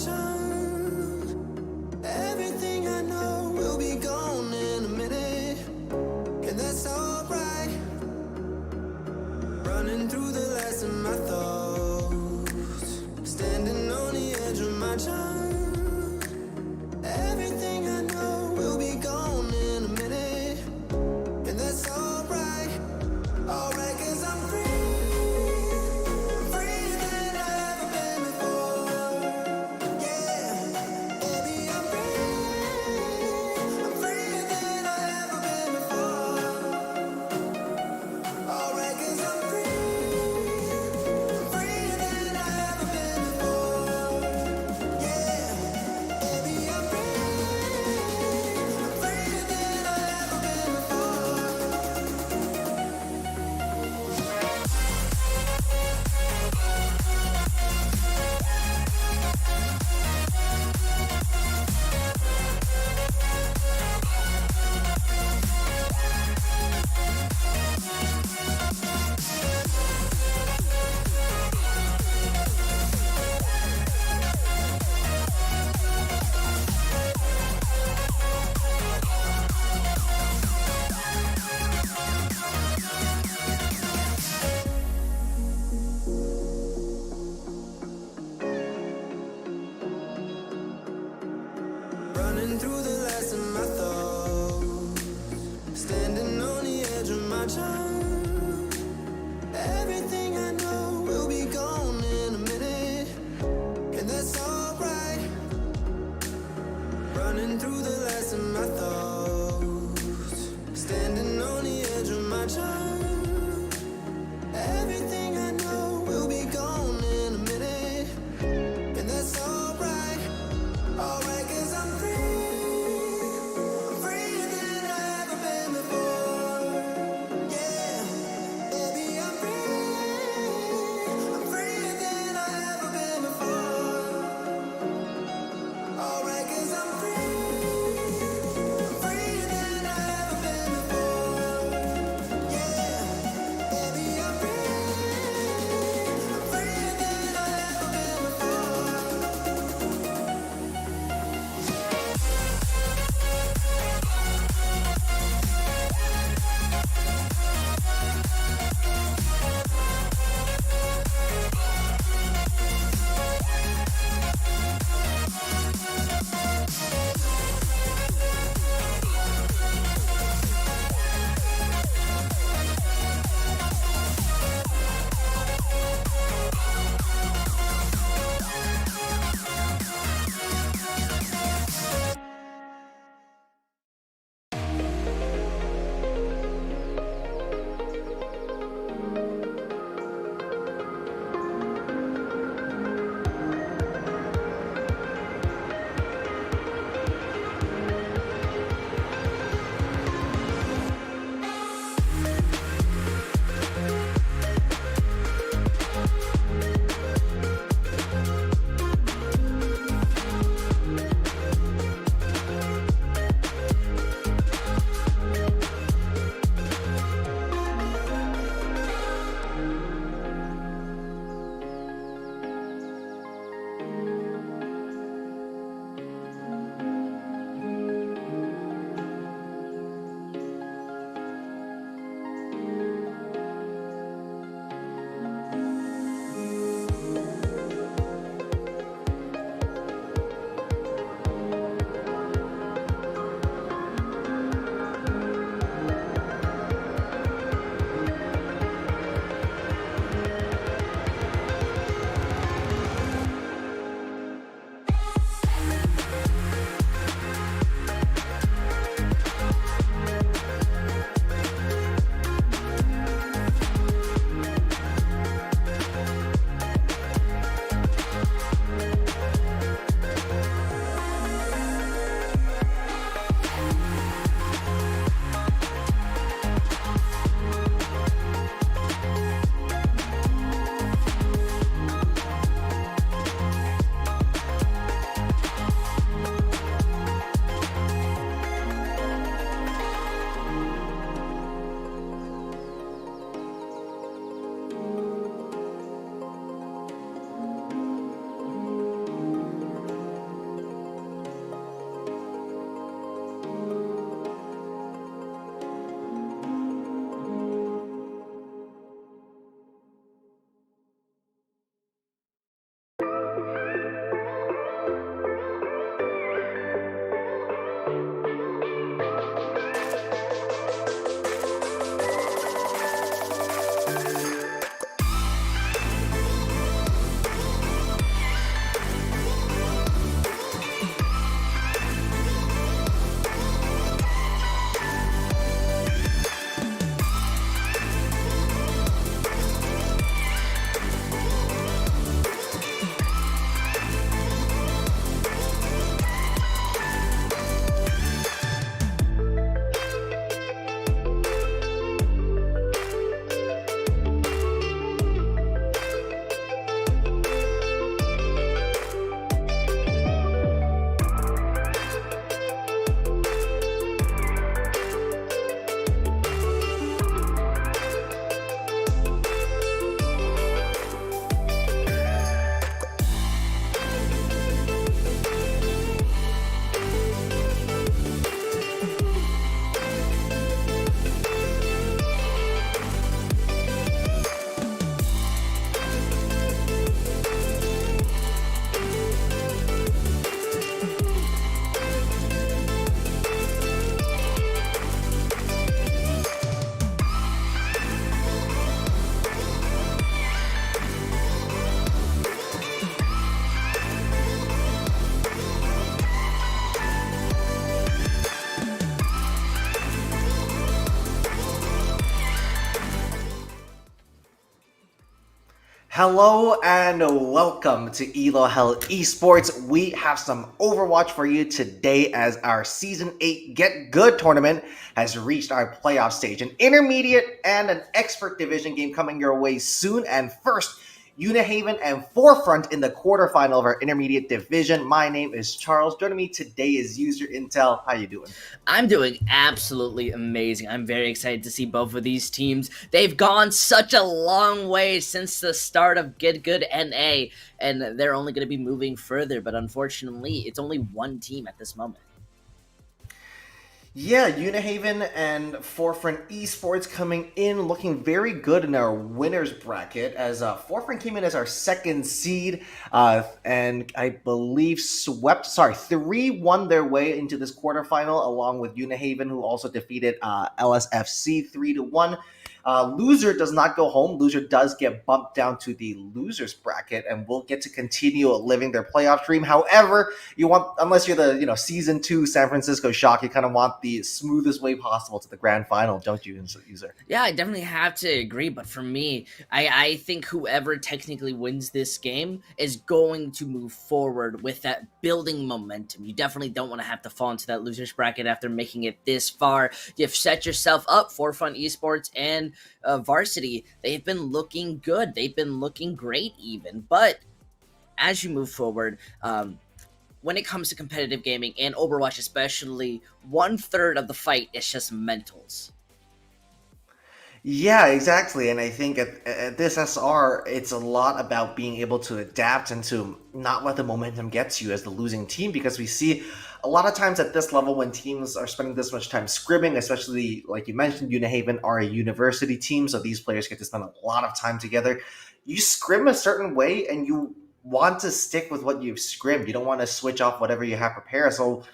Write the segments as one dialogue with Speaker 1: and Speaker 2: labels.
Speaker 1: charm. Everything I know will be gone in a minute, and that's alright. Running through the last of my thoughts, standing on the edge of my charm. Everything I know will be gone in a minute, and that's alright. Alright, 'cause I'm free. Running through the last of my thoughts, standing on the edge of my charm. Everything I know will be gone in a minute, and that's alright. Running through the last of my thoughts, standing on the edge of my charm. Everything I know will be gone in a minute, and that's alright. Alright, 'cause I'm freer than I've ever been before. Yeah.
Speaker 2: Hello and welcome to Elo Hell Esports. We have some Overwatch for you today as our Season 8 Get Good tournament has reached our playoff stage. An intermediate and an expert division game coming your way soon. And first, Unihaven and Forefront in the quarterfinal of our intermediate division. My name is Charles. Joining me today is User Intel. How you doing?
Speaker 3: I'm doing absolutely amazing. I'm very excited to see both of these teams. They've gone such a long way since the start of GitGud NA, and they're only going to be moving further, but unfortunately, it's only one team at this moment.
Speaker 2: Yeah, Unihaven and Forefront Esports coming in looking very good in our winners bracket as Forefront came in as our second seed and I believe 3 won their way into this quarterfinal along with Unihaven who also defeated LSFC 3-1. Loser does not go home. Loser does get bumped down to the losers bracket and will get to continue living their playoff dream. However, unless you're the season 2 San Francisco Shock, you kind of want the smoothest way possible to the grand final, don't you, User?
Speaker 3: Yeah, I definitely have to agree, but for me, I think whoever technically wins this game is going to move forward with that building momentum. You definitely don't want to have to fall into that losers bracket after making it this far. You've set yourself up for Fun Esports and Varsity. They've been looking good. They've been looking great even, but as you move forward, when it comes to competitive gaming and Overwatch especially, 1/3 of the fight is just mentals.
Speaker 2: Yeah, exactly. And I think at this SR, it's a lot about being able to adapt and to not let the momentum get to you as the losing team, because we see a lot of times at this level when teams are spending this much time scrimming, especially like you mentioned, Unihaven are a university team, so these players get to spend a lot of time together. You scrim a certain way and you want to stick with what you've scrimmed. You don't want to switch off whatever you have prepared. So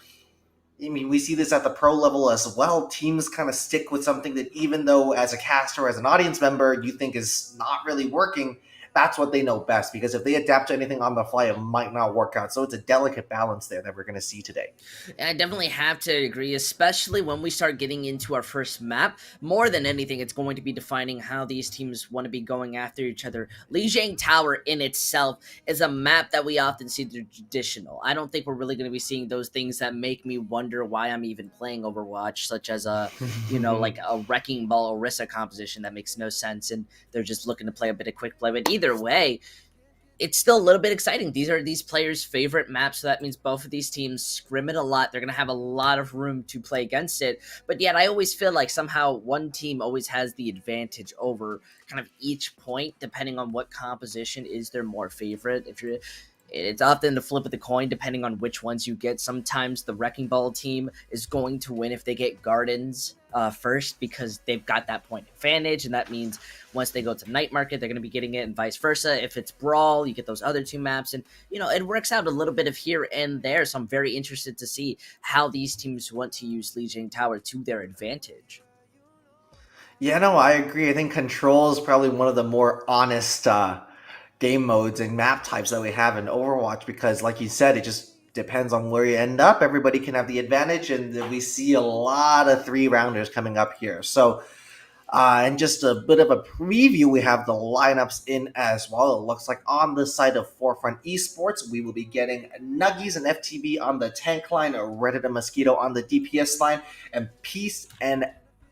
Speaker 2: I mean, we see this at the pro level as well. Teams kind of stick with something that, even though as a caster or as an audience member, you think is not really working, that's what they know best. Because if they adapt to anything on the fly, it might not work out. So it's a delicate balance there that we're going to see today.
Speaker 3: I definitely have to agree, especially when we start getting into our first map. More than anything, it's going to be defining how these teams want to be going after each other. Lijiang Tower in itself is a map that we often see through traditional. I don't think we're really going to be seeing those things that make me wonder why I'm even playing Overwatch, such as like a Wrecking Ball Orisa composition that makes no sense, and they're just looking to play a bit of quick play. But either way, it's still a little bit exciting. These are these players' favorite maps, so that means both of these teams scrim it a lot. They're going to have a lot of room to play against it. But yet, I always feel like somehow one team always has the advantage over kind of each point, depending on what composition is their more favorite. It's often the flip of the coin depending on which ones you get. Sometimes the Wrecking Ball team is going to win if they get Gardens first, because they've got that point advantage, and that means once they go to Night Market, they're going to be getting it, and vice versa. If it's Brawl, you get those other two maps, and it works out a little bit of here and there. So I'm very interested to see how these teams want to use Lijiang Tower to their advantage.
Speaker 2: Yeah, no, I agree. I think Control is probably one of the more honest game modes and map types that we have in Overwatch because, like you said, it just depends on where you end up. Everybody can have the advantage, and we see a lot of 3 rounders coming up here. So, and just a bit of a preview, we have the lineups in as well. It looks like on the side of Forefront Esports, we will be getting Nuggies and FTB on the tank line, Reddit and Mosquito on the DPS line, and Peace and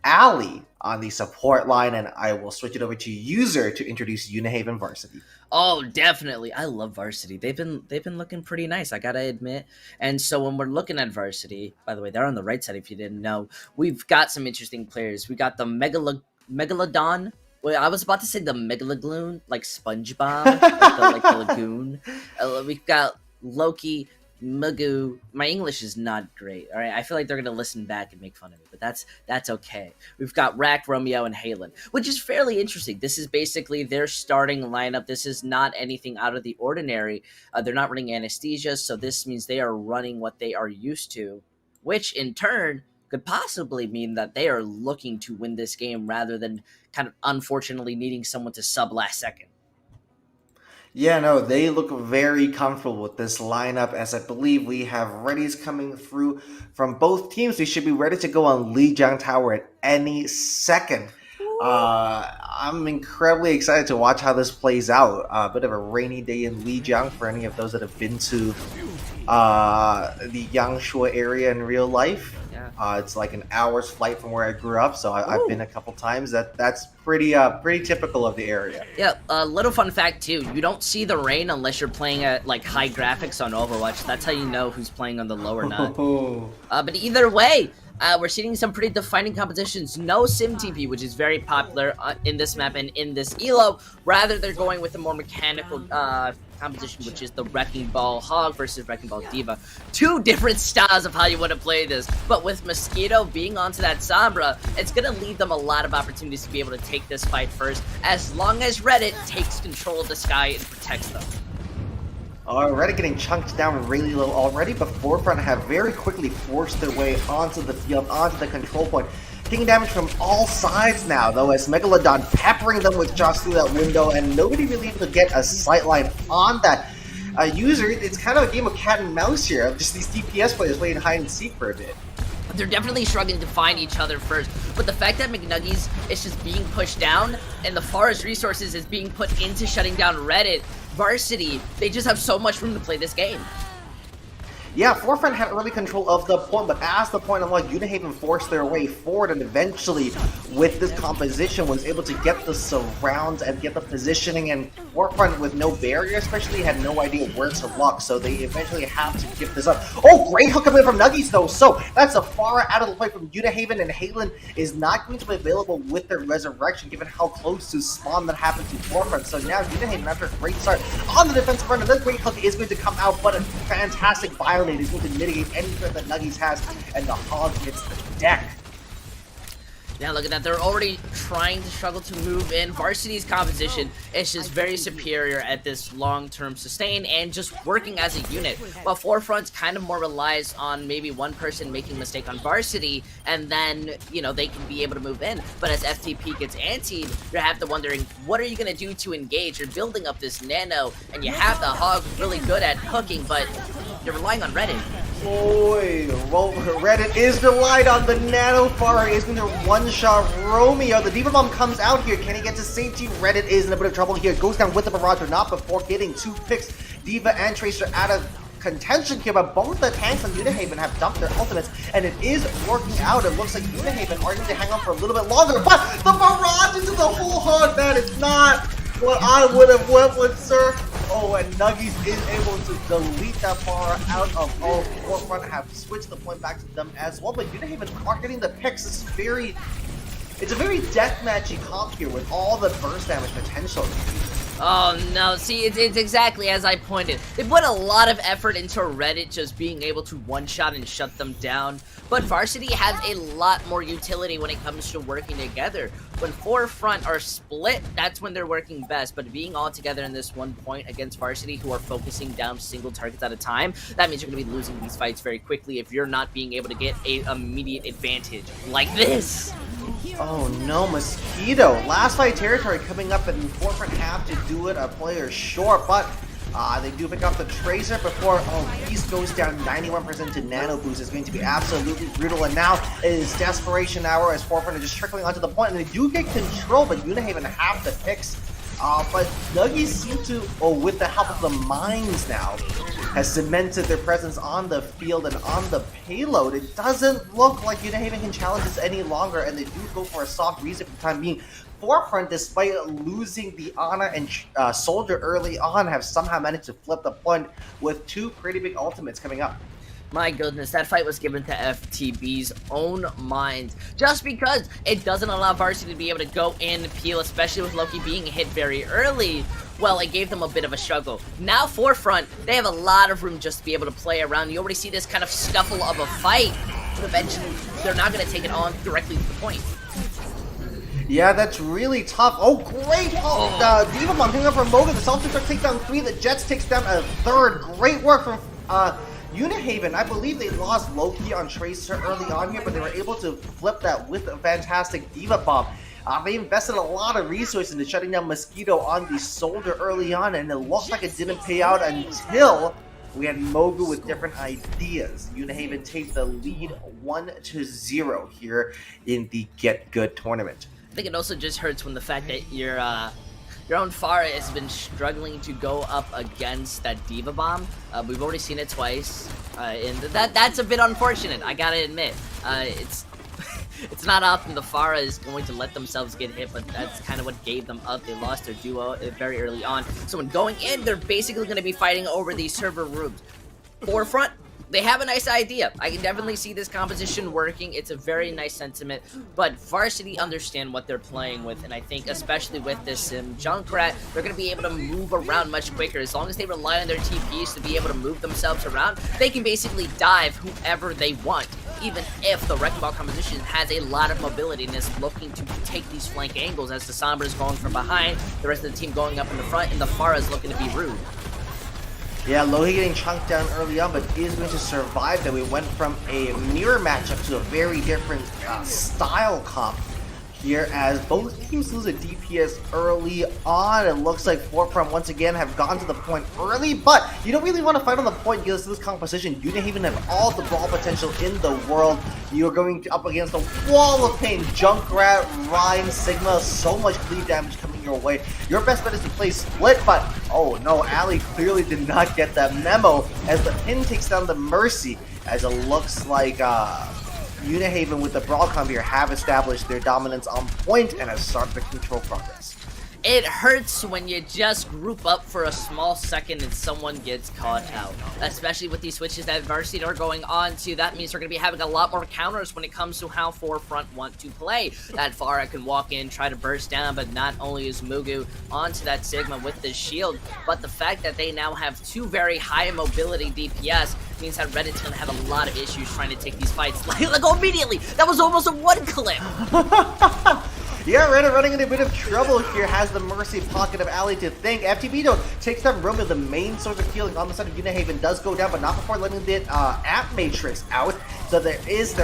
Speaker 2: Ali on the support line. And I will switch it over to User to introduce Unihaven Varsity.
Speaker 3: Oh, definitely. I love Varsity. They've been looking pretty nice, I gotta admit. And so when we're looking at Varsity, by the way, they're on the right side if you didn't know. We've got some interesting players. We got the Megalodon. Wait, I was about to say the Megalagloon, like SpongeBob, like the lagoon. We've got Loki, Magoo. My English is not great. All right, I feel like they're gonna listen back and make fun of me, but that's okay. We've got Rack, Romeo, and Halen, which is fairly interesting. This is basically their starting lineup. This is not anything out of the ordinary. They're not running anesthesia, so this means they are running what they are used to, which in turn could possibly mean that they are looking to win this game rather than kind of unfortunately needing someone to sub last second.
Speaker 2: Yeah, no, they look very comfortable with this lineup as I believe we have readies coming through from both teams. We should be ready to go on Lijiang Tower at any second. I'm incredibly excited to watch how this plays out. A bit of a rainy day in Lijiang for any of those that have been to the Yangshuo area in real life.
Speaker 3: Yeah.
Speaker 2: It's like an hour's flight from where I grew up, so I've been a couple times. That's pretty typical of the area.
Speaker 3: Yeah, a little fun fact too, you don't see the rain unless you're playing at like high graphics on Overwatch. That's how you know who's playing on the low or not. But either way, we're seeing some pretty defining compositions. No Sim TP, which is very popular in this map and in this elo. Rather, they're going with a more mechanical composition, which is the Wrecking Ball Hog versus Wrecking Ball Diva. Two different styles of how you want to play this, but with Mosquito being onto that Sombra, it's going to leave them a lot of opportunities to be able to take this fight first, as long as Reddit takes control of the sky and protects them.
Speaker 2: Reddit getting chunked down really low already, but Forefront have very quickly forced their way onto the field, onto the control point. Taking damage from all sides now, though, as Megalodon peppering them with shots through that window, and nobody really able to get a sightline on that user. It's kind of a game of cat and mouse here, of just these DPS players playing hide and seek for a bit.
Speaker 3: They're definitely struggling to find each other first, but the fact that McNuggies is just being pushed down, and the Forest Resources is being put into shutting down Reddit, Varsity, they just have so much room to play this game.
Speaker 2: Yeah, Forefront had early control of the point, but as the point unlocked, Unihaven forced their way forward, and eventually, with this composition, was able to get the surrounds and get the positioning, and Forefront, with no barrier especially, had no idea where to lock, so they eventually have to give this up. Oh, great hook coming in from Nuggies, though, so that's a far out of the play from Unihaven, and Halen is not going to be available with their resurrection, given how close to spawn that happened to Forefront, so now Unihaven, after a great start on the defensive front, another great hook is going to come out, but a fantastic violation is going to mitigate any threat that Nuggies has, and the Hog hits the deck.
Speaker 3: Now look at that, they're already trying to struggle to move in. Varsity's composition is just very superior at this long-term sustain and just working as a unit, while Forefront kind of more relies on maybe one person making a mistake on Varsity, and then, you know, they can be able to move in. But as FTP gets antied, you have to wondering, what are you going to do to engage? You're building up this Nano, and you have the Hog really good at hooking, but you're relying on Reddit.
Speaker 2: Boy, well, Reddit is relied on the Nano Far is going to one-shot Romeo. The Diva Bomb comes out here. Can he get to safety? Reddit is in a bit of trouble here. Goes down with the barrage or not before getting two picks. Diva and Tracer out of contention here, but both the tanks on Unihaven have dumped their ultimates, and it is working out. It looks like Unihaven are going to hang on for a little bit longer, but the barrage into the whole Hog, that is not what I would have went with, sir. Oh, and Nuggies is able to delete that far out of all. Forefront have switched the point back to them as well, but Unihaven are getting the picks. It's a very deathmatchy comp here with all the burst damage potential.
Speaker 3: Oh no, see, it's exactly as I pointed. They put a lot of effort into Reddit just being able to one-shot and shut them down, but Varsity has a lot more utility when it comes to working together. When Forefront are split, that's when they're working best, but being all together in this one point against Varsity, who are focusing down single targets at a time, that means you're going to be losing these fights very quickly if you're not being able to get an immediate advantage like this.
Speaker 2: Oh no, Mosquito. Last fight territory coming up, and Forefront have to do it a player short, but they do pick up the Tracer before Beast goes down 91% to Nano Boost. Is going to be absolutely brutal, and now it is desperation hour as Forefront are just trickling onto the point, and they do get control, but Unihaven have the picks. But Nuggies seem to, with the help of the mines now, has cemented their presence on the field and on the payload. It doesn't look like Unihaven can challenge this any longer, and they do go for a soft reset for the time being. Forefront, despite losing the Ana and Soldier early on, have somehow managed to flip the point with two pretty big ultimates coming up.
Speaker 3: My goodness, that fight was given to FTB's own mind, just because it doesn't allow Varsity to be able to go in and peel, especially with Loki being hit very early. Well, it gave them a bit of a struggle. Now Forefront, they have a lot of room just to be able to play around. You already see this kind of scuffle of a fight, but eventually they're not going to take it on directly to the point.
Speaker 2: Yeah, that's really tough. Oh, great! Diva Bomb picking up from Moga. The Celtics takes down 3. The Jets takes down a 3rd. Great work from Unihaven. I believe they lost Loki on Tracer early on here, but they were able to flip that with a fantastic Diva Bomb. They invested a lot of resources into shutting down Mosquito on the Soldier early on, and it looked like it didn't pay out until we had Mogu with different ideas. Unihaven take the lead 1-0 here in the GitGud tournament.
Speaker 3: I think it also just hurts when the fact that your own Pharah has been struggling to go up against that Diva Bomb. We've already seen it twice, and that's a bit unfortunate, I gotta admit. It's not often the Pharah is going to let themselves get hit, but that's kind of what gave them up. They lost their duo very early on. So when going in, they're basically going to be fighting over these server rooms. Forefront, they have a nice idea. I can definitely see this composition working. It's a very nice sentiment, but Varsity understand what they're playing with, and I think especially with this Sim Junkrat, they're going to be able to move around much quicker. As long as they rely on their TPs to be able to move themselves around, they can basically dive whoever they want, even if the Wrecking Ball composition has a lot of mobility and is looking to take these flank angles as the Sombra is going from behind, the rest of the team going up in the front, and the Pharah is looking to be rude.
Speaker 2: Yeah, Lohi getting chunked down early on, but is going to survive that. We went from a mirror matchup to a very different style comp here as both teams lose a DPS early on. It looks like Forefront once again have gone to the point early, but you don't really want to fight on the point because this composition, you didn't even have all the brawl potential in the world. You're going up against a wall of pain. Junkrat, Rhyme, Sigma, so much bleed damage coming your way. Your best bet is to play split, but oh no, Ali clearly did not get that memo as the pin takes down the Mercy, as it looks like Unihaven with the Brawl comp here have established their dominance on point and have started to control progress.
Speaker 3: It hurts when you just group up for a small second and someone gets caught out. Especially with these switches that Varsity are going on to. That means they're going to be having a lot more counters when it comes to how Forefront want to play. That Pharah can walk in, try to burst down, but not only is Mugu onto that Sigma with the shield, but the fact that they now have two very high mobility DPS means that Reddit's going to have a lot of issues trying to take these fights. Like, go immediately! That was almost a one clip!
Speaker 2: Yeah, Reddit running into a bit of trouble here, has the Mercy pocket of Ali to think. FTB though takes that room of the main source of healing on the side of Unihaven does go down, but not before letting the App Matrix out. So there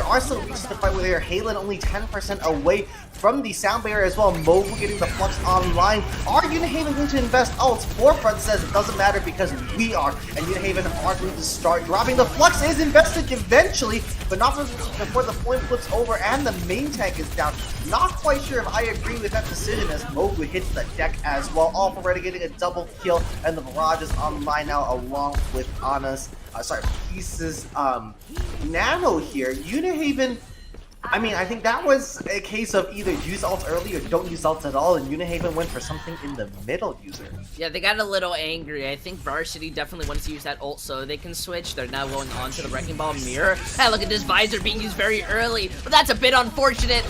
Speaker 2: are still reaches to fight with here. Halen only 10% away from the sound barrier as well. Mobile getting the Flux online. Are Unihaven going to invest ults? Forefront says it doesn't matter because we are, and Unihaven are going to start dropping. The Flux is invested eventually, but not before the point flips over and the main tank is down. Not quite sure if I agree with that decision as Mogu hits the deck as well. Already getting a double kill, and the Barrage is online now along with Anna's, Pieces, Nano here. Unihaven, I mean, I think that was a case of either use ults early or don't use ults at all, and Unihaven went for something in the middle, user.
Speaker 3: Yeah, they got a little angry. I think Varsity definitely wanted to use that ult so they can switch. They're now going on to the Wrecking Ball mirror. Hey, look at this Visor being used very early, but that's a bit unfortunate.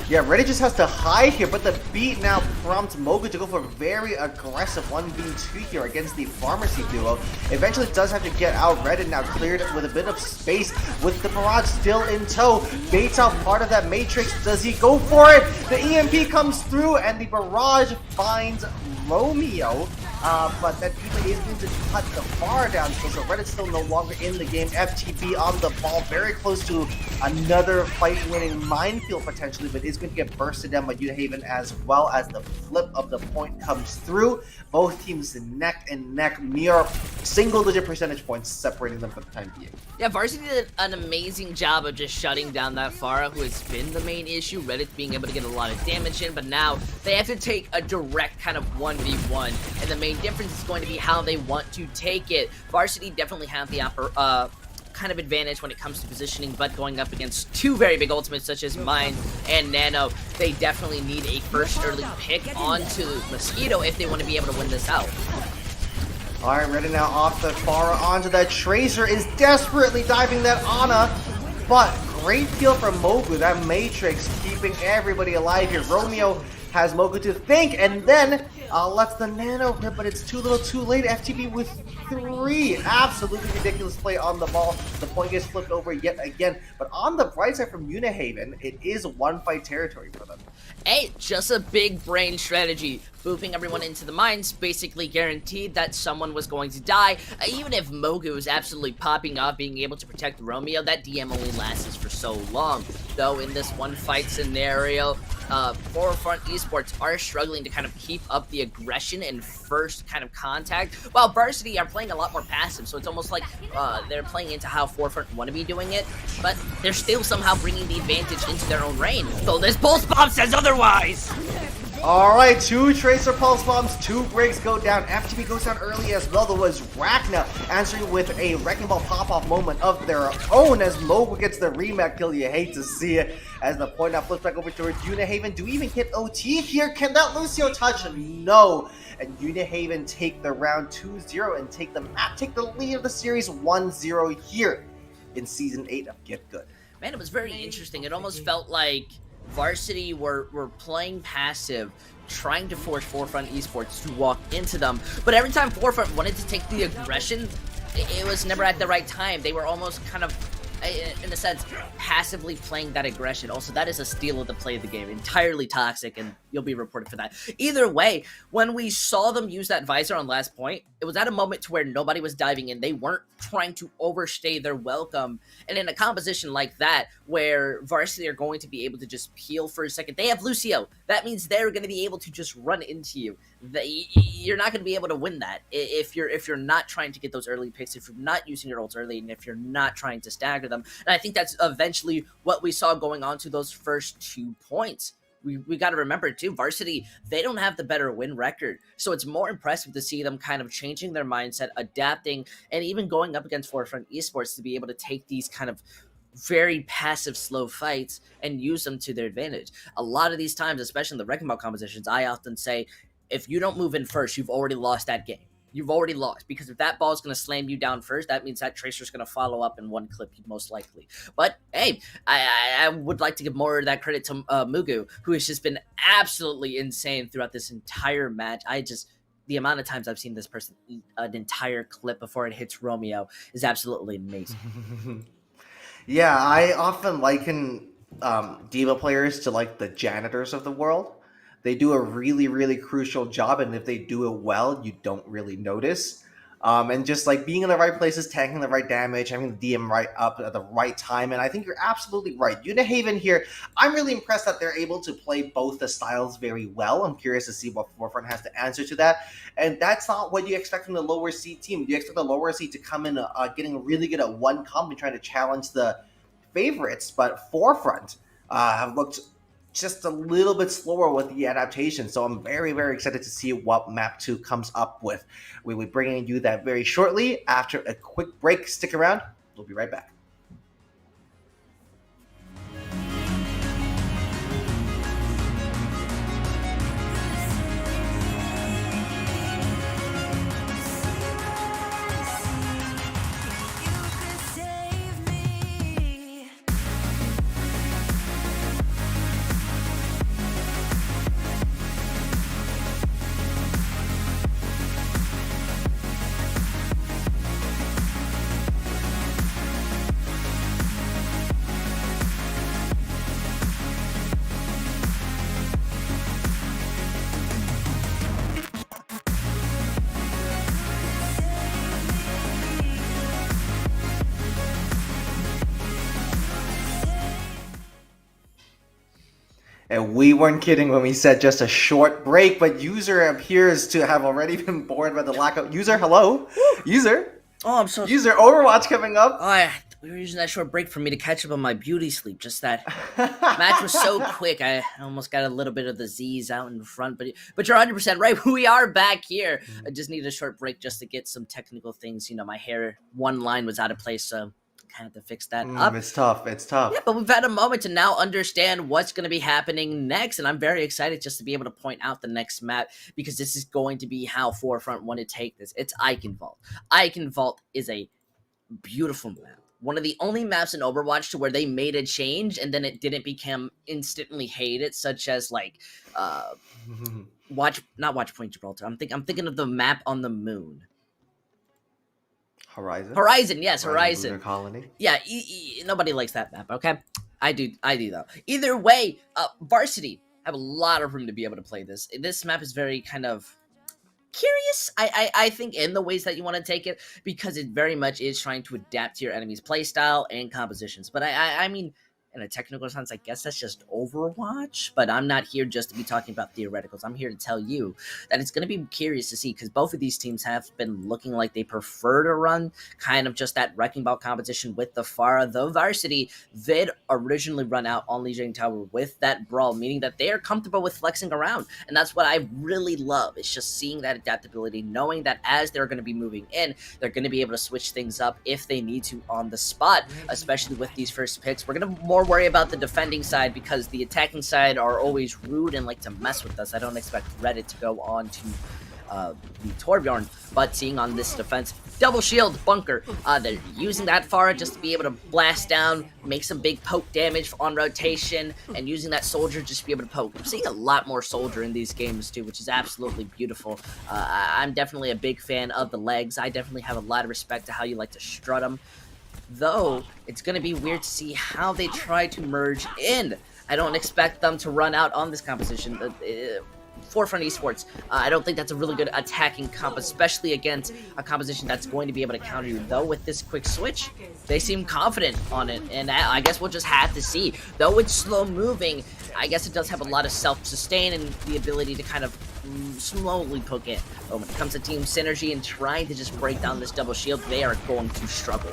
Speaker 2: Yeah, Reddit just has to hide here, but the beat now prompts Mogu to go for a very aggressive 1v2 here against the Pharmacy duo. Eventually does have to get out. Reddit now cleared with a bit of space with the Barrage still in tow. Baits out part of that Matrix. Does he go for it? The EMP comes through and the Barrage finds Romeo. But that even is going to cut the bar down, so Reddit's still no longer in the game. FTB on the ball, very close to another fight-winning minefield potentially, but is going to get bursted down by Unihaven as well as the flip of the point comes through. Both teams neck and neck, mere single-digit percentage points separating them for the time being.
Speaker 3: Yeah, Varsity did an amazing job of just shutting down that Pharah, who has been the main issue. Reddit being able to get a lot of damage in, but now they have to take a direct kind of 1v1, and the main difference is going to be how they want to take it. Varsity definitely have the kind of advantage when it comes to positioning, but going up against two very big ultimates such as Mine and Nano, they definitely need a first early pick onto Mosquito if they want to be able to win this out.
Speaker 2: Alright, Reddit now off the Pharah onto that Tracer, is desperately diving that Ana, but great kill from Mogu. That Matrix keeping everybody alive here. Romeo has Mogu to think, and then lets the Nano rip, but it's too little too late. FTB with 3. Absolutely ridiculous play on the ball. The point gets flipped over yet again. But on the bright side from Unihaven, it is one fight territory for them.
Speaker 3: Hey, just a big brain strategy. Booping everyone into the mines basically guaranteed that someone was going to die. Even if Mogu was absolutely popping off, being able to protect Romeo, that DM only lasts for so long. Though in this one fight scenario, Forefront Esports are struggling to kind of keep up the aggression and first kind of contact, while Varsity are playing a lot more passive, so it's almost like they're playing into how Forefront want to be doing it, but they're still somehow bringing the advantage into their own reign. So this Pulse Bomb says otherwise!
Speaker 2: Alright, 2 Tracer Pulse Bombs, 2 breaks go down. FTB goes down early as well. There was Rachna answering with a Wrecking Ball pop-off moment of their own as Mogu gets the remake kill. You hate to see it as the point now flips back over towards Unihaven. Do we even hit OT here? Can that Lucio touch? No. And Unihaven take the round 2-0 and take the lead of the series 1-0 here in Season 8 of GitGud.
Speaker 3: Man, it was very interesting. It almost felt like Varsity were playing passive, trying to force Forefront Esports to walk into them, but every time Forefront wanted to take the aggression, it was never at the right time. They were almost kind of, in a sense, passively playing that aggression. Also, that is a steal of the play of the game. Entirely toxic, and you'll be reported for that. Either way, when we saw them use that visor on last point, it was at a moment to where nobody was diving in. They weren't trying to overstay their welcome. And in a composition like that, where Varsity are going to be able to just peel for a second, they have Lucio. That means they're going to be able to just run into you. You're not going to be able to win that if you're not trying to get those early picks, if you're not using your ults early, and if you're not trying to stagger them. And I think that's eventually what we saw going on to those first 2 points. We got to remember too, Varsity, they don't have the better win record, so it's more impressive to see them kind of changing their mindset, adapting, and even going up against Forefront Esports to be able to take these kind of very passive, slow fights and use them to their advantage. A lot of these times, especially in the Wrecking Ball compositions, I often say, if you don't move in first, you've already lost that game. You've already lost, because if that ball is going to slam you down first, that means that Tracer's going to follow up in one clip, most likely. But hey, I would like to give more of that credit to Mugu, who has just been absolutely insane throughout this entire match. The amount of times I've seen this person eat an entire clip before it hits Romeo is absolutely amazing.
Speaker 2: Yeah, I often liken Diva players to like the janitors of the world. They do a really, really crucial job, and if they do it well, you don't really notice. And just like being in the right places, tanking the right damage, having the DM right up at the right time. And I think you're absolutely right. Unihaven here, I'm really impressed that they're able to play both the styles very well. I'm curious to see what Forefront has to answer to that. And that's not what you expect from the lower seed team. You expect the lower seed to come in getting really good at one comp and trying to challenge the favorites. But Forefront have looked just a little bit slower with the adaptation. So I'm very, very excited to see what Map 2 comes up with. We'll be bringing you that very shortly after a quick break. Stick around. We'll be right back. And we weren't kidding when we said just a short break, but User appears to have already been bored by the lack of... User, hello? User?
Speaker 3: Oh, I'm so...
Speaker 2: User, Overwatch coming up.
Speaker 3: We were using that short break for me to catch up on my beauty sleep. Just that match was so quick. I almost got a little bit of the Z's out in front. But you're 100% right. We are back here. I just needed a short break just to get some technical things. You know, my hair, one line was out of place, so kind of to fix that up.
Speaker 2: It's tough. It's tough.
Speaker 3: Yeah, but we've had a moment to now understand what's going to be happening next, and I'm very excited just to be able to point out the next map, because this is going to be how Forefront want to take this. It's Icon Vault. Icon Vault is a beautiful map. One of the only maps in Overwatch to where they made a change and then it didn't become instantly hated, such as like Watch Point Gibraltar. I'm thinking of the map on the moon.
Speaker 2: Horizon,
Speaker 3: yes, Horizon.
Speaker 2: Colony.
Speaker 3: Yeah, nobody likes that map, okay? I do though. Either way, Varsity have a lot of room to be able to play this. This map is very kind of curious, I think, in the ways that you want to take it, because it very much is trying to adapt to your enemy's playstyle and compositions. But I mean, in a technical sense, I guess that's just Overwatch. But I'm not here just to be talking about theoreticals. I'm here to tell you that it's going to be curious to see, because both of these teams have been looking like they prefer to run kind of just that wrecking ball competition with the Pharah. The Varsity did originally run out on Lijiang Tower with that brawl, meaning that they are comfortable with flexing around. And that's what I really love. It's just seeing that adaptability, knowing that as they're going to be moving in, they're going to be able to switch things up if they need to on the spot, especially with these first picks. We're going to more worry about the defending side, because the attacking side are always rude and like to mess with us. I don't expect Reddit to go on to the Torbjorn, but seeing on this defense, double shield bunker, they're using that Pharah just to be able to blast down, make some big poke damage on rotation, and using that soldier just to be able to poke. I'm seeing a lot more soldier in these games too, which is absolutely beautiful. I'm definitely a big fan of the legs. I definitely have a lot of respect to how you like to strut them, though it's going to be weird to see how they try to merge in. I don't expect them to run out on this composition. Forefront Esports, I don't think that's a really good attacking comp, especially against a composition that's going to be able to counter you. Though with this quick switch, they seem confident on it, and I guess we'll just have to see. Though it's slow moving, I guess it does have a lot of self-sustain and the ability to kind of slowly poke in. But when it comes to team synergy and trying to just break down this double shield, they are going to struggle.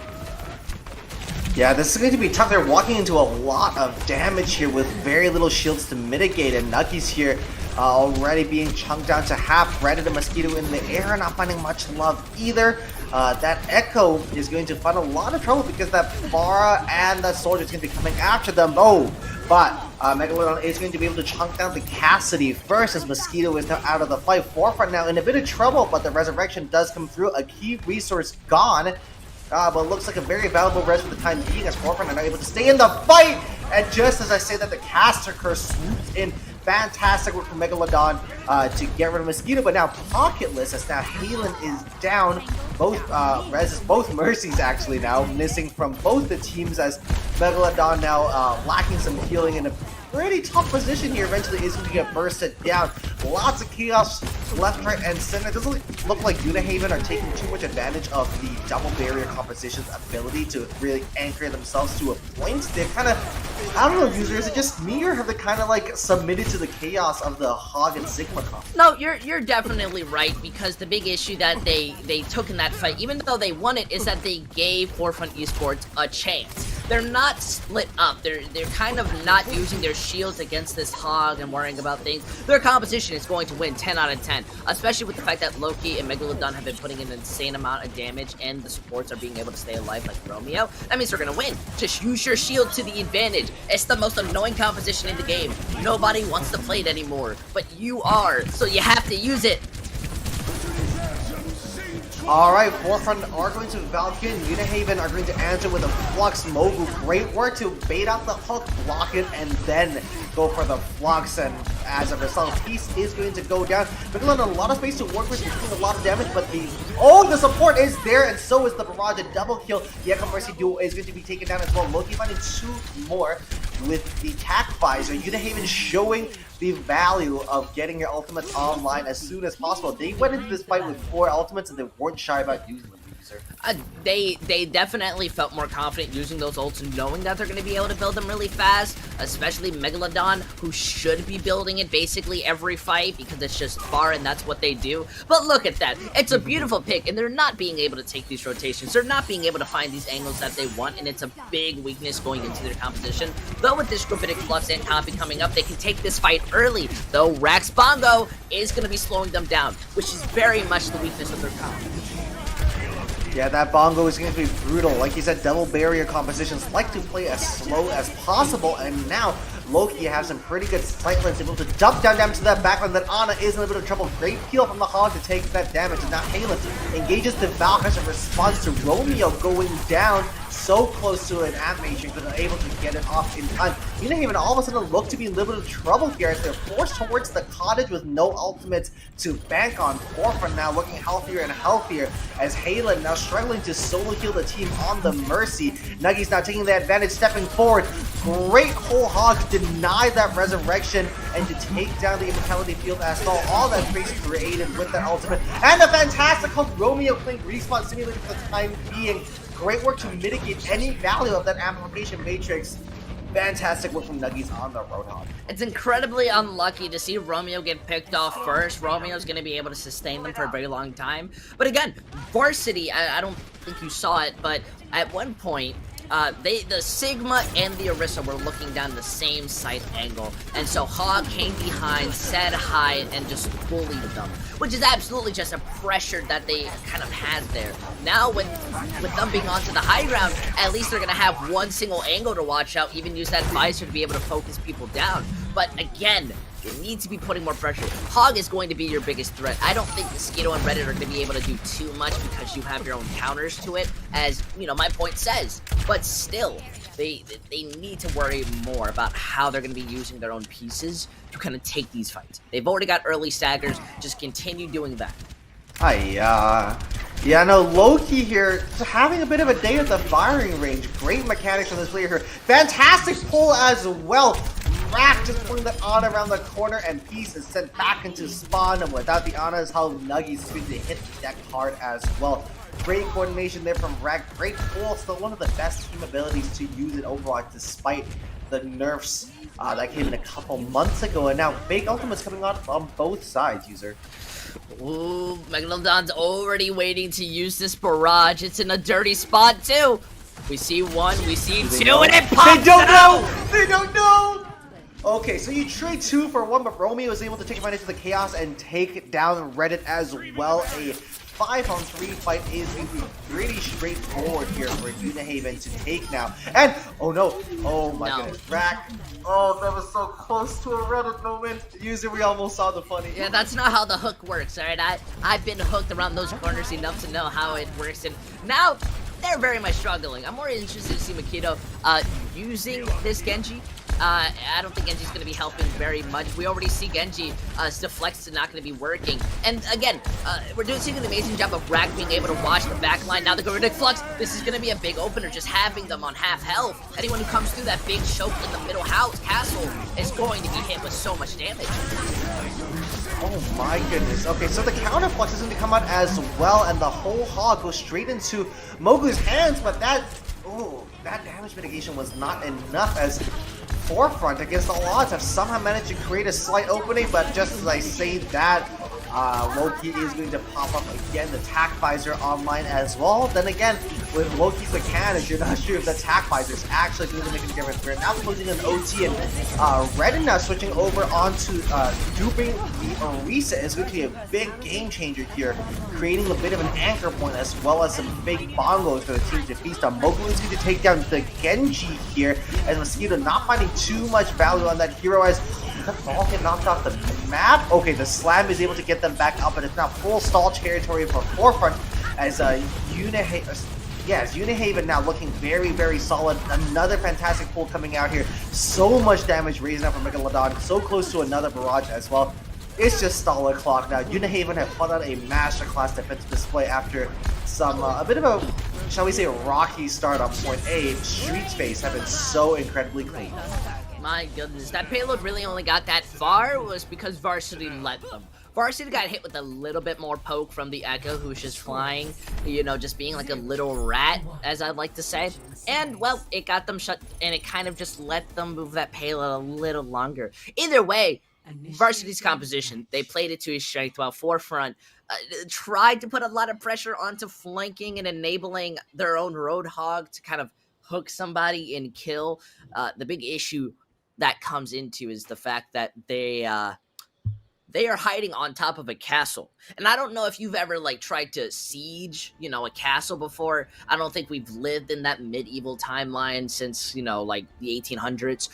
Speaker 2: Yeah, this is going to be tough. They're walking into a lot of damage here with very little shields to mitigate, and Nuggies here already being chunked down to half. Reddit and Mosquito in the air, not finding much love either. That Echo is going to find a lot of trouble because that Pharah and that Soldier is going to be coming after them. Oh, but Megalodon is going to be able to chunk down the Cassidy first, as Mosquito is now out of the fight. Forefront now in a bit of trouble, but the Resurrection does come through. A key resource gone. But looks like a very valuable res for the time being, as Forefront are not able to stay in the fight. And just as I say that, the Caster Curse swoops in. Fantastic work from Megalodon to get rid of Mosquito, but now Pocketless, as now Halen is down. Both reses, both Mercies actually now missing from both the teams, as Megalodon now lacking some healing in a pretty tough position here. Eventually is going to get bursted down. Lots of chaos left, right, and center. It doesn't look like Unihaven are taking too much advantage of the double barrier composition's ability to really anchor themselves to a point. They're kind of, I don't know, user, is it just me, or have they kind of like submitted to the chaos of the Hog and Sigma comp?
Speaker 3: No, you're definitely right, because the big issue that they took in that fight, even though they won it, is that they gave Forefront Esports a chance. They're not split up. They're kind of not using their shields against this Hog and worrying about things. Their competition is going to win 10 out of 10, especially with the fact that Loki and Megalodon have been putting in an insane amount of damage, and the supports are being able to stay alive like Romeo. That means they're going to win. Just use your shield to the advantage. It's the most annoying composition in the game. Nobody wants to play it anymore, but you are, so you have to use it.
Speaker 2: Alright, Forefront are going to Valkyrie, Unihaven are going to answer with a Flux. Mogu, great work to bait out the hook, block it, and then go for the Flux, and as a result, Peace is going to go down. Megalodon a lot of space to work with, doing a lot of damage, but the support is there, and so is the Barrage. A double kill. The Echo Mercy duo is going to be taken down as well. Loki finding 2 more with the Tac Visor. Unihaven showing the value of getting your ultimates online as soon as possible. They went into this fight with 4 ultimates, and they weren't shy about using them.
Speaker 3: They definitely felt more confident using those ults, knowing that they're going to be able to build them really fast, especially Megalodon, who should be building it basically every fight because it's just far and that's what they do. But look at that. It's a beautiful pick, and they're not being able to take these rotations. They're not being able to find these angles that they want, and it's a big weakness going into their composition. But with this Gravitic Flux and Copy coming up, they can take this fight early, though Rax Bongo is going to be slowing them down, which is very much the weakness of their comp.
Speaker 2: Yeah, that Bongo is going to be brutal. Like you said, double barrier compositions like to play as slow as possible, and now Loki has some pretty good sightlines, able to dump down damage to that backline. That Ana is in a bit of trouble. Great peel from the Hog to take that damage, and now Halen engages the Valkyrie in response to Romeo going down so close to an animation, but able to get it off in time. Unihaven all of a sudden look to be in a little bit of trouble here as they're forced towards the cottage with no ultimates to bank on. Forefront now looking healthier and healthier as Halen now struggling to solo heal the team on the Mercy. Nuggies now taking the advantage, stepping forward. Great whole Hog to deny that resurrection and to take down the immortality field as all that space created with that ultimate. And a fantastic hook. Romeo playing respawn simulator for the time being. Great work to mitigate any value of that amplification matrix. fantastic work from Nuggies on the Roadhog.
Speaker 3: It's incredibly unlucky to see Romeo get picked off first. Romeo's going to be able to sustain them for a very long time. But again, Varsity, I don't think you saw it, but at one point, the Sigma and the Orisa were looking down the same side angle, and so Hog came behind, said hi, and just bullied them, which is absolutely just a pressure that they kind of had there. Now, with them being onto the high ground, at least they're gonna have one single angle to watch out, even use that visor to be able to focus people down. But again, you need to be putting more pressure. Hog is going to be your biggest threat. I don't think Mosquito and Reddit are going to be able to do too much because you have your own counters to it, as, you know, my point says. But still, they need to worry more about how they're going to be using their own pieces to kind of take these fights. They've already got early staggers. Just continue doing that.
Speaker 2: Yeah, no, Loki here, having a bit of a day at the firing range. Great mechanics on this player here. Fantastic pull as well. Rack just pulling the Ana around the corner, and Peace is sent back into spawn, and without the Ana is how Nuggies is going to hit the deck hard as well. Great coordination there from Rack. Great pull, still one of the best team abilities to use in Overwatch despite the nerfs that came in a couple months ago, and now fake ultimates coming out on both sides, user.
Speaker 3: Ooh, Megalodon's already waiting to use this barrage. It's in a dirty spot too. We see one, we see two, and it pops.
Speaker 2: They don't know! They don't know! Okay, so you trade 2 for 1, but Romeo was able to take advantage of the chaos and take down Reddit as well. A 5-on-3 fight is going to be pretty straightforward here for Unihaven to take now. And, oh no, oh my goodness, Rack. Oh, that was so close to a Reddit moment. User, we almost saw the funny.
Speaker 3: Yeah, that's not how the hook works, alright? I've been hooked around those corners enough to know how it works, and now they're very much struggling. I'm more interested to see Makito using this Genji. I don't think Genji's going to be helping very much. We already see Genji, deflects is not going to be working. And again, we're seeing an amazing job of Rack being able to watch the backline. Now the Gorilla Flux, this is going to be a big opener, just having them on half health. Anyone who comes through that big choke in the middle house, castle, is going to be hit with so much damage.
Speaker 2: Oh my goodness. Okay, so the counter flux is going to come out as well, and the whole hog goes straight into Mogu's hands, but that damage mitigation was not enough, as Forefront against all odds have somehow managed to create a slight opening, but just as I say that, Loki is going to pop up again, the tack visor online as well. Then again, with Loki's mechanics, you're not sure if the tack visor is actually going to make a difference. We're now closing an OT, and Reddit now switching over onto duping the Orisa is going to be a big game changer here, creating a bit of an anchor point as well as some big bongos for the team to feast on. Mogu is going to take down the Genji here, as Mosquito not finding too much value on that hero, as the ball get knocked off the map. Okay, the slam is able to get them back up, but it's now full stall territory for Forefront, as Unihaven now looking very, very solid. Another fantastic pull coming out here. So much damage raising up from Megalodon. So close to another barrage as well. It's just stall o'clock now. Unihaven have put out a masterclass defensive display after some, a bit of a, shall we say, rocky start on point A. Street space have been so incredibly clean.
Speaker 3: My goodness, that payload really only got that far was because Varsity let them. Varsity got hit with a little bit more poke from the Echo, who's just flying, you know, just being like a little rat, as I'd like to say. And, well, it got them shut, and it kind of just let them move that payload a little longer. Either way, Varsity's composition, they played it to his strength, while Forefront tried to put a lot of pressure onto flanking and enabling their own Roadhog to kind of hook somebody and kill. The big issue that comes into is the fact that they are hiding on top of a castle. And I don't know if you've ever, like, tried to siege, you know, a castle before. I don't think we've lived in that medieval timeline since, you know, like, the 1800s.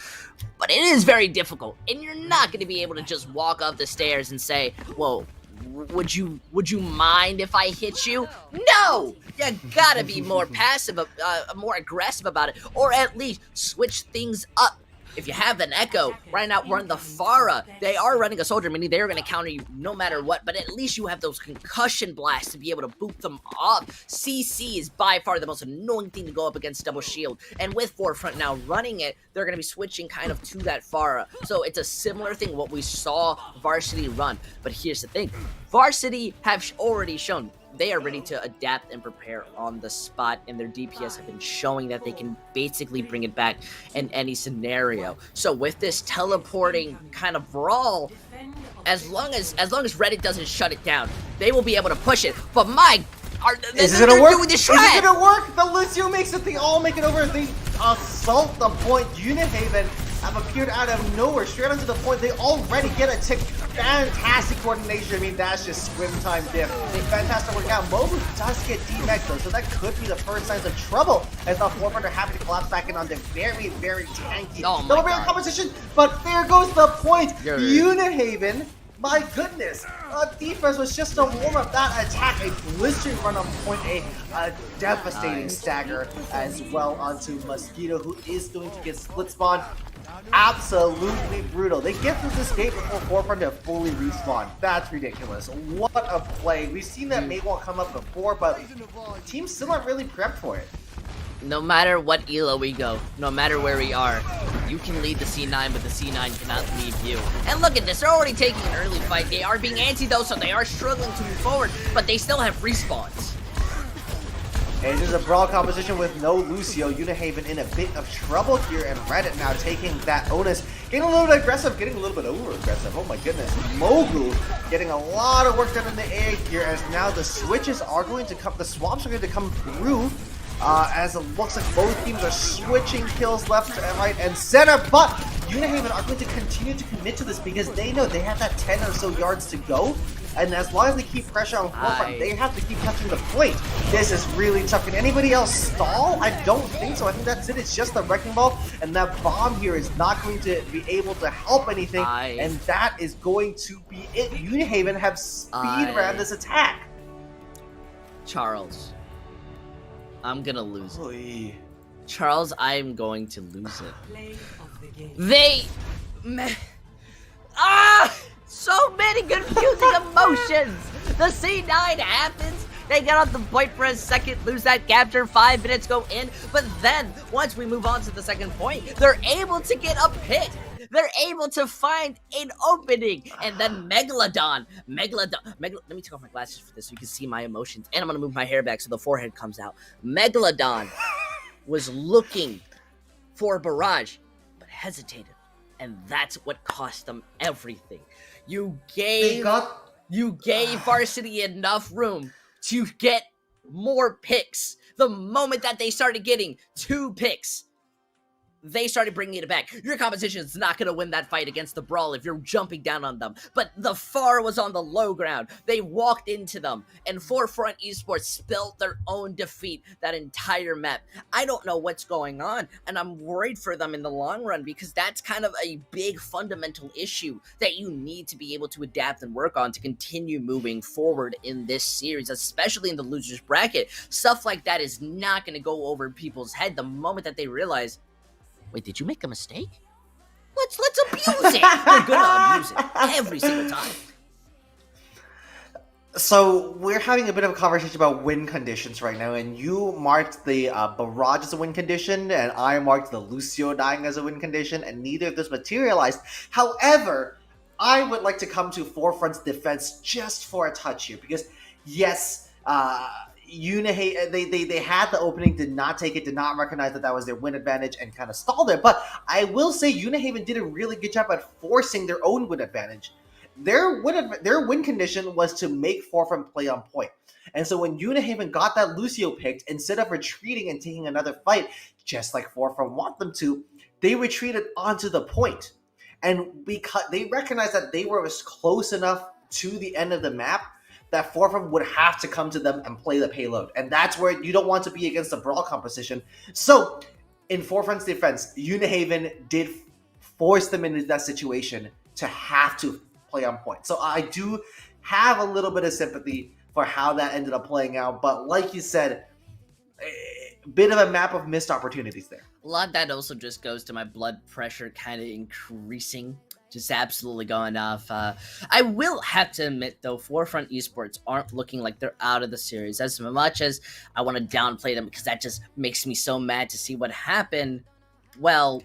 Speaker 3: But it is very difficult. And you're not going to be able to just walk up the stairs and say, whoa, would you mind if I hit you? No! You gotta be more passive, more aggressive about it. Or at least switch things up. If you have an Echo, right now run the Pharah. They are running a soldier, meaning they're going to counter you no matter what, but at least you have those concussion blasts to be able to boot them up. CC is by far the most annoying thing to go up against double shield, and with Forefront now running it, they're going to be switching kind of to that Pharah. So it's a similar thing what we saw Varsity run, but here's the thing. Varsity have already shown they are ready to adapt and prepare on the spot, and their DPS have been showing that they can basically bring it back in any scenario. So with this teleporting kind of brawl, as long as Reddit doesn't shut it down, they will be able to push it. But
Speaker 2: is it gonna work?
Speaker 3: Doing this
Speaker 2: is it gonna work? The Lucio makes it. They all make it over. They assault the point. Unihaven have appeared out of nowhere, straight onto the point. They already get a tick. Fantastic coordination. I mean, that's just swim time diff. Fantastic work out. Mogu does get D-Mech though, so that could be the first signs of trouble as the Forefront are happy to collapse back in on the very, very tanky double barrel competition. But there goes the point. Unihaven, my goodness, defense was just a warm-up. That attack, a blistering run on point, a devastating stagger as well onto Mosquito, who is going to get split spawn. Absolutely brutal. They get through this gate before Forefront to fully respawn. That's ridiculous. What a play. We've seen that Maywall come up before, but teams still aren't really prepped for it.
Speaker 3: No matter what elo we go, no matter where we are, you can lead the C9, but the C9 cannot lead you. And look at this, they're already taking an early fight. They are being antsy though, so they are struggling to move forward, but they still have respawns.
Speaker 2: And there's a brawl composition with no Lucio. Unihaven in a bit of trouble here, and Reddit now taking that onus. Getting a little bit aggressive, getting a little bit over-aggressive. Oh my goodness. Mogu getting a lot of work done in the A here, as now the switches are going to come, the swaps are going to come through. As it looks like both teams are switching kills left and right and center, but Unihaven are going to continue to commit to this because they know they have that 10 or so yards to go, and as long as they keep pressure on Forefront, they have to keep touching the point. This is really tough. Can anybody else stall? I don't think so. I think that's it. It's just the Wrecking Ball, and that bomb here is not going to be able to help anything, and that is going to be it. Unihaven have speed ran this attack.
Speaker 3: Charles, I'm gonna lose it.
Speaker 2: Oy.
Speaker 3: Charles, I'm going to lose it. So many confusing emotions. The C9 happens. They get on the point for a second, lose that capture, 5 minutes go in. But then, once we move on to the second point, they're able to get a pit. They're able to find an opening. And then Megalodon. Let me take off my glasses for this so you can see my emotions. And I'm going to move my hair back so the forehead comes out. Megalodon was looking for a barrage, but hesitated. And that's what cost them everything. You gave Varsity enough room to get more picks. The moment that they started getting 2 picks, they started bringing it back. Your competition is not going to win that fight against the Brawl if you're jumping down on them. But the Far was on the low ground. They walked into them, and Forefront Esports spelled their own defeat that entire map. I don't know what's going on, and I'm worried for them in the long run because that's kind of a big fundamental issue that you need to be able to adapt and work on to continue moving forward in this series, especially in the losers bracket. Stuff like that is not going to go over people's head the moment that they realize, wait, did you make a mistake? Let's abuse it. We're gonna abuse it every single time.
Speaker 2: So we're having a bit of a conversation about win conditions right now, and you marked the barrage as a win condition, and I marked the Lucio dying as a win condition, and neither of those materialized. However, I would like to come to Forefront's defense just for a touch here, because yes, Unihaven, they had the opening, did not take it, did not recognize that was their win advantage, and kind of stalled it. But I will say Unihaven did a really good job at forcing their own win advantage. Their win condition was to make Forefront play on point. And so when Unihaven got that Lucio picked, instead of retreating and taking another fight, just like Forefront want them to, they retreated onto the point. And because they recognized that they were close enough to the end of the map, that Forefront would have to come to them and play the payload. And that's where you don't want to be against a brawl composition. So, in Forefront's defense, Unihaven did force them into that situation to have to play on point. So I do have a little bit of sympathy for how that ended up playing out. But like you said, a bit of a map of missed opportunities there.
Speaker 3: A lot of that also just goes to my blood pressure kind of increasing. Just absolutely going off. I will have to admit, though, Forefront Esports aren't looking like they're out of the series. As much as I want to downplay them because that just makes me so mad to see what happened, well,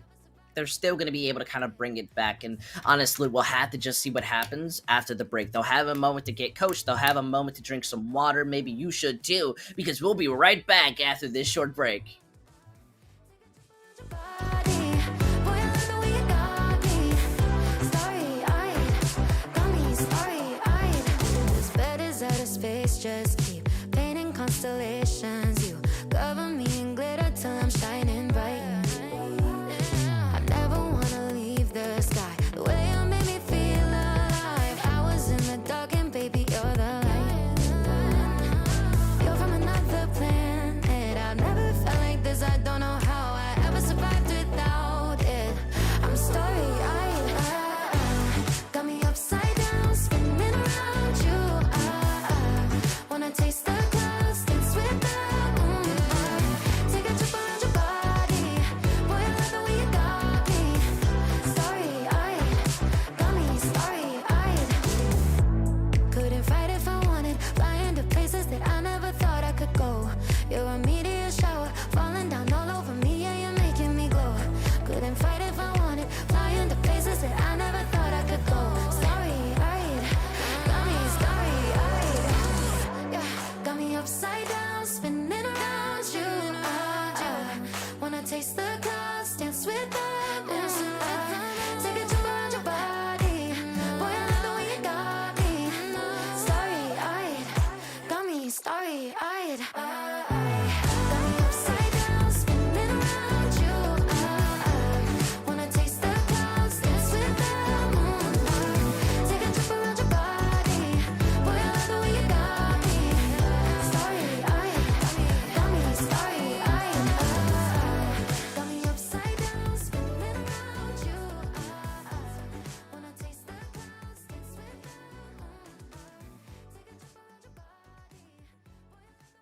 Speaker 3: they're still going to be able to kind of bring it back. And honestly, we'll have to just see what happens after the break. They'll have a moment to get coached. They'll have a moment to drink some water. Maybe you should too, because we'll be right back after this short break.
Speaker 4: Just keep painting constellations. You cover me in glitter till I'm shining bright. I never wanna leave the sky. The way you made me feel alive. I was in the dark and baby you're the light. You're from another planet. I've never felt like this. I don't know how I ever survived without it. I'm starry-eyed. Got me upside down, spinning around you. Wanna taste the clouds, dance with the moonlight. Take a trip around your body. Boy, I love the way you got me. Starry-eyed, got me starry-eyed. Couldn't fight if I wanted. Flying to places that I never thought I could go. You're a meteor shower, falling down all over me. Yeah, you're making me glow. Couldn't fight if I wanted. Flying to places that I never thought I could go. Starry-eyed, got me starry-eyed. Got me upside down, spinning around you. Wanna taste the clouds, dance with the moonlight. Take a trip around your body. Boy, I love the way you got me. Starry-eyed, got me starry-eyed. Got me upside down, spinning around you. Wanna taste the clouds, dance with the moonlight. Take a trip around your body. Boy, I love the way you got me. Starry-eyed, got me starry-eyed. Got me upside down, spinning around you. Wanna taste the clouds, dance with the moonlight. Take a trip around your body. Boy, I love the way you got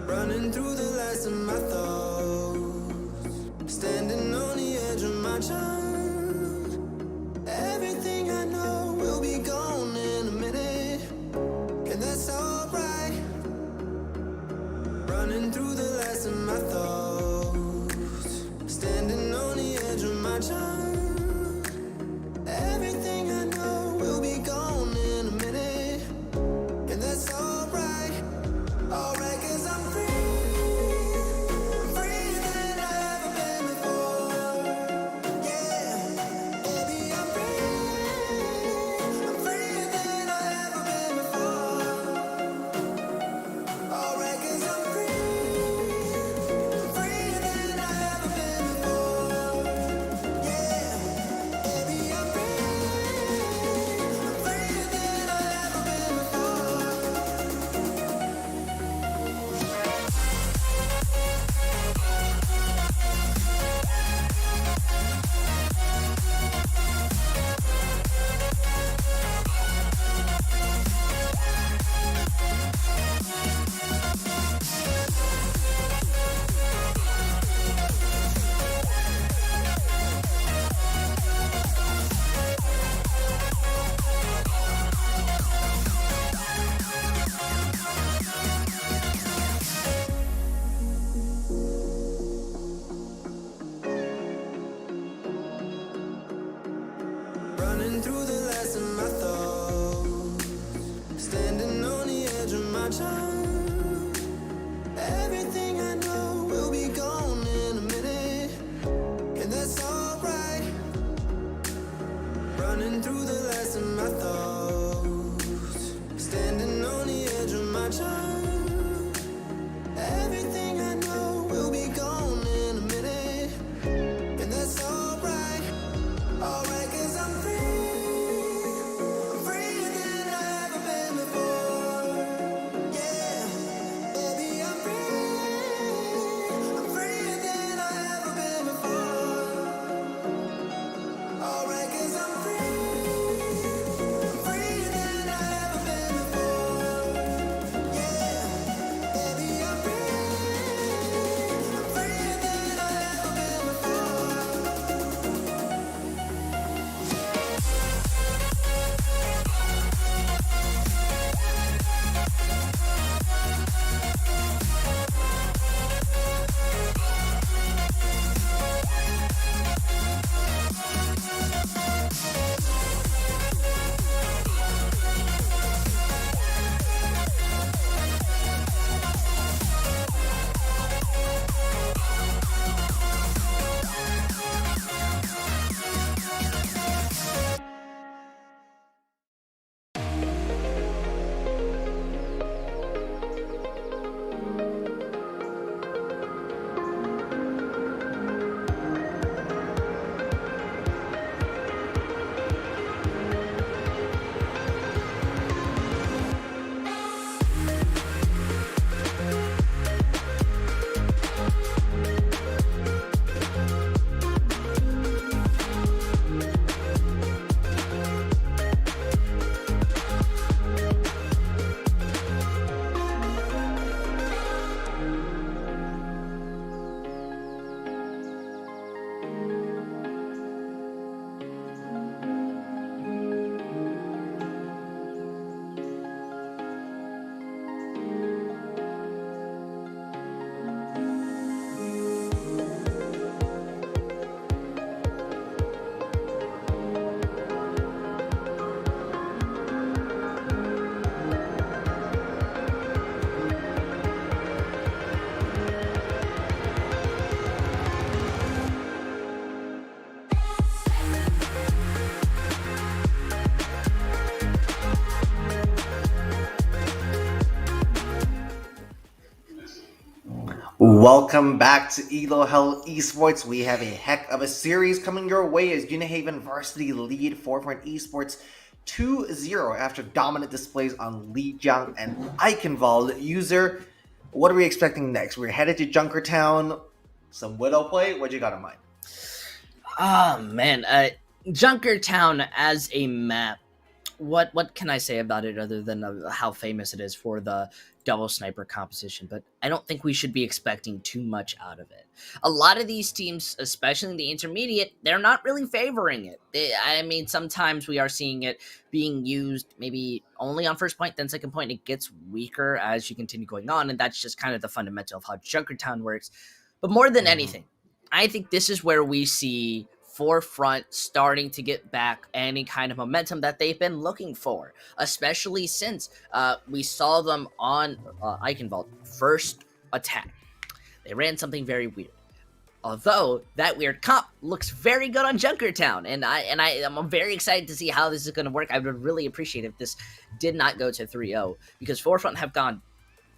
Speaker 1: Running through the last of my thoughts, standing on the edge of my time. Everything I know will be gone in a minute, and that's alright. Running through the last of my thoughts, standing on the edge of my time. Everything I know will be gone in a minute, and that's alright. Alright, 'cause I'm free than I've ever been before. Yeah, running through the last of my thoughts, standing on the edge of my time. Everything I know will be gone in a minute, and that's alright. Running through the last of my thoughts, standing on the edge of my time. Everything I know will be gone in a minute, and that's alright. Alright, 'cause I'm free. I'm freer than I've ever been before. Yeah, baby, I'm free. I'm freer than I've ever been before. Alright, 'cause I'm free. I'm freer than I've ever been before. Yeah, baby, I'm free. I'm freer than I've ever been before.
Speaker 2: Welcome back to Elo Hell Esports. We have a heck of a series coming your way as Unihaven Varsity lead Forefront Esports 2-0 after dominant displays on Lijiang and Eichenwald. User, what are we expecting next? We're headed to Junkertown. Some Widow play? What you got in mind?
Speaker 3: Oh man, Junkertown as a map. What can I say about it other than how famous it is for the double sniper composition? But I don't think we should be expecting too much out of it. A lot of these teams, especially in the intermediate, they're not really favoring it. I mean, sometimes we are seeing it being used maybe only on first point, then second point. It gets weaker as you continue going on, and that's just kind of the fundamental of how Junkertown works. But more than anything, I think this is where we see Forefront starting to get back any kind of momentum that they've been looking for, especially since we saw them on Eichenwald first attack. They ran something very weird. Although that weird comp looks very good on Junkertown, and I'm very excited to see how this is going to work. I would really appreciate if this did not go to 3-0, because Forefront have gone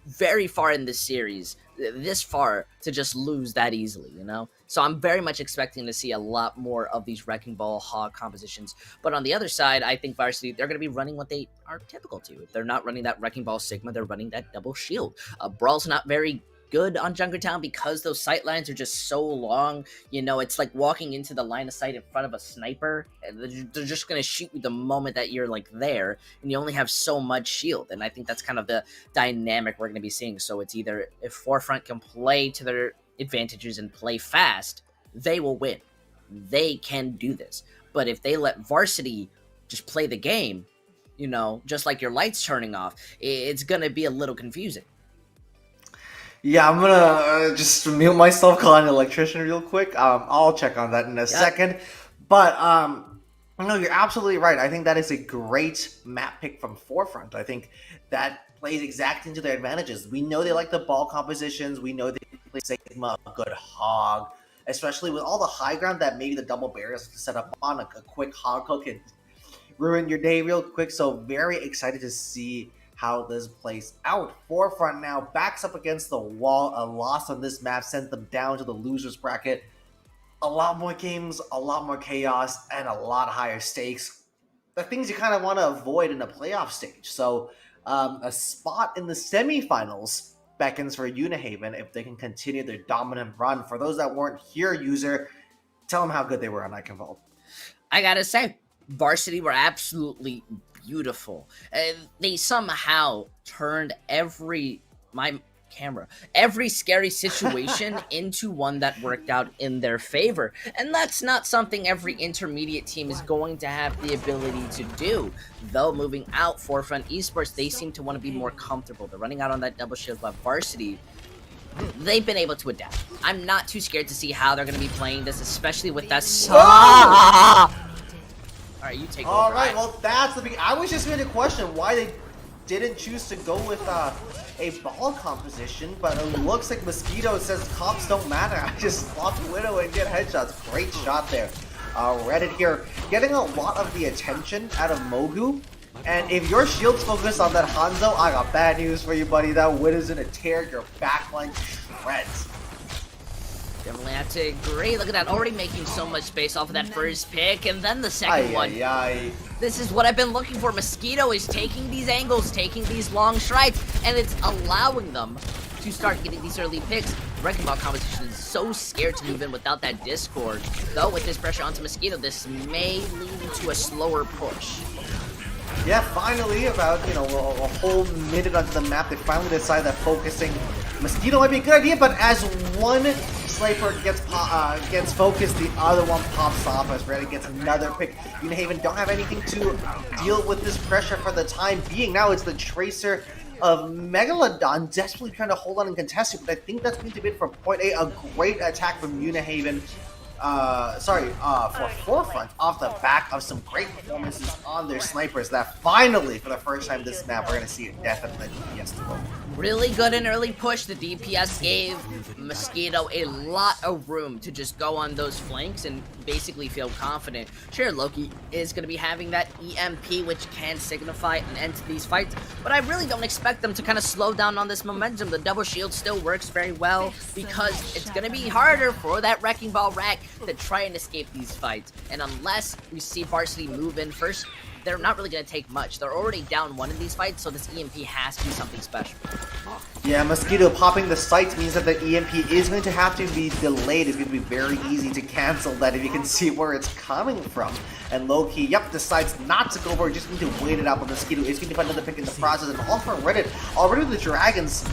Speaker 3: very far in this series, this far, to just lose that easily, you know? So I'm very much expecting to see a lot more of these Wrecking Ball Hog compositions. But on the other side, I think Varsity, they're going to be running what they are typical to. If they're not running that Wrecking Ball Sigma, they're running that double shield. Brawl's not very good on Junkertown because those sight lines are just so long. You know, it's like walking into the line of sight in front of a sniper. They're just going to shoot you the moment that you're like there, and you only have so much shield. And I think that's kind of the dynamic we're going to be seeing. So it's either if Forefront can play to their advantages and play fast, they will win. They can do this. But if they let Varsity just play the game, you know, just like your lights turning off, it's going to be a little confusing.
Speaker 2: Yeah, I'm gonna just mute myself, call an electrician real quick. I'll check on that in a second. But No, you're absolutely right. I think that is a great map pick from Forefront. I think that plays exactly into their advantages. We know they like the ball compositions. We know they play Sigma, a good hog, especially with all the high ground that maybe the double barriers to set up on. A quick hog hook can ruin your day real quick. So very excited to see how this plays out. Forefront now backs up against the wall. A loss on this map sends them down to the losers bracket. A lot more games, a lot more chaos, and a lot higher stakes. The things you kind of want to avoid in a playoff stage. So a spot in the semifinals beckons for Unihaven if they can continue their dominant run. For those that weren't here, user, tell them how good they were on Iconvolt.
Speaker 3: I gotta say, Varsity were absolutely beautiful. They somehow turned every scary situation into one that worked out in their favor. And that's not something every intermediate team is going to have the ability to do. Though moving out, Forefront Esports, they seem to want to be more comfortable. They're running out on that double shield, but Varsity, they've been able to adapt. I'm not too scared to see how they're going to be playing this, especially with that Alright, you take over.
Speaker 2: Alright, well, that's the big... I was just going to question why they didn't choose to go with a ball composition, but it looks like Mosquito says comps don't matter. I just swap Widow and get headshots. Great shot there. Reddit here getting a lot of the attention out of Mogu. And if your shield's focused on that Hanzo, I got bad news for you, buddy. That Widow's gonna tear your backline to shreds.
Speaker 3: Definitely have to agree. Look at that, already making so much space off of that first pick, and then the second one. This is what I've been looking for. Mosquito is taking these angles, taking these long strides, and it's allowing them to start getting these early picks. Wrecking Ball competition is so scared to move in without that Discord. Though with this pressure onto Mosquito, this may lead to a slower push.
Speaker 2: Yeah, finally, about, you know, a whole minute onto the map, they finally decide that focusing Mosquito might be a good idea, but as one Sniper gets focused, the other one pops off as Reddit gets another pick. Unihaven don't have anything to deal with this pressure for the time being. Now it's the Tracer of Megalodon desperately trying to hold on and contest it, but I think that's going to be it for point A. A great attack from Unihaven. For Forefront off the back of some great performances on their snipers that finally, for the first time this map, we're going to see it definitely DPS to go.
Speaker 3: Really good and early push. The DPS gave Mosquito a lot of room to just go on those flanks and basically feel confident. Sure, Loki is going to be having that EMP, which can signify an end to these fights, but I really don't expect them to kind of slow down on this momentum. The double shield still works very well because it's going to be harder for that Wrecking Ball rack to try and escape these fights. And unless we see Varsity move in first, they're not really going to take much. They're already down one in these fights, so this EMP has to be something special.
Speaker 2: Yeah, Mosquito popping the sights means that the EMP is going to have to be delayed. It's going to be very easy to cancel that if you can see where it's coming from. And Loki, yep, decides not to go for it, just need to wait it out, but Mosquito is going to find another pick in the process. And all for Reddit, already the Dragons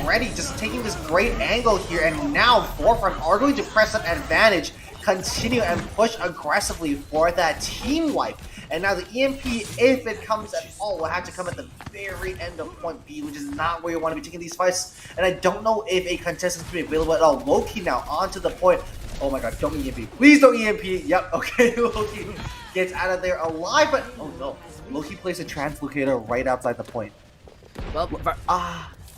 Speaker 2: ready, just taking this great angle here, and now Forefront are going to press an advantage, continue and push aggressively for that team wipe. And now the EMP, if it comes at all, will have to come at the very end of point B, which is not where you want to be taking these fights. And I don't know if a contestant can be available at all. Loki now onto the point. Oh my god, don't EMP. Please don't EMP. Yep, okay, Loki gets out of there alive, but oh no. Loki plays a translocator right outside the point.
Speaker 3: Well,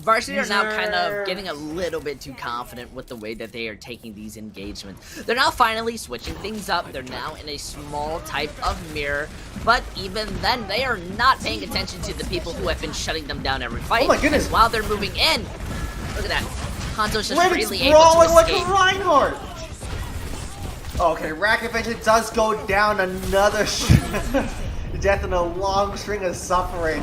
Speaker 3: Varsity are now kind of getting a little bit too confident with the way that they are taking these engagements. They're now finally switching things up. They're now in a small type of mirror, but even then, they are not paying attention to the people who have been shutting them down every fight.
Speaker 2: Oh my goodness!
Speaker 3: And while they're moving in, look at that. Hanzo's just
Speaker 2: Reddit's
Speaker 3: really able to
Speaker 2: like
Speaker 3: escape.
Speaker 2: A Reinhardt! Okay, Rack eventually does go down. Another death in a long string of suffering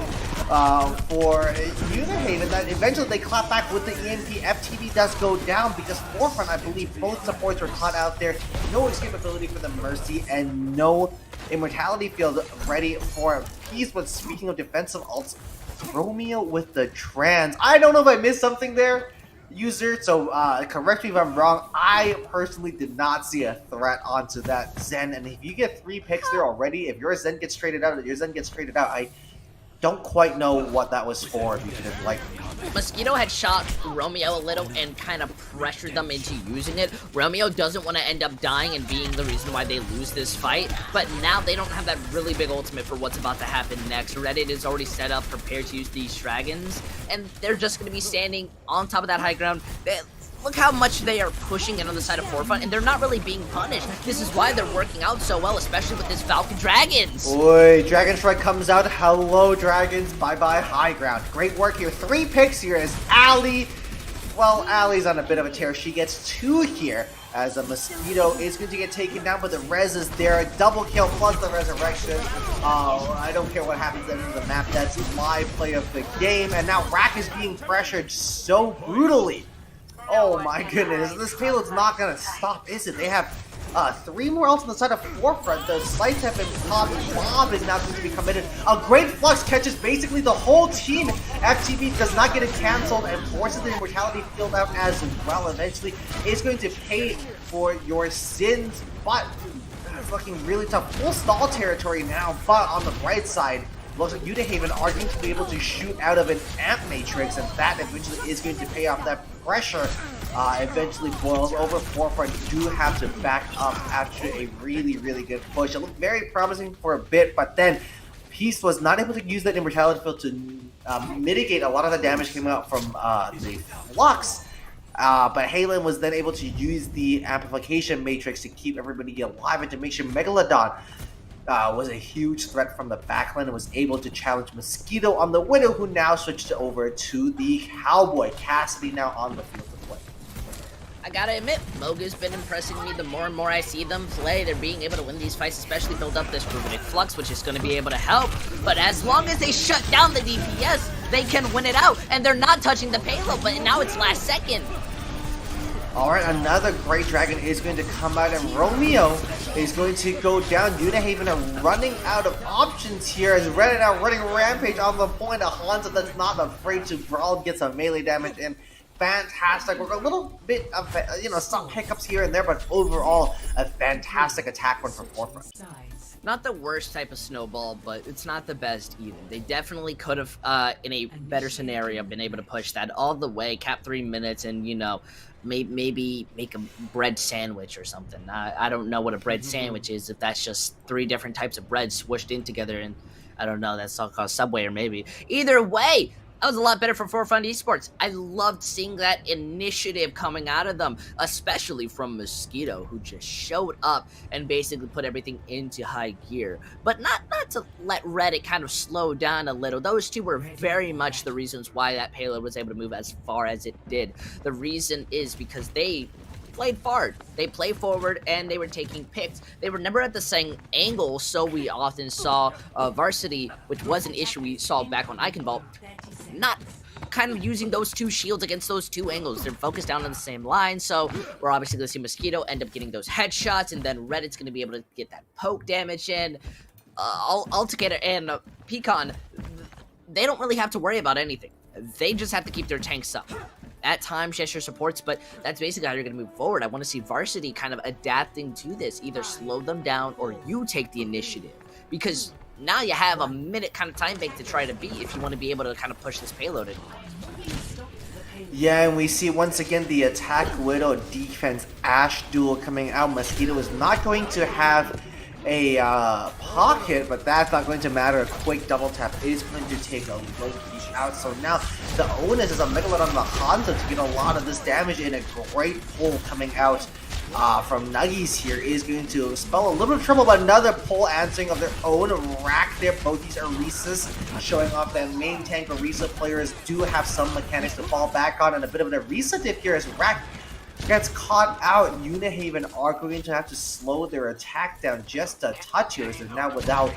Speaker 2: for Unihaven. That eventually they clap back with the EMP. FTV does go down because Forefront, I believe, both supports were caught out there. No escape ability for the Mercy and no Immortality field ready for a piece. But speaking of defensive ults, Romeo with the trans. I don't know if I missed something there, user, so correct me if I'm wrong. I personally did not see a threat onto that Zen, and if you get 3 picks there already, if your Zen gets traded out, I don't quite know what that was for, if you didn't like me on
Speaker 3: Mosquito had shot Romeo a little and kind of pressured them into using it. Romeo doesn't want to end up dying and being the reason why they lose this fight, but now they don't have that really big ultimate for what's about to happen next. Reddit is already set up, prepared to use these dragons, and they're just going to be standing on top of that high ground. Look how much they are pushing in on the side of Forefront, and they're not really being punished. This is why they're working out so well, especially with this Falcon Dragons.
Speaker 2: Oi, Dragon Strike comes out. Hello, Dragons. Bye-bye, high ground. Great work here. 3 picks here as Ali. Well, Ali's on a bit of a tear. She gets 2 here as a Mosquito is going to get taken down, but the res is there. A double kill plus the resurrection. I don't care what happens at the end of the map. That's my play of the game. And now Rack is being pressured so brutally. Oh my goodness, this payload's not gonna stop, is it? They have 3 more ults on the side of Forefront. The sights have been popped. Bob is now going to be committed. A great flux catches basically the whole team. FTB does not get it canceled and forces the immortality field out as well. Eventually, is going to pay for your sins, but it's looking really tough. Full stall territory now, but on the bright side, looks like Udahaven are going to be able to shoot out of an amp matrix, and that eventually is going to pay off. That pressure eventually boils over. Forefront do have to back up after a really, really good push. It looked very promising for a bit, but then Peace was not able to use that immortality field to mitigate a lot of the damage coming out from the Flux. But Halen was then able to use the amplification matrix to keep everybody alive and to make sure Megalodon was a huge threat from the backline and was able to challenge Mosquito on the Widow, who now switched over to the Cowboy. Cassidy now on the field to play.
Speaker 3: I gotta admit, Moga's been impressing me the more and more I see them play. They're being able to win these fights, especially build up this Rubidic Flux, which is going to be able to help. But as long as they shut down the DPS, they can win it out. And they're not touching the payload, but now it's last second.
Speaker 2: Alright, another great dragon is going to come out, and Romeo is going to go down. Unahaven are running out of options here as Reddit now running Rampage on the point. A Hanzo that's not afraid to brawl, get some melee damage in. Fantastic work. A little bit of, some hiccups here and there, but overall, a fantastic attack run from Forefront.
Speaker 3: Not the worst type of snowball, but it's not the best either. They definitely could have, in a better scenario, been able to push that all the way, cap 3 minutes, and, maybe make a bread sandwich or something. I don't know what a bread sandwich is, if that's just 3 different types of bread swished in together, and I don't know, that's all called Subway or maybe. Either way, that was a lot better for Forefront Esports. I loved seeing that initiative coming out of them, especially from Mosquito, who just showed up and basically put everything into high gear. But not to let Reddit kind of slow down a little. Those two were very much the reasons why that payload was able to move as far as it did. The reason is because they played forward. They played forward and they were taking picks. They were never at the same angle, so we often saw Varsity, which was an issue we saw back on Eichenwald, not kind of using those 2 shields against those 2 angles. They're focused down on the same line, so we're obviously going to see Mosquito end up getting those headshots, and then Reddit's going to be able to get that poke damage in. Altogether and Pecan, they don't really have to worry about anything. They just have to keep their tanks up. At times, yes, your supports, but that's basically how you're going to move forward. I want to see Varsity kind of adapting to this. Either slow them down or you take the initiative. Because now you have a minute kind of time bank to try to beat if you want to be able to kind of push this payload in.
Speaker 2: Yeah, and we see once again the attack Widow defense Ashe duel coming out. Mosquito is not going to have a pocket, but that's not going to matter. A quick double tap is going to take a low piece out. So now the onus is on Megalodon and the Hanzo to get a lot of this damage in. A great pull coming out from Nuggies here is going to spell a little bit of trouble, but another pull answering of their own. Rack there. Both these Orisas showing off that main tank Orisa players do have some mechanics to fall back on, and a bit of an Orisa dip here as Rack gets caught out. Unahaven are going to have to slow their attack down just a touch here, as they're now without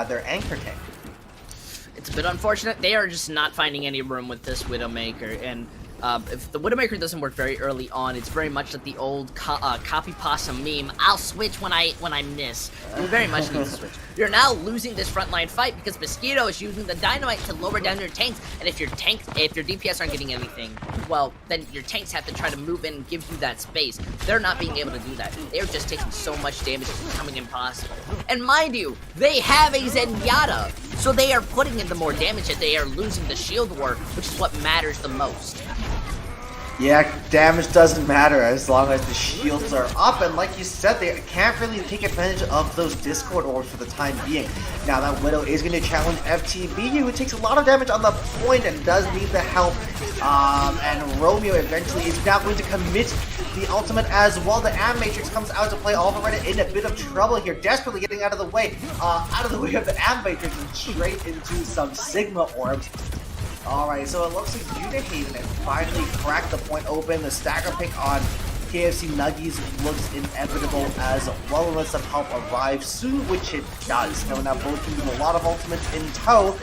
Speaker 2: their anchor tank.
Speaker 3: It's a bit unfortunate. They are just not finding any room with this Widowmaker, and if the Widowmaker doesn't work very early on, it's very much like the old copy pasta meme. I'll switch when I miss. You very much need to switch. You're now losing this frontline fight because Mosquito is using the dynamite to lower down your tanks, and if your DPS aren't getting anything, well, then your tanks have to try to move in and give you that space. They're not being able to do that. They're just taking so much damage, it's becoming impossible. And mind you, they have a Zenyatta. So they are putting in the more damage, and they are losing the shield war, which is what matters the most.
Speaker 2: Yeah, damage doesn't matter as long as the shields are up, and like you said, they can't really take advantage of those Discord orbs for the time being. Now that Widow is going to challenge FTB, who takes a lot of damage on the point and does need the help, and Romeo eventually is now going to commit the ultimate as well. The Am Matrix comes out to play, already in a bit of trouble here, desperately getting out of the way of the Am Matrix and straight into some Sigma orbs. Alright, so it looks like Unihaven has finally cracked the point open. The stagger pick on KFC Nuggies looks inevitable as well, unless some help arrives soon, which it does. Now both teams with a lot of ultimates in tow,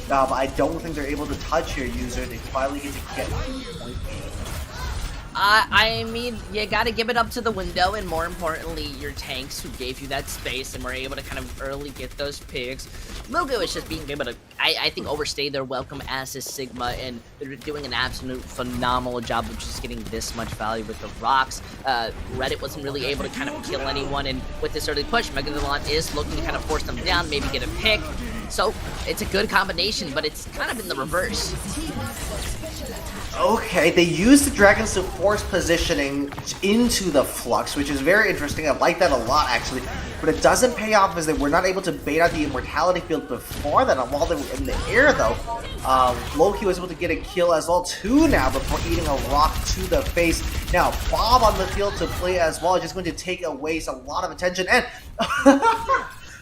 Speaker 2: but I don't think they're able to touch your user. They finally get to get point A.
Speaker 3: I mean, you gotta give it up to the window, and more importantly, your tanks who gave you that space and were able to kind of early get those picks. Logo is just being able to, I think, overstay their welcome as a Sigma, and they're doing an absolute phenomenal job of just getting this much value with the rocks. Reddit wasn't really able to kind of kill anyone, and with this early push, Megalodon is looking to kind of force them down, maybe get a pick. So, it's a good combination, but it's kind of in the reverse.
Speaker 2: Okay, they use the dragons to force positioning into the flux, which is very interesting. I like that a lot, actually. But it doesn't pay off as they were not able to bait out the immortality field before that. And while they were in the air, though, Loki was able to get a kill as well, too, now, before eating a rock to the face. Now, Bob on the field to play as well, just going to take away a lot of attention. And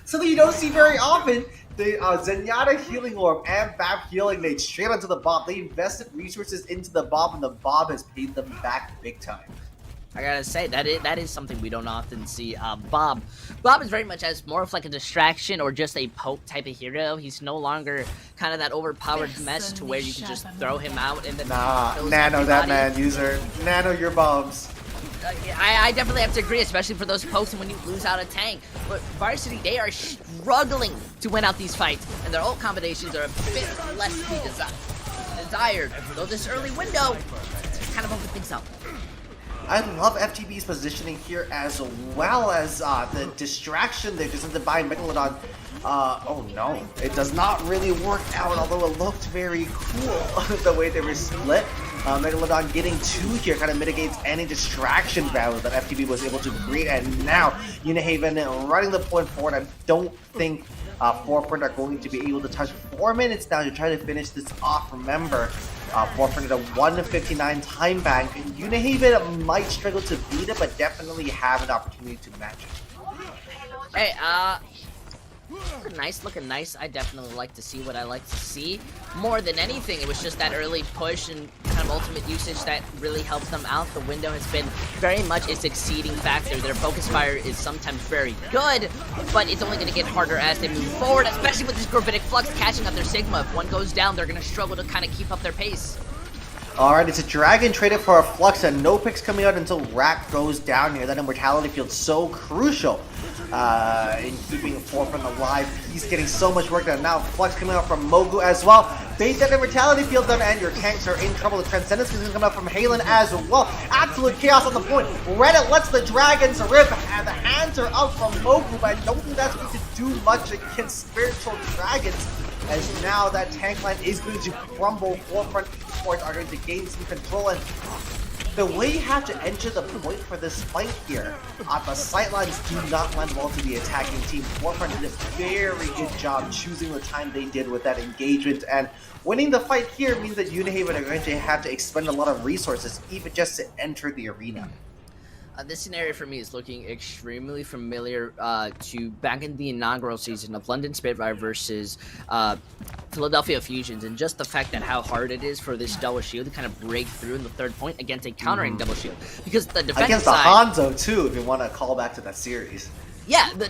Speaker 2: something you don't see very often, the Zenyatta healing orb and Bab healing nade straight onto the Bob. They invested resources into the Bob, and the Bob has paid them back big time.
Speaker 3: I gotta say, that is something we don't often see. Bob is very much as more of like a distraction or just a poke type of hero. He's no longer kind of that overpowered mess to where you can just throw him out and then
Speaker 2: Nano that man, user. Nano your bombs.
Speaker 3: I definitely have to agree, especially for those pokes and when you lose out a tank. But Varsity, they are struggling to win out these fights, and their ult combinations are a bit less to be desired. Though this early window kind of open things up.
Speaker 2: I love FTB's positioning here, as well as the distraction there just into buying Megalodon. Oh no, it does not really work out, although it looked very cool the way they were split. Megalodon getting 2 here kind of mitigates any distraction value that FTB was able to create, and now Unihaven running the point forward. I don't think Forefront are going to be able to touch 4 minutes now to try to finish this off. Remember, Forefront at a 1:59 time bank, and Unihaven might struggle to beat it, but definitely have an opportunity to match it.
Speaker 3: Hey, looking nice. I definitely like to see what I like to see. More than anything, it was just that early push and kind of ultimate usage that really helped them out. The window has been very much a succeeding factor. Their focus fire is sometimes very good, but it's only going to get harder as they move forward, especially with this Gravitic Flux catching up their Sigma. If one goes down, they're going to struggle to kind of keep up their pace.
Speaker 2: Alright, it's a Dragon traded for a Flux, and no picks coming out until Rack goes down here. That immortality field so crucial in keeping Forefront alive. He's getting so much work done. Now Flux coming out from Mogu as well. Bait that immortality field done, and your tanks are in trouble. The Transcendence is going to come out from Halen as well. Absolute chaos on the point. Reddit lets the Dragons rip, and the hands are up from Mogu, but I don't think that's going to do much against Spiritual Dragons, as now that tank line is going to crumble. Forefront Esports are going to gain some control, and the way you have to enter the point for this fight here, the sightlines do not lend well to the attacking team. Forefront did a very good job choosing the time they did with that engagement, and winning the fight here means that Unihaven are going to have to expend a lot of resources, even just to enter the arena.
Speaker 3: This scenario for me is looking extremely familiar to back in the inaugural season of London Spitfire versus Philadelphia Fusions, and just the fact that how hard it is for this double shield to kind of break through in the third point against a countering double shield. Because the defensive
Speaker 2: against the Hanzo too, if you want to call back to that series.
Speaker 3: Yeah, the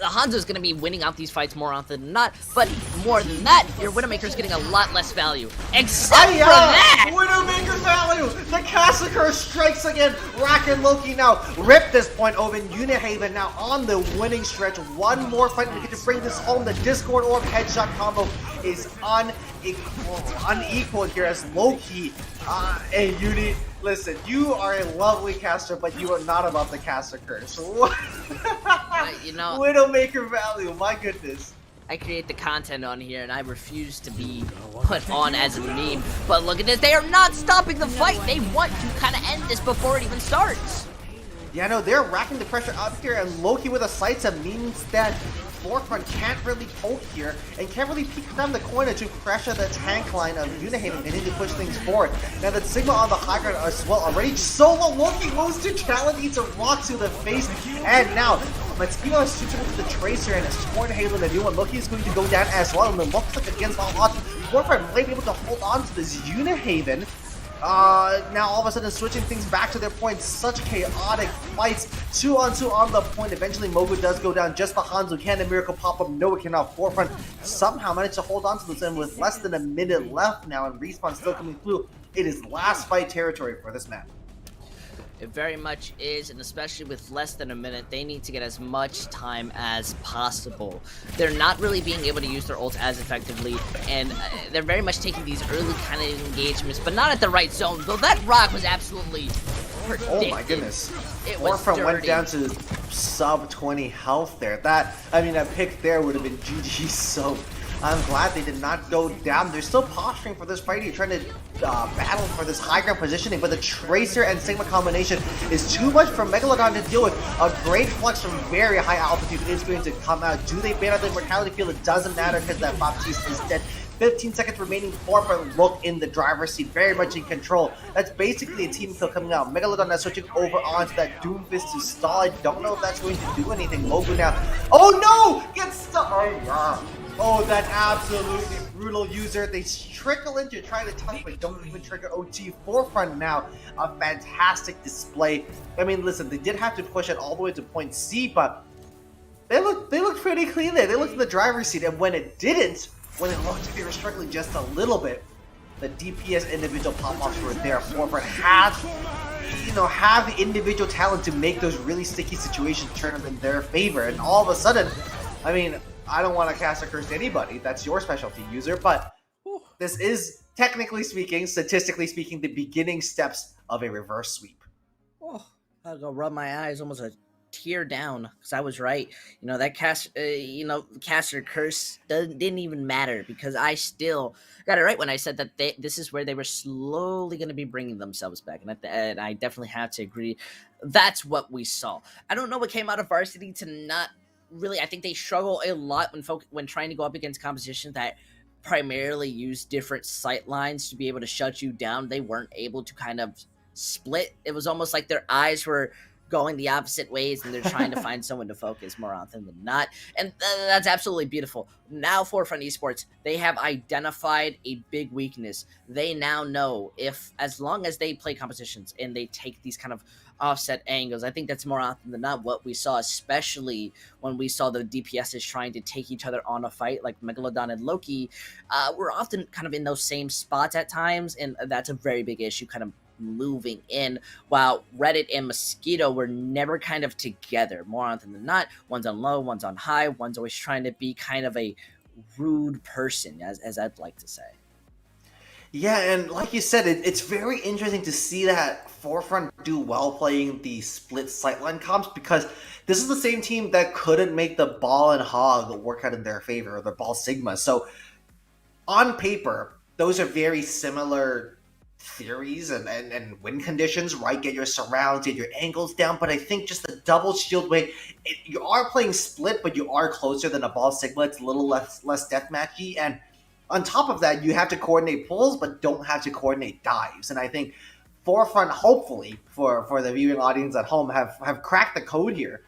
Speaker 3: Hanzo is going to be winning out these fights more often than not, but more than that, your Widowmaker is getting a lot less value. Except for that!
Speaker 2: Widowmaker value! The Massacre strikes again! Rack and Loki now rip this point over. Unihaven now on the winning stretch. One more fight to get to bring this home. The Discord Orb headshot combo is unequal here as Loki and Uni. Listen, you are a lovely caster, but you are not about the caster curse.
Speaker 3: You know,
Speaker 2: Widowmaker value, my goodness.
Speaker 3: I create the content on here, and I refuse to be put on as a meme. But look at this. They are not stopping the fight. They want to kind of end this before it even starts.
Speaker 2: Yeah, no, they're racking the pressure up here, and Loki with a sight means that Forefront can't really poke here and can't really peek around the corner to pressure the tank line of Unihaven. They need to push things forward. Now that Sigma on the high ground as well already. Solo Loki goes to challenge, eats a rock to the face, and now Mosquito is switching with the Tracer and it's torn Halo the new one. Loki is going to go down as well, and it looks like against all odds, Forefront might be able to hold on to this Unihaven. Now all of a sudden switching things back to their point. Such chaotic fights. 2-on-2 on the point. Eventually Mogu does go down. Just the Hanzo. Can a miracle pop up? No, it cannot. Forefront somehow managed to hold on to this, and with less than a minute left now and Respawn still coming through, it is last fight territory for this map.
Speaker 3: It very much is, and especially with less than a minute, they need to get as much time as possible. They're not really being able to use their ults as effectively, and they're very much taking these early kind of engagements, but not at the right zone. Though that rock was absolutely predicted.
Speaker 2: Oh my goodness.
Speaker 3: It was
Speaker 2: Forefront went
Speaker 3: dirty.
Speaker 2: down to sub 20 health there. That, I mean, a pick there would have been GG, so I'm glad they did not go down. They're still posturing for this fight here, trying to battle for this high ground positioning, but the Tracer and Sigma combination is too much for Megalodon to deal with. A great flex from very high altitude is going to come out. Do they ban out the Mortality Field? It doesn't matter because that Baptiste is dead. 15 seconds remaining. Forefront look in the driver's seat, very much in control. That's basically a team kill coming out. Megalodon now switching over onto that Doomfist to stall. I don't know if that's going to do anything. Mogu now. Oh no! Gets stuck. Oh, yeah. Oh, that absolutely brutal user. They trickle into trying to touch, but don't even trigger OT. Forefront now, a fantastic display. I mean, listen, they did have to push it all the way to point C, but they looked pretty clean there. They looked in the driver's seat, and when it didn't, when it looked like they were struggling just a little bit, the DPS individual pop-offs were there. Forefront have the individual talent to make those really sticky situations turn them in their favor, and all of a sudden, I mean, I don't want to cast a curse to anybody. That's your specialty, user. But this is, technically speaking, statistically speaking, the beginning steps of a reverse sweep.
Speaker 3: Oh, I'll go rub my eyes, almost a tear down, because I was right. You know, that caster curse didn't even matter, because I still got it right when I said that this is where they were slowly going to be bringing themselves back. And I definitely have to agree. That's what we saw. I don't know what came out of Varsity to not really, I think they struggle a lot when trying to go up against competition that primarily use different sight lines to be able to shut you down. They weren't able to kind of split. It was almost like their eyes were going the opposite ways, and they're trying to find someone to focus more often than not. And that's absolutely beautiful. Now, Forefront Esports, they have identified a big weakness. They now know if, as long as they play competitions and they take these kind of offset angles, I think that's more often than not what we saw, especially when we saw the DPSs trying to take each other on a fight, like Megalodon and Loki. We're often kind of in those same spots at times, and that's a very big issue, kind of moving in, while Reddit and Mosquito were never kind of together. More often than not, one's on low, one's on high, one's always trying to be kind of a rude person, as I'd like to say.
Speaker 2: Yeah, and like you said, it's very interesting to see that Forefront do well playing the split sightline comps, because this is the same team that couldn't make the Ball and Hog work out in their favor, or the Ball Sigma. So on paper, those are very similar theories and win conditions, right? Get your surrounds, get your angles down, but I think just the double shield way, you are playing split, but you are closer than a Ball Sigma. It's a little less deathmatchy, and on top of that, you have to coordinate pulls, but don't have to coordinate dives. And I think Forefront, hopefully, for the viewing audience at home, have cracked the code here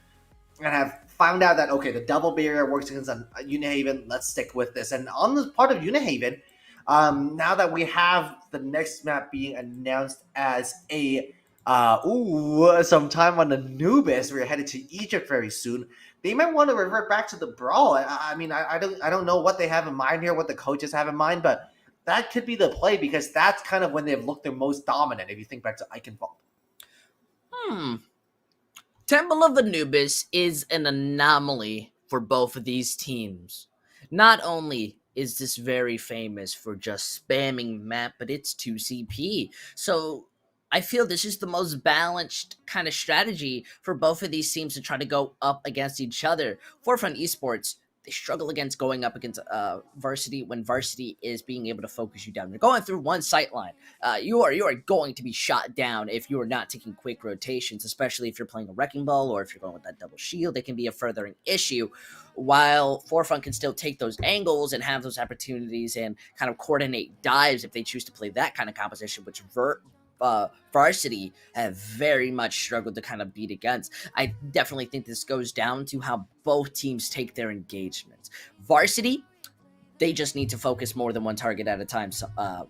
Speaker 2: and have found out that, okay, the double barrier works against Unihaven, let's stick with this. And on the part of Unihaven, now that we have the next map being announced as some time on Anubis, we're headed to Egypt very soon. They might want to revert back to the brawl. I mean, I don't know what they have in mind here, what the coaches have in mind, but that could be the play, because that's kind of when they've looked their most dominant, if you think back to Eichenwald.
Speaker 3: Temple of Anubis is an anomaly for both of these teams. Not only is this very famous for just spamming map, but it's 2CP. So I feel this is the most balanced kind of strategy for both of these teams to try to go up against each other. Forefront Esports, they struggle against going up against Varsity when Varsity is being able to focus you down. They're going through one sight line. You are going to be shot down if you are not taking quick rotations, especially if you're playing a Wrecking Ball or if you're going with that double shield. It can be a furthering issue, while Forefront can still take those angles and have those opportunities and kind of coordinate dives if they choose to play that kind of composition, which Varsity have very much struggled to kind of beat against. I definitely think this goes down to how both teams take their engagements. Varsity, they just need to focus more than one target at a time,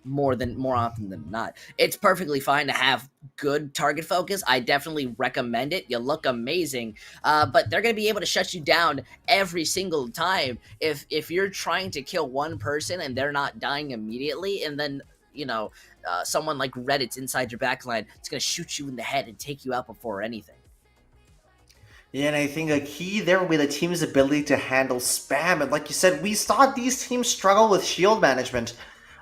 Speaker 3: more often than not. It's perfectly fine to have good target focus. I definitely recommend it. You look amazing, but they're going to be able to shut you down every single time if you're trying to kill one person and they're not dying immediately, and then someone like Reddit's inside your backline, it's going to shoot you in the head and take you out before anything.
Speaker 2: Yeah, and I think a key there will be the team's ability to handle spam. And like you said, we saw these teams struggle with shield management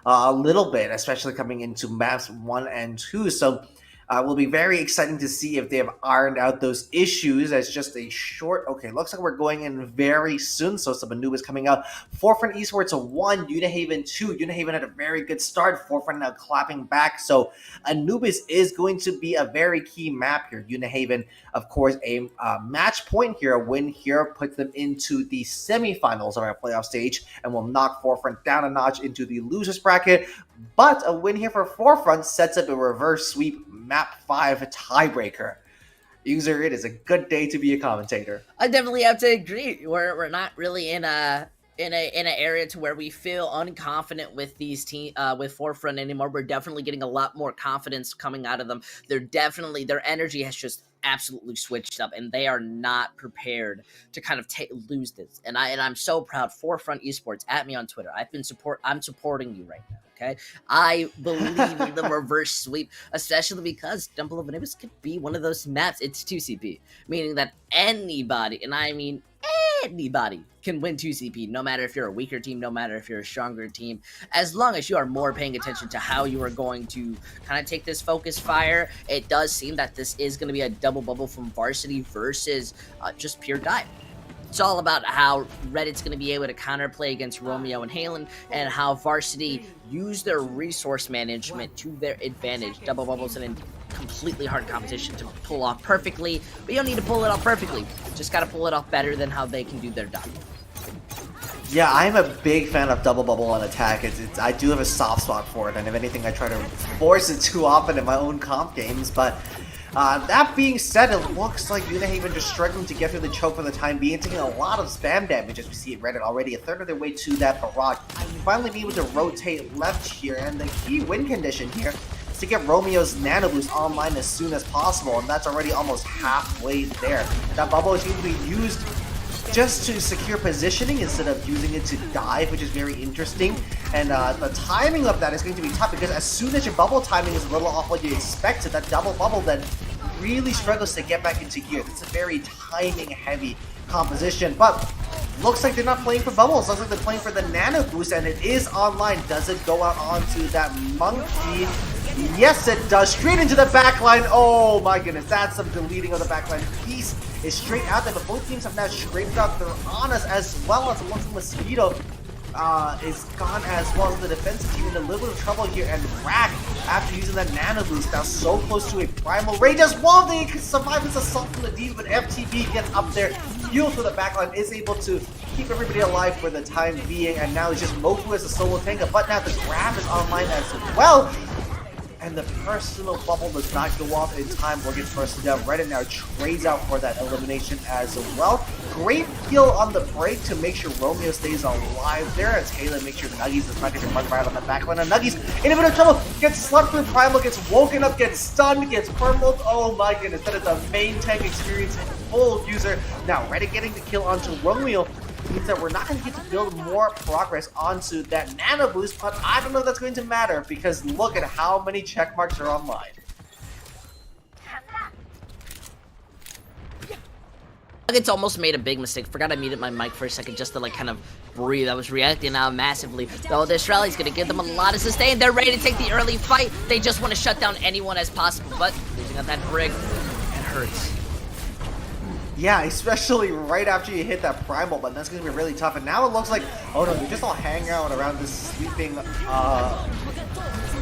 Speaker 2: a little bit, especially coming into maps 1 and 2. So it will be very exciting to see if they have ironed out those issues. As just a short, okay, looks like we're going in very soon, so some Anubis coming out. Forefront Esports 1, Unihaven 2. Unihaven had a very good start. Forefront now clapping back, so Anubis is going to be a very key map here. Unihaven, of course, a match point here. A win here puts them into the semifinals of our playoff stage and will knock Forefront down a notch into the losers bracket. But a win here for Forefront sets up a reverse sweep map 5 tiebreaker. User, it is a good day to be a commentator.
Speaker 3: I definitely have to agree. We're not really in an area to where we feel unconfident with these with Forefront anymore. We're definitely getting a lot more confidence coming out of them. Their energy has just absolutely switched up, and they are not prepared to kind of lose this. And I'm so proud. Forefront Esports, at me on Twitter. I'm supporting you right now. Okay, I believe in the reverse sweep, especially because Temple of Anubis could be one of those maps. It's 2CP, meaning that anybody, and I mean anybody, can win 2CP, no matter if you're a weaker team, no matter if you're a stronger team, as long as you are more paying attention to how you are going to kind of take this focus fire. It does seem that this is going to be a double bubble from Varsity versus just pure dive. It's all about how Reddit's going to be able to counterplay against Romeo and Halen, and how Varsity use their resource management to their advantage. Double bubbles in a completely hard competition to pull off perfectly, but you don't need to pull it off perfectly. Just got to pull it off better than how they can do their dive.
Speaker 2: Yeah, I'm a big fan of double bubble on attack. I do have a soft spot for it, and if anything, I try to force it too often in my own comp games, but that being said, it looks like Unihaven just struggling to get through the choke for the time being, taking a lot of spam damage as we see it Reddit already, a third of their way to that barrage. Finally being able to rotate left here, and the key win condition here is to get Romeo's Nano Boost online as soon as possible, and that's already almost halfway there. That bubble is going to be used just to secure positioning instead of using it to dive, which is very interesting. And the timing of that is going to be tough, because as soon as your bubble timing is a little off what you expected, that double bubble then really struggles to get back into gear. It's a very timing heavy composition, but looks like they're not playing for bubbles. Looks like they're playing for the Nano Boost, and it is online. Does it go out onto that monkey? Yes, it does. Straight into the backline. Oh my goodness, that's some deleting of the backline. Piece is straight out there, but both teams have now scraped out their Honors, as well as once Mosquito is gone, as well as the defensive team in a little bit of trouble here. And Rack, after using that Nano Boost, now so close to a Primal Rage, as well they can survive this assault from the D, but FTB gets up there, fuel through the backline, is able to keep everybody alive for the time being, and now it's just Mofu as a solo tanker, but now the grab is online as well. And the personal bubble does not go off in time. We'll get first down. Reddit now trades out for that elimination as well. Great heal on the break to make sure Romeo stays alive there, as Kayla makes sure Nuggies does not get mud right on the backline. And Nuggies in a bit of trouble, gets slugged through Primal, gets woken up, gets stunned, gets purpled. Oh my goodness, that is a main tank experience in full user. Now Reddit getting the kill onto Romeo means that we're not going to get to build more progress onto that Nano Boost, but I don't know if that's going to matter, because look at how many check marks are online.
Speaker 3: It's almost made a big mistake. Forgot I muted my mic for a second just to kind of breathe. I was reacting now massively. Though this rally's going to give them a lot of sustain. They're ready to take the early fight. They just want to shut down anyone as possible, but losing out that brig, it hurts.
Speaker 2: Yeah, especially right after you hit that primal, but that's going to be really tough. And now it looks like, oh no, they're just all hanging out around this sleeping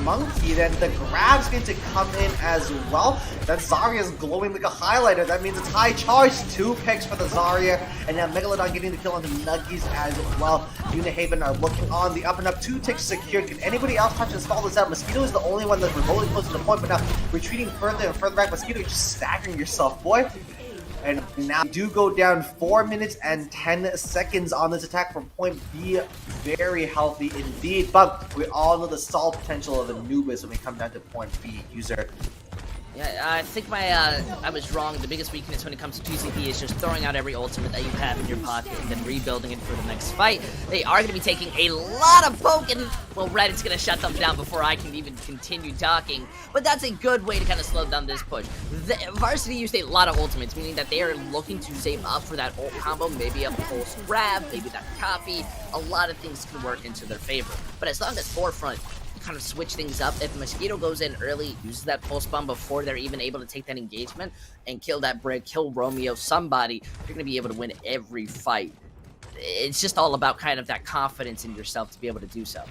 Speaker 2: monkey. Then the grab's going to come in as well. That Zarya is glowing like a highlighter. That means it's high charge. 2 picks for the Zarya. And now Megalodon getting the kill on the Nuggies as well. Unihaven are looking on the up and up. 2 ticks secured. Can anybody else touch and stall this out? Mosquito is the only one that's remotely close to the point, but now retreating further and further back. Mosquito, you're just staggering yourself, boy. And now we do go down 4 minutes and 10 seconds on this attack from point B. Very healthy indeed, but we all know the stall potential of Anubis when we come down to point B. User.
Speaker 3: Yeah, I think I was wrong. The biggest weakness when it comes to 2CP is just throwing out every ultimate that you have in your pocket and then rebuilding it for the next fight. They are going to be taking a lot of poke, and well, Reddit's going to shut them down before I can even continue talking. But that's a good way to kind of slow down this push. Varsity used a lot of ultimates, meaning that they are looking to save up for that ult combo, maybe a pulse grab, maybe that copy. A lot of things can work into their favor. But as long as Forefront kind of switch things up, if Mosquito goes in early, uses that pulse bomb before they're even able to take that engagement and kill that Brig, kill Romeo, somebody, you're going to be able to win every fight. It's just all about kind of that confidence in yourself to be able to do so.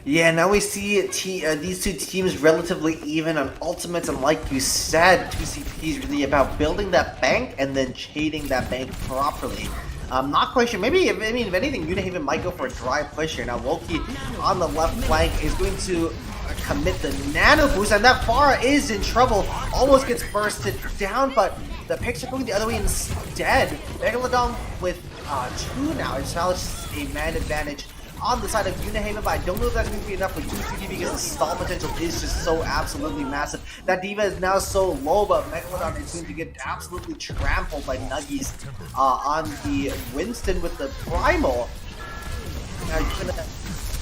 Speaker 2: Yeah, now we see these two teams relatively even on ultimates, and like you said, 2CP is really about building that bank and then shading that bank properly. I'm not quite sure. Maybe, if anything, Unihaven might go for a dry push here. Now, Loki on the left flank is going to commit the nano boost, and that Pharah is in trouble. Almost gets bursted down, but the picks are going the other way instead. Megalodon with 2 now. It's now just a man advantage on the side of Unihaven, but I don't know if that's going to be enough with 2CP because the stall potential is just so absolutely massive. That Diva is now so low, but Megalodon is going to get absolutely trampled by Nuggies on the Winston with the Primal. Now you're going to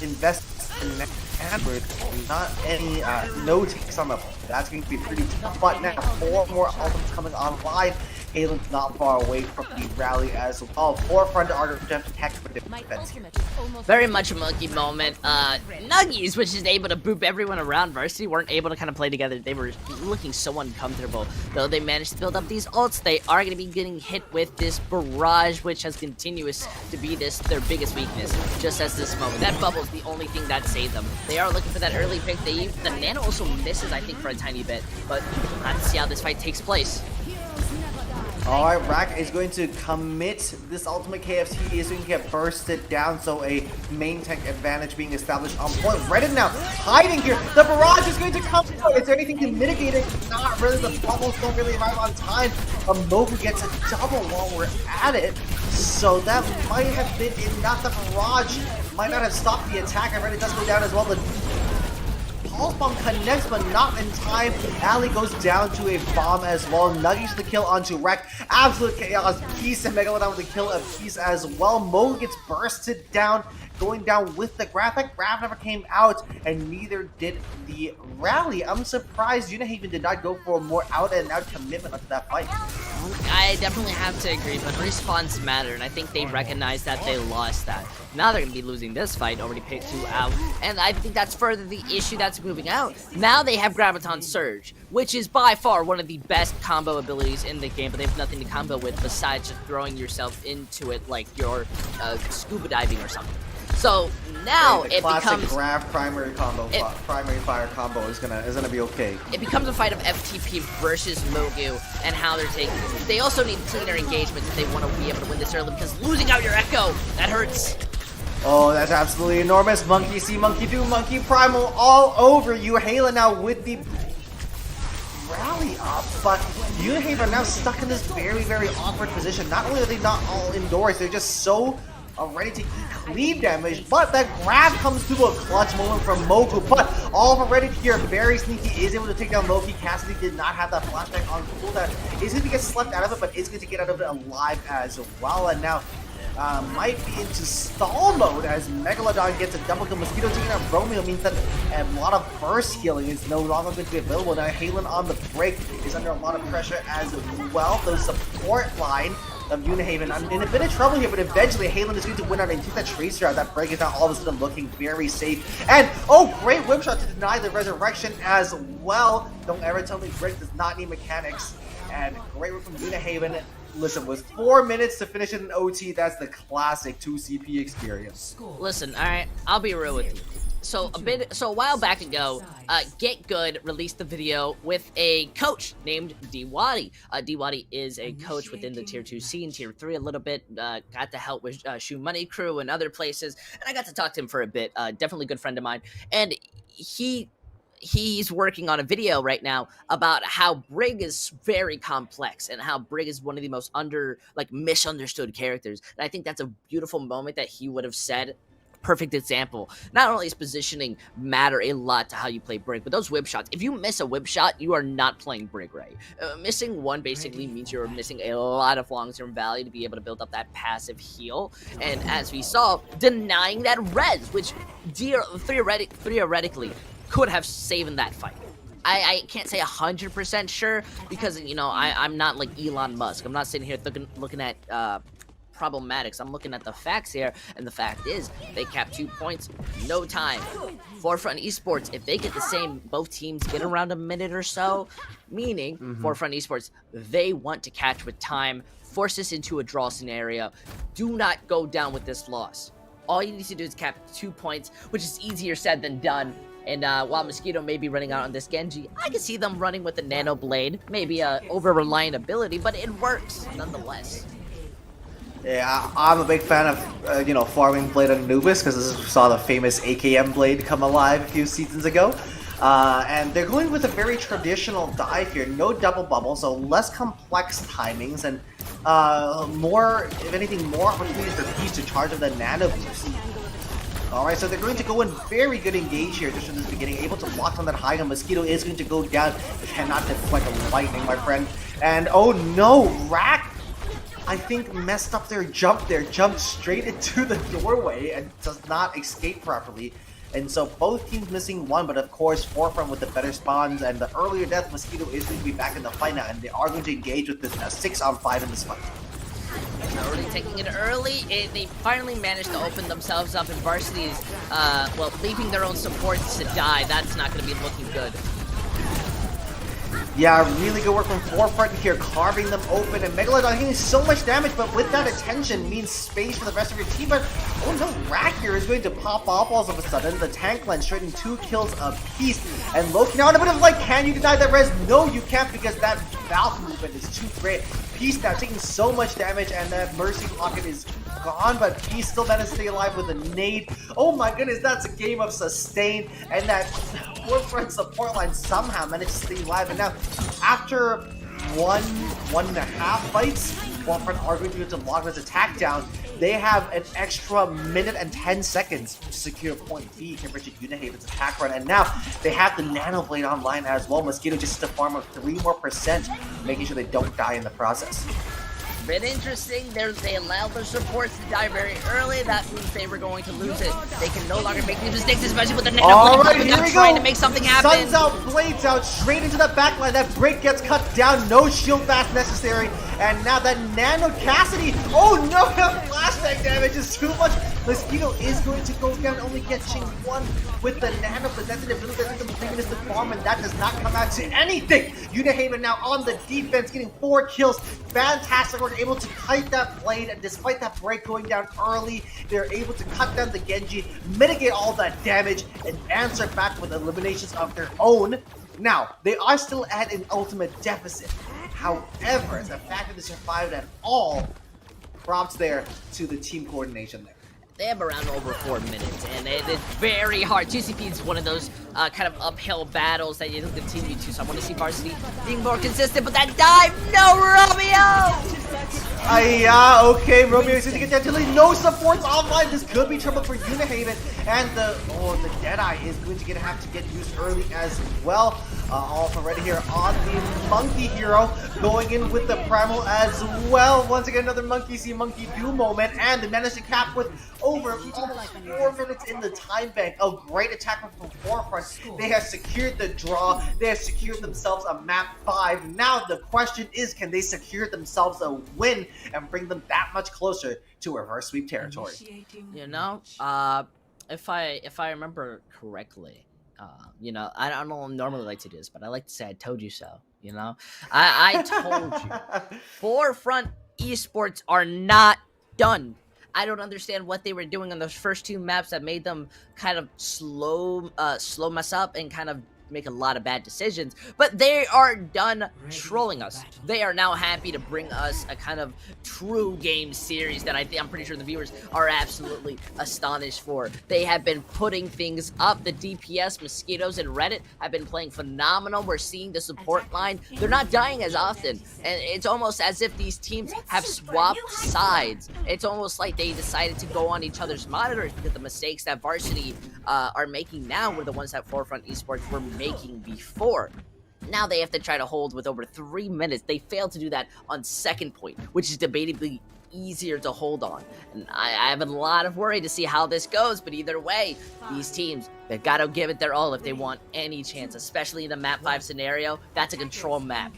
Speaker 2: invest in Edward, not any no takes on the. That's going to be pretty tough, but now 4 more ultimates coming online. Halen's not far away from the rally as well. Forefront are just protect for defense.
Speaker 3: Very much a monkey moment. Nuggies, which is able to boop everyone around Varsity, weren't able to kind of play together. They were looking so uncomfortable. Though they managed to build up these ults, they are going to be getting hit with this barrage, which has continuous to be their biggest weakness, just as this moment. That bubble's the only thing that saved them. They are looking for that early pick. The nano also misses, I think, for a tiny bit, but we'll have to see how this fight takes place.
Speaker 2: Alright, Rack is going to commit this ultimate. KFC is going to get bursted down, so a main tank advantage being established on point. Reddit now hiding here. The barrage is going to come. Is there anything to mitigate it? Not really. The bubbles don't really arrive on time. Mogu gets a double while we're at it, so that might have been enough. The barrage might not have stopped the attack. And Reddit does go down as well. The Pulse Bomb connects, but not in time. Ali goes down to a bomb as well. Nuggies the kill onto Wreck. Absolute chaos. Peace and Megalodon with the kill of Peace as well. Mo gets bursted down, going down with the graph. That graph never came out, and neither did the rally. I'm surprised Unihaven did not go for a more out-and-out commitment onto that fight.
Speaker 3: I definitely have to agree, but respawns matter, and I think they recognize that they lost that. Now they're going to be losing this fight, already picked 2 out, and I think that's further the issue that's moving out. Now they have Graviton Surge, which is by far one of the best combo abilities in the game, but they have nothing to combo with besides just throwing yourself into it like you're scuba diving or something. So now
Speaker 2: the
Speaker 3: it
Speaker 2: classic
Speaker 3: becomes
Speaker 2: grab primary combo, primary fire combo is gonna be okay.
Speaker 3: It becomes a fight of FTP versus Mogu and how they're taking it. They also need cleaner engagement if they want to be able to win this early, because losing out your Echo, that hurts.
Speaker 2: Oh, that's absolutely enormous. Monkey see, monkey do, monkey primal all over you. Hela now with the rally up, but Unihaven are now stuck in this very, very awkward position. Not only are they not all indoors, they're just so ready to eat cleave damage, but that grab comes to a clutch moment from Mogu. But all for Reddit here, very sneaky, is able to take down Loki. Cassidy did not have that flashback on cooldown. Is going to get slept out of it, but is going to get out of it alive as well. And now might be into stall mode as Megalodon gets a double kill. Mosquito taking out Romeo means that a lot of burst healing is no longer going to be available. Now Halen on the break is under a lot of pressure as well. The support line of Unihaven, I'm in a bit of trouble here, but eventually Halen is going to win out and take that Tracer out. That break is now all of a sudden looking very safe. And, oh, great whip shot to deny the resurrection as well. Don't ever tell me Break does not need mechanics. and great work from Haven. Listen, with 4 minutes to finish it in OT, that's the classic 2CP experience.
Speaker 3: Listen, alright, I'll be real with you. So a while back ago, GitGud released the video with a coach named Diwadi. Diwadi is a coach within the Tier 2 scene, Tier 3 a little bit, got to help with Shoe Money Crew and other places, and I got to talk to him for a bit. Definitely a good friend of mine, and he's working on a video right now about how Brig is very complex and how Brig is one of the most misunderstood characters. And I think that's a beautiful moment that he would have said. Perfect example. Not only is positioning matter a lot to how you play Brig, but those whip shots. If you miss a whip shot, you are not playing Brig right. Missing one basically means you're missing a lot of long-term value to be able to build up that passive heal. And as we saw, denying that res, which theoretically could have saved that fight. I can't say 100% sure because, you know, I'm not like Elon Musk. I'm not sitting here looking at problematics. I'm looking at the facts here, and the fact is they capped 2 points, no time. Forefront Esports, if they get the same, both teams get around a minute or so, meaning Forefront Esports, they want to catch with time, force this into a draw scenario. Do not go down with this loss. All you need to do is cap 2 points, which is easier said than done. And while Mosquito may be running out on this Genji, I can see them running with the Nano Blade. Maybe a over-reliant ability, but it works nonetheless.
Speaker 2: Yeah, I'm a big fan of, farming Blade on Anubis because we saw the famous AKM Blade come alive a few seasons ago. And they're going with a very traditional dive here, no double bubble, so less complex timings and more, if anything, more opportunities for Peace to charge up the Nano Boost. Alright, so they're going to go in very good engage here just from this beginning, able to lock on that high, and Mosquito is going to go down. Cannot deflect a lightning, my friend. And oh no, Rack, I think, messed up their jump there, jumped straight into the doorway and does not escape properly. And so both teams missing one, but of course Forefront with the better spawns and the earlier death, Mosquito is going to be back in the fight now, and they are going to engage with this 6-on-5 in this fight.
Speaker 3: Already taking it early, they finally managed to open themselves up, and Varsity is, leaving their own supports to die. That's not going to be looking good.
Speaker 2: Yeah, really good work from Forefront here, carving them open, and Megalodon taking so much damage, but with that attention means space for the rest of your team, but oh no, Rack here is going to pop off all of a sudden. The tank lens trading 2 kills apiece, and Loki now in a bit of like, can you deny that res? No, you can't, because that Valve movement is too great. Peace now taking so much damage, and that Mercy Pocket is gone, but Peace still managed to stay alive with a nade. Oh my goodness, that's a game of sustain, and that Forefront support line somehow managed to stay alive. And now, after one and a half fights, Forefront are going to be able to lock this attack down. They have an extra minute and 10 seconds to secure point B compared to Unihaven's attack run, and now they have the Nano Blade online as well. Mosquito just to farm up 3 more %, making sure they don't die in the process.
Speaker 3: Bit interesting. They allow their supports to die very early. That means they were going to lose it. They can no longer make these mistakes, especially with the Nano Blade here we trying to make something happen.
Speaker 2: Suns out, Blades out, straight into the backline. That break gets cut down. No shield fast necessary. And now that Nano Cassidy. Oh no, that flashback damage is too much. Mosquito is going to go down, only catching 1 with the Nano, but that's an ability that's going to bring us to farm, and that does not come out to anything. Unihaven now on the defense, getting 4 kills. Fantastic work, able to kite that Blade, and despite that break going down early, they're able to cut down the Genji, mitigate all that damage, and answer back with eliminations of their own. Now, they are still at an ultimate deficit. However, the fact that they survived at all, props there to the team coordination there.
Speaker 3: They have around over 4 minutes, and it's very hard. 2CP is one of those kind of uphill battles that you'll continue to, so I want to see Varsity being more consistent, but that dive, no, Romeo!
Speaker 2: Yeah, okay, Romeo is going to get that delay. No supports online. This could be trouble for Unihaven, and the Deadeye is going to have to get used early as well. Also ready here on the Monkey Hero, going in with the Primal as well. Once again, another Monkey See Monkey Do moment, and they managed to cap with over almost 4 minutes in the time bank. A great attack from Forefront. They have secured the draw. They have secured themselves a map 5. Now the question is, can they secure themselves a win and bring them that much closer to reverse sweep territory?
Speaker 3: You know, if I remember correctly, I don't normally like to do this, but I like to say I told you so. You know, I told you, Forefront Esports are not done. I don't understand what they were doing on those first two maps that made them kind of slow mess up and kind of make a lot of bad decisions, but they are done trolling us. They are now happy to bring us a kind of true game series that I'm pretty sure the viewers are absolutely astonished for. They have been putting things up. The DPS, Mosquitoes, and Reddit have been playing phenomenal. We're seeing the support line. They're not dying as often, and it's almost as if these teams have swapped sides. It's almost like they decided to go on each other's monitors because the mistakes that Varsity are making now were the ones that Forefront Esports were making before. Now they have to try to hold with over 3 minutes. They failed to do that on second point, which is debatably easier to hold on. And I have a lot of worry to see how this goes, but either way, these teams, they've got to give it their all if they want any chance, especially in the map 5 scenario. That's a control map.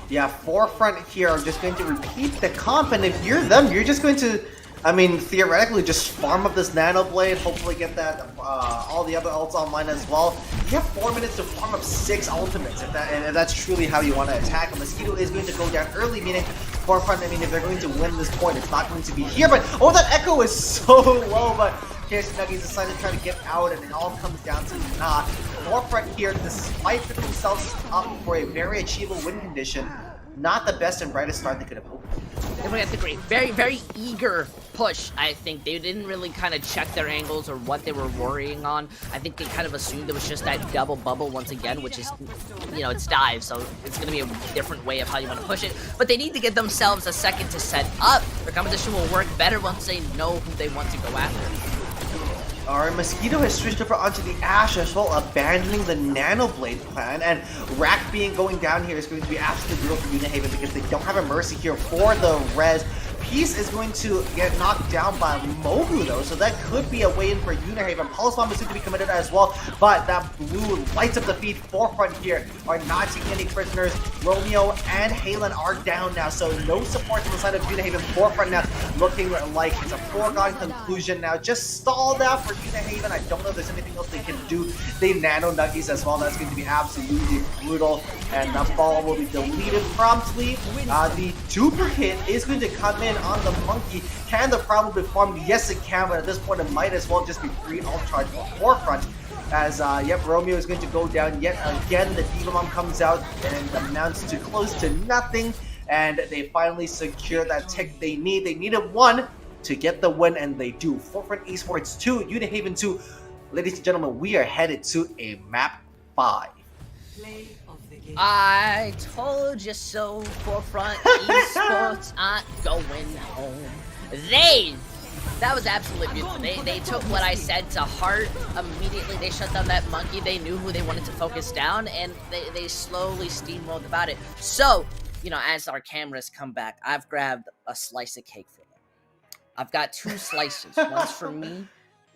Speaker 2: Yeah, Forefront here are just going to repeat the comp, and if you're them, you're just going to, I mean, theoretically, just farm up this Nano Blade, hopefully get that, all the other ults online as well. You have 4 minutes to farm up 6 ultimates, if that's truly how you want to attack. A Mosquito is going to go down early, meaning Forefront, I mean, if they're going to win this point, it's not going to be here, but, oh, that Echo is so low, but KSC Nuggies decided to try to get out, and it all comes down to not. Forefront here, despite putting themselves up for a very achievable win condition, not the best and brightest start they could have hoped.
Speaker 3: Definitely have to agree. Very, very eager push, I think. They didn't really kind of check their angles or what they were worrying on. I think they kind of assumed it was just that double bubble once again, which is, you know, it's dive, so it's going to be a different way of how you want to push it. But they need to give themselves a second to set up. Their competition will work better once they know who they want to go after.
Speaker 2: Alright, Mosquito has switched over onto the Ashe as well, abandoning the Nano Blade plan, and Rack being going down here is going to be absolutely brutal for Unihaven because they don't have a mercy here for the res. Peace is going to get knocked down by Mogu though, so that could be a way in for Unihaven. Pulse Bomb is going to be committed as well, but that blue lights up the feed. Forefront here are not taking any prisoners. Romeo and Halen are down now, so no support on the side of Unihaven. Forefront now looking like it's a foregone conclusion now. Just stall that for Unihaven. I don't know if there's anything else they can do. They nano Nuggies as well. That's going to be absolutely brutal, and that ball will be deleted promptly. The duper hit is going to come in on the Monkey. Can the problem be farmed? Yes, it can, but at this point, it might as well just be free alt charge for Forefront. As, yep, Romeo is going to go down yet again. The Diva Bomb comes out and amounts to close to nothing. And they finally secure that tick they need. They needed one to get the win, and they do. Forefront Esports 2, Unihaven 2. Ladies and gentlemen, we are headed to a map 5.
Speaker 3: I told you so. Forefront Esports aren't going home. That was absolutely beautiful. They took what I said to heart. Immediately they shut down that Monkey. They knew who they wanted to focus down, and they slowly steamrolled about it. So, you know, as our cameras come back, I've grabbed a slice of cake for them. I've got 2 slices. One's for me,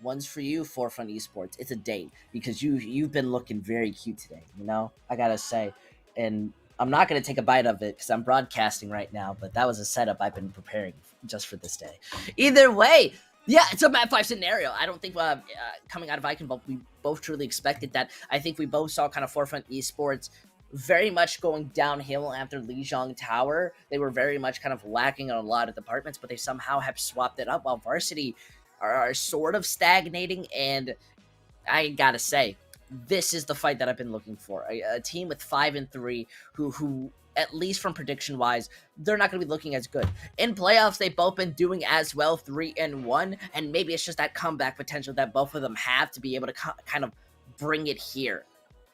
Speaker 3: one's for you, Forefront Esports. It's a date because you've been looking very cute today, you know? I gotta say. And I'm not gonna take a bite of it because I'm broadcasting right now, but that was a setup I've been preparing just for this day. Either way, yeah, it's a map 5 scenario. I don't think coming out of Icon, we both truly expected that. I think we both saw kind of Forefront Esports very much going downhill after Lijiang Tower. They were very much kind of lacking on a lot of departments, but they somehow have swapped it up while Varsity are sort of stagnating. And I gotta say, this is the fight that I've been looking for. A team with 5-3 who at least from prediction wise, they're not going to be looking as good. In playoffs, they've both been doing as well, 3-1, and maybe it's just that comeback potential that both of them have to be able to kind of bring it here.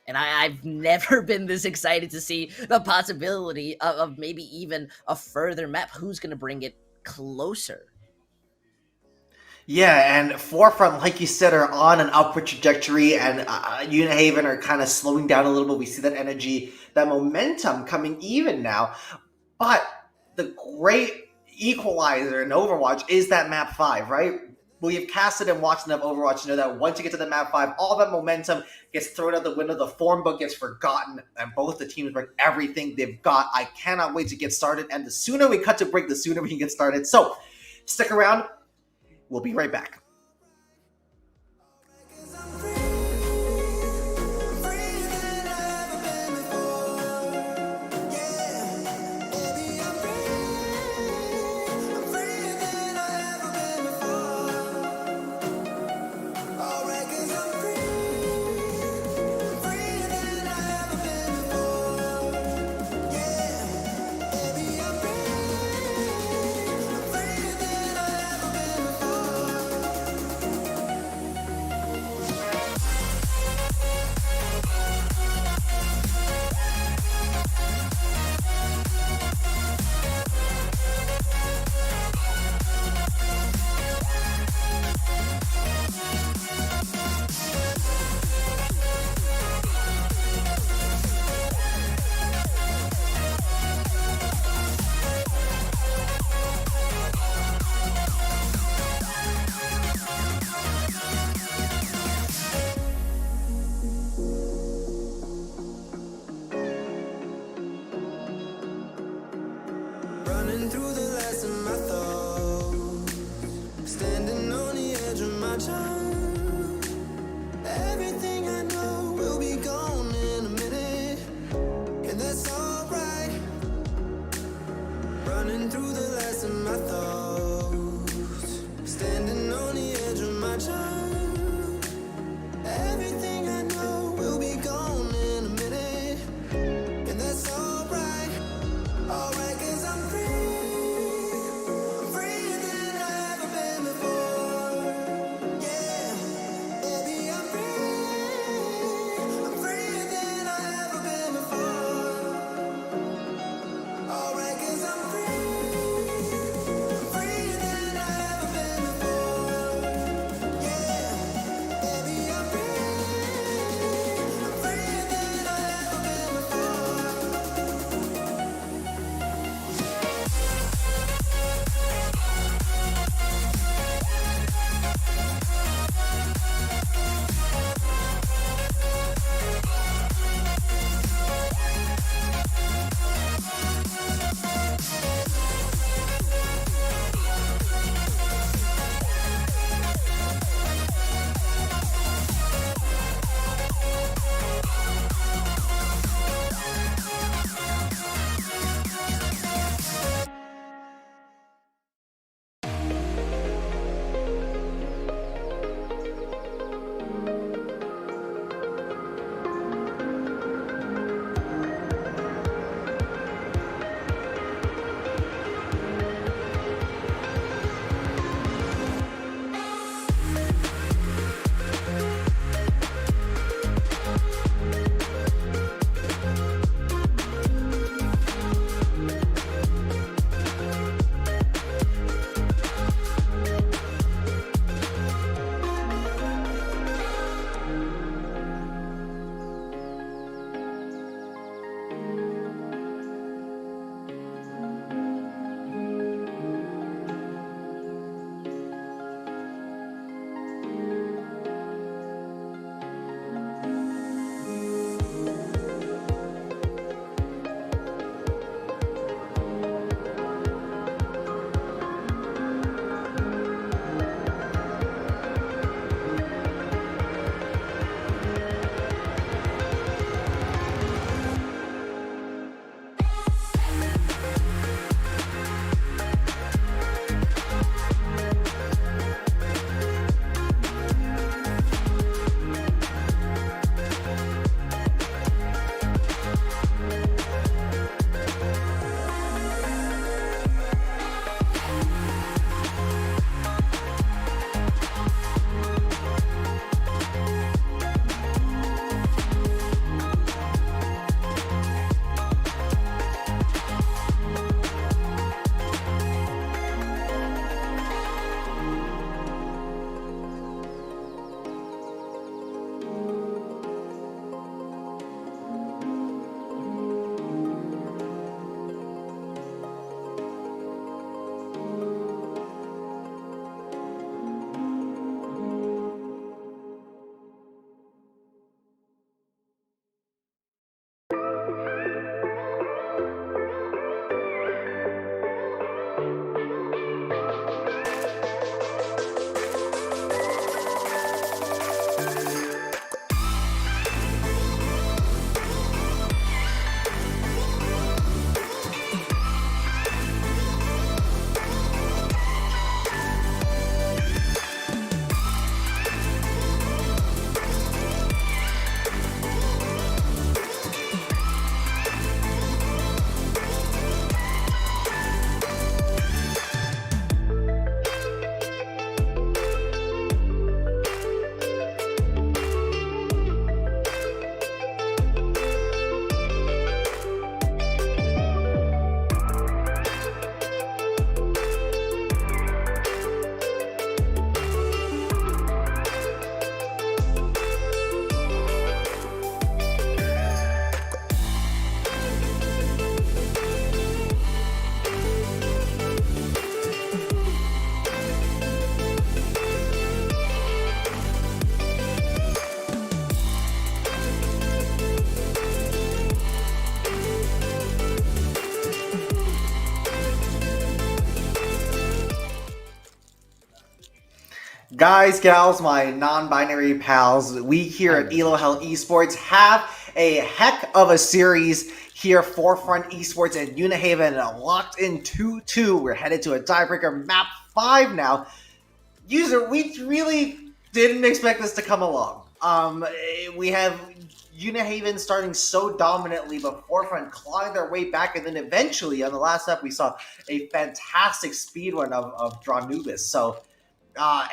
Speaker 3: And I've never been this excited to see the possibility of maybe even a further map. Who's going to bring it closer?
Speaker 2: Yeah, and Forefront, like you said, are on an upward trajectory, and Unihaven are kind of slowing down a little bit. We see that energy, that momentum coming even now. But the great equalizer in Overwatch is that map 5, right? We've casted and watched enough Overwatch to know that once you get to the map 5, all that momentum gets thrown out the window, the form book gets forgotten, and both the teams bring everything they've got. I cannot wait to get started, and the sooner we cut to break, the sooner we can get started. So, stick around. We'll be right back.
Speaker 1: my charm. Everything I know will be gone in a minute, and that's alright. Running through the last of my thoughts, standing on the edge of my charm. Everything I know will be gone in a minute, and that's alright. Alright, 'cause I'm free. I'm freer than I've ever been before. Yeah, baby, I'm free. I'm freer than I've ever been before. Alright, 'cause I'm free. I'm freer than I've ever been before. Yeah.
Speaker 2: Guys, gals, my non-binary pals, we here at Elo Hell Esports have a heck of a series here. Forefront Esports and Unihaven locked in 2-2. We're headed to a tiebreaker map 5 now. User, we really didn't expect this to come along. We have Unihaven starting so dominantly, but Forefront clawing their way back, and then eventually on the last step we saw a fantastic speed run of Dranubis. So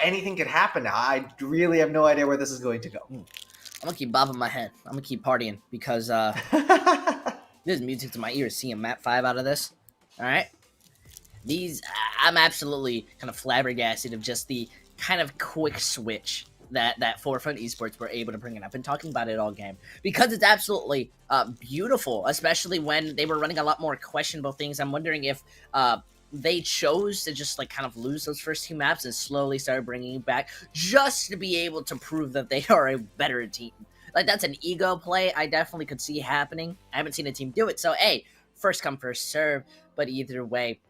Speaker 2: anything could happen now. I really have no idea where this is going to go.
Speaker 3: I'm gonna keep bobbing my head. I'm gonna keep partying because there's music to my ears seeing map 5 out of this. Alright? I'm absolutely kind of flabbergasted of just the kind of quick switch that Forefront Esports were able to bring it up. And talking about it all game because it's absolutely beautiful, especially when they were running a lot more questionable things. I'm wondering if they chose to just like kind of lose those first 2 maps and slowly started bringing it back just to be able to prove that they are a better team. Like, that's an ego play I definitely could see happening. I haven't seen a team do it, so hey, first come first serve. But either way,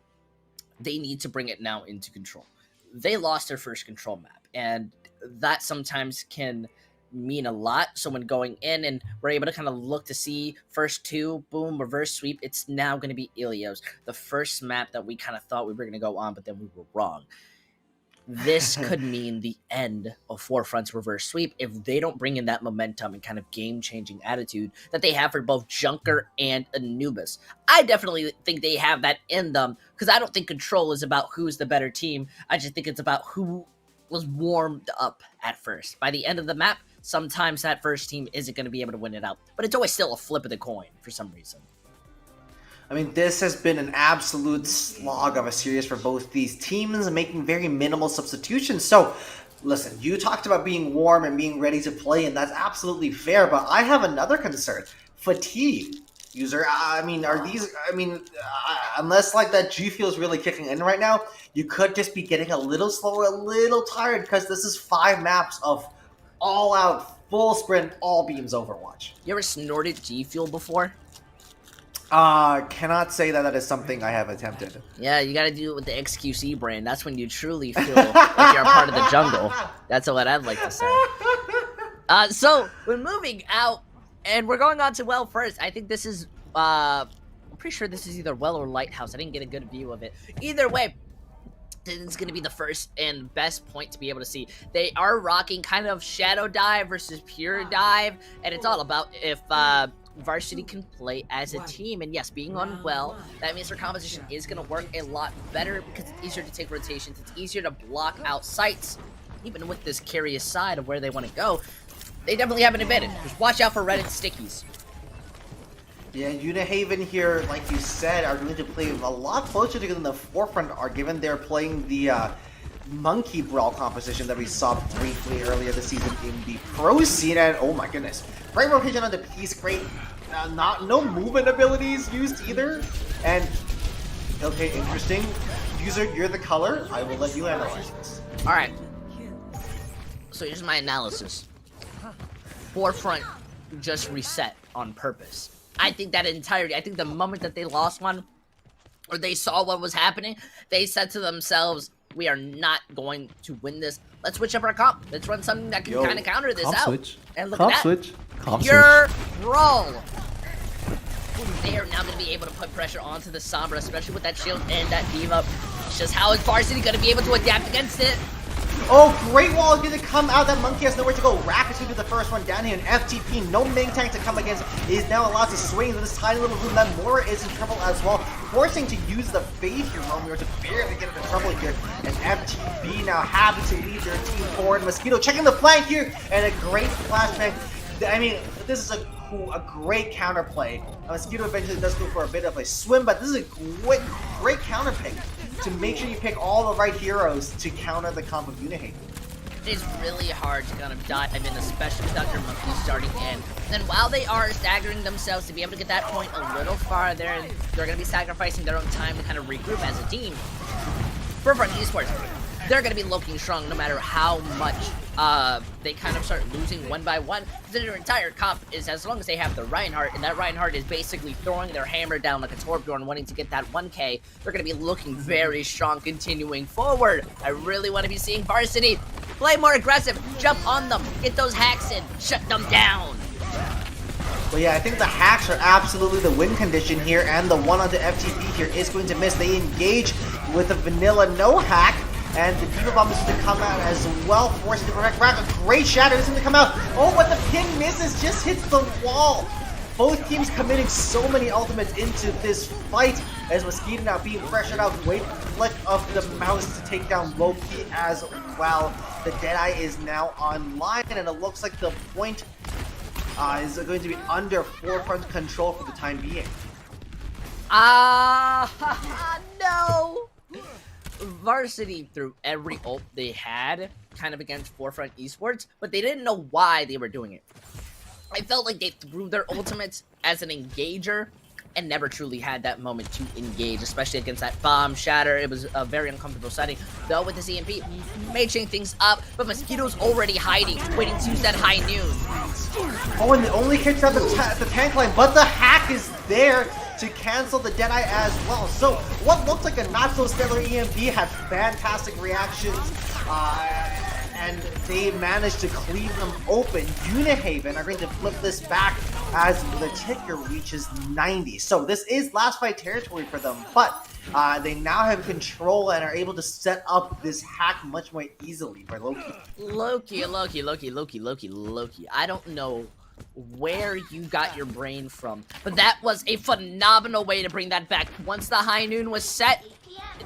Speaker 3: they need to bring it now into control. They lost their first control map, and that sometimes can mean a lot. So when going in and we're able to kind of look to see first 2, boom, reverse sweep, it's now going to be Ilios, the first map that we kind of thought we were going to go on, but then we were wrong. This could mean the end of Forefront's reverse sweep if they don't bring in that momentum and kind of game-changing attitude that they have for both Junker and Anubis. I definitely think they have that in them, because I don't think Control is about who's the better team. I just think it's about who was warmed up at first. By the end of the map, sometimes that first team isn't going to be able to win it out, but it's always still a flip of the coin for some reason.
Speaker 2: I mean, this has been an absolute slog of a series for both these teams, making very minimal substitutions. So, listen, you talked about being warm and being ready to play, and that's absolutely fair, but I have another concern. Fatigue. User, unless like that G feel is really kicking in right now, you could just be getting a little slower, a little tired, because this is 5 maps of all-out, full sprint, all beams Overwatch.
Speaker 3: You ever snorted G Fuel before?
Speaker 2: Cannot say that is something I have attempted.
Speaker 3: Yeah, you gotta do it with the XQC brand. That's when you truly feel like you're a part of the jungle. That's what I'd like to say. So, we're moving out, and we're going on to Well first. I think this is, I'm pretty sure this is either Well or Lighthouse. I didn't get a good view of it. Either way, this is going to be the first and best point to be able to see. They are rocking kind of Shadow Dive versus Pure Dive, and it's all about if Varsity can play as a team. And yes, being on Well, that means their composition is going to work a lot better because it's easier to take rotations. It's easier to block out sites. Even with this carry aside of where they want to go, they definitely have an advantage. Just watch out for Reddit stickies.
Speaker 2: Yeah, Unihaven here, like you said, are going to play a lot closer together than the Forefront are, given they're playing the Monkey Brawl composition that we saw briefly earlier this season in the pro scene. And oh my goodness, great rotation on the piece, great, no movement abilities used either. And okay, interesting. User, you're the color. I will let you analyze this.
Speaker 3: All right. So here's my analysis. Forefront just reset on purpose. I think that entirety, I think the moment that they lost one, or they saw what was happening, they said to themselves, we are not going to win this. Let's switch up our comp. Let's run something that can kind of counter this out.
Speaker 5: Switch.
Speaker 3: And look
Speaker 5: Comp
Speaker 3: at that.
Speaker 5: switch. Comp
Speaker 3: Pure Brawl. They are now going to be able to put pressure onto the Sombra, especially with that shield and that beam up. It's just how is Varsity going to be able to adapt against it?
Speaker 2: Oh, Great Wall is going to come out. That Monkey has nowhere to go. Rack is going to do the first one down here. And FTP, no main tank to come against, is now allowed to swing into this tiny little room. That Mora is in trouble as well, forcing to use the Fade here, Romeo, to barely get into trouble here. And FTP now happy to lead their team forward. Mosquito checking the flank here, and a great flashbang. I mean, this is a great counterplay. Mosquito eventually does go for a bit of a swim, but this is a great counter pick to make sure you pick all the right heroes to counter the comp of Unihaven.
Speaker 3: It's really hard to kind of dive in, especially without your Monkey starting in. Then while they are staggering themselves to be able to get that point a little farther, and they're going to be sacrificing their own time to kind of regroup as a team. Forefront Esports, they're going to be looking strong no matter how much they kind of start losing one by one. Because their entire comp is, as long as they have the Reinhardt, and that Reinhardt is basically throwing their hammer down like a Torbjorn wanting to get that 1k, they're going to be looking very strong continuing forward. I really want to be seeing Varsity Play more aggressive. Jump on them. Get those hacks in. Shut them down.
Speaker 2: Well, yeah, I think the hacks are absolutely the win condition here, and the one on the FTB here is going to miss. They engage with a vanilla no hack, and the Diva Bomb is going to come out as well, forcing the perfect round. A great shadow is going to come out. Oh, but the pin misses, just hits the wall. Both teams committing so many ultimates into this fight, as Mosquito now being pressured out. Great flick of the mouse to take down Loki as well. The Deadeye is now online, and it looks like the point is going to be under Forefront control for the time being.
Speaker 3: No! Varsity threw every ult they had kind of against Forefront Esports, but they didn't know why they were doing it. I felt like they threw their ultimates as an engager and never truly had that moment to engage, especially against that bomb shatter. It was a very uncomfortable setting. Though with the EMP, may change things up, but Mosquito's already hiding, waiting to use that high noon.
Speaker 2: Oh, and it only kicks out the tank line, but the hack is there to cancel the Deadeye as well. So what looked like a not so stellar EMP had fantastic reactions, and they managed to cleave them open. Unihaven are going to flip this back as the ticker reaches 90. So this is last fight territory for them, but they now have control and are able to set up this hack much more easily for Loki.
Speaker 3: Loki. I don't know where you got your brain from, but that was a phenomenal way to bring that back. Once the high noon was set,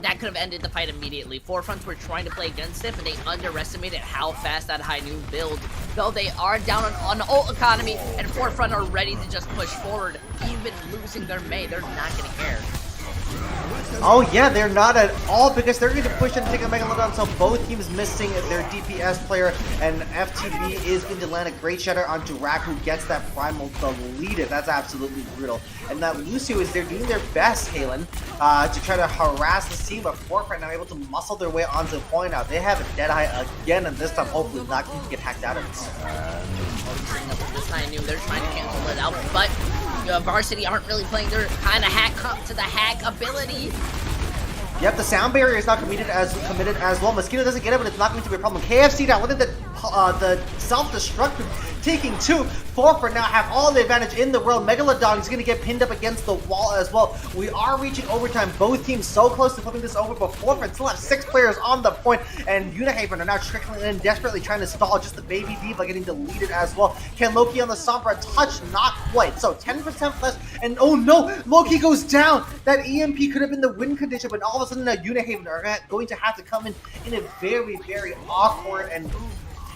Speaker 3: that could have ended the fight immediately. Forefronts were trying to play against it, but they underestimated how fast that high noon build. Though they are down on ult economy, and Forefront are ready to just push forward. Even losing their Mei, they're not gonna care.
Speaker 2: Oh yeah, they're not at all, because they're going to push and take a Megalodon, so both teams missing their DPS player, and FTB is going to land a great shatter onto Rack, who gets that primal deleted. That's absolutely brutal. And that Lucio is there doing their best, Halen, to try to harass the team, but Forefront now able to muscle their way onto the point now. They have a Deadeye again, and this time hopefully not going to get hacked out of this.
Speaker 3: This high noon, they're trying to cancel it out, but Varsity aren't really playing their kind of hack up to the hack ability.
Speaker 2: Yep, the sound barrier is not committed as well. Mosquito doesn't get it, but it's not going to be a problem. KFC now, look at the self-destructive taking two. Forefront now have all the advantage in the world. Megalodon is going to get pinned up against the wall as well. We are reaching overtime. Both teams so close to flipping this over, but Forefront still have 6 players on the point, and Unihaven are now trickling in, desperately trying to stall. Just the baby Diva getting deleted as well. Can Loki on the Sombra touch? Not quite. So 10% less, and oh no, Loki goes down. That EMP could have been the win condition, but all of a sudden now Unihaven are going to have to come in a very, very awkward and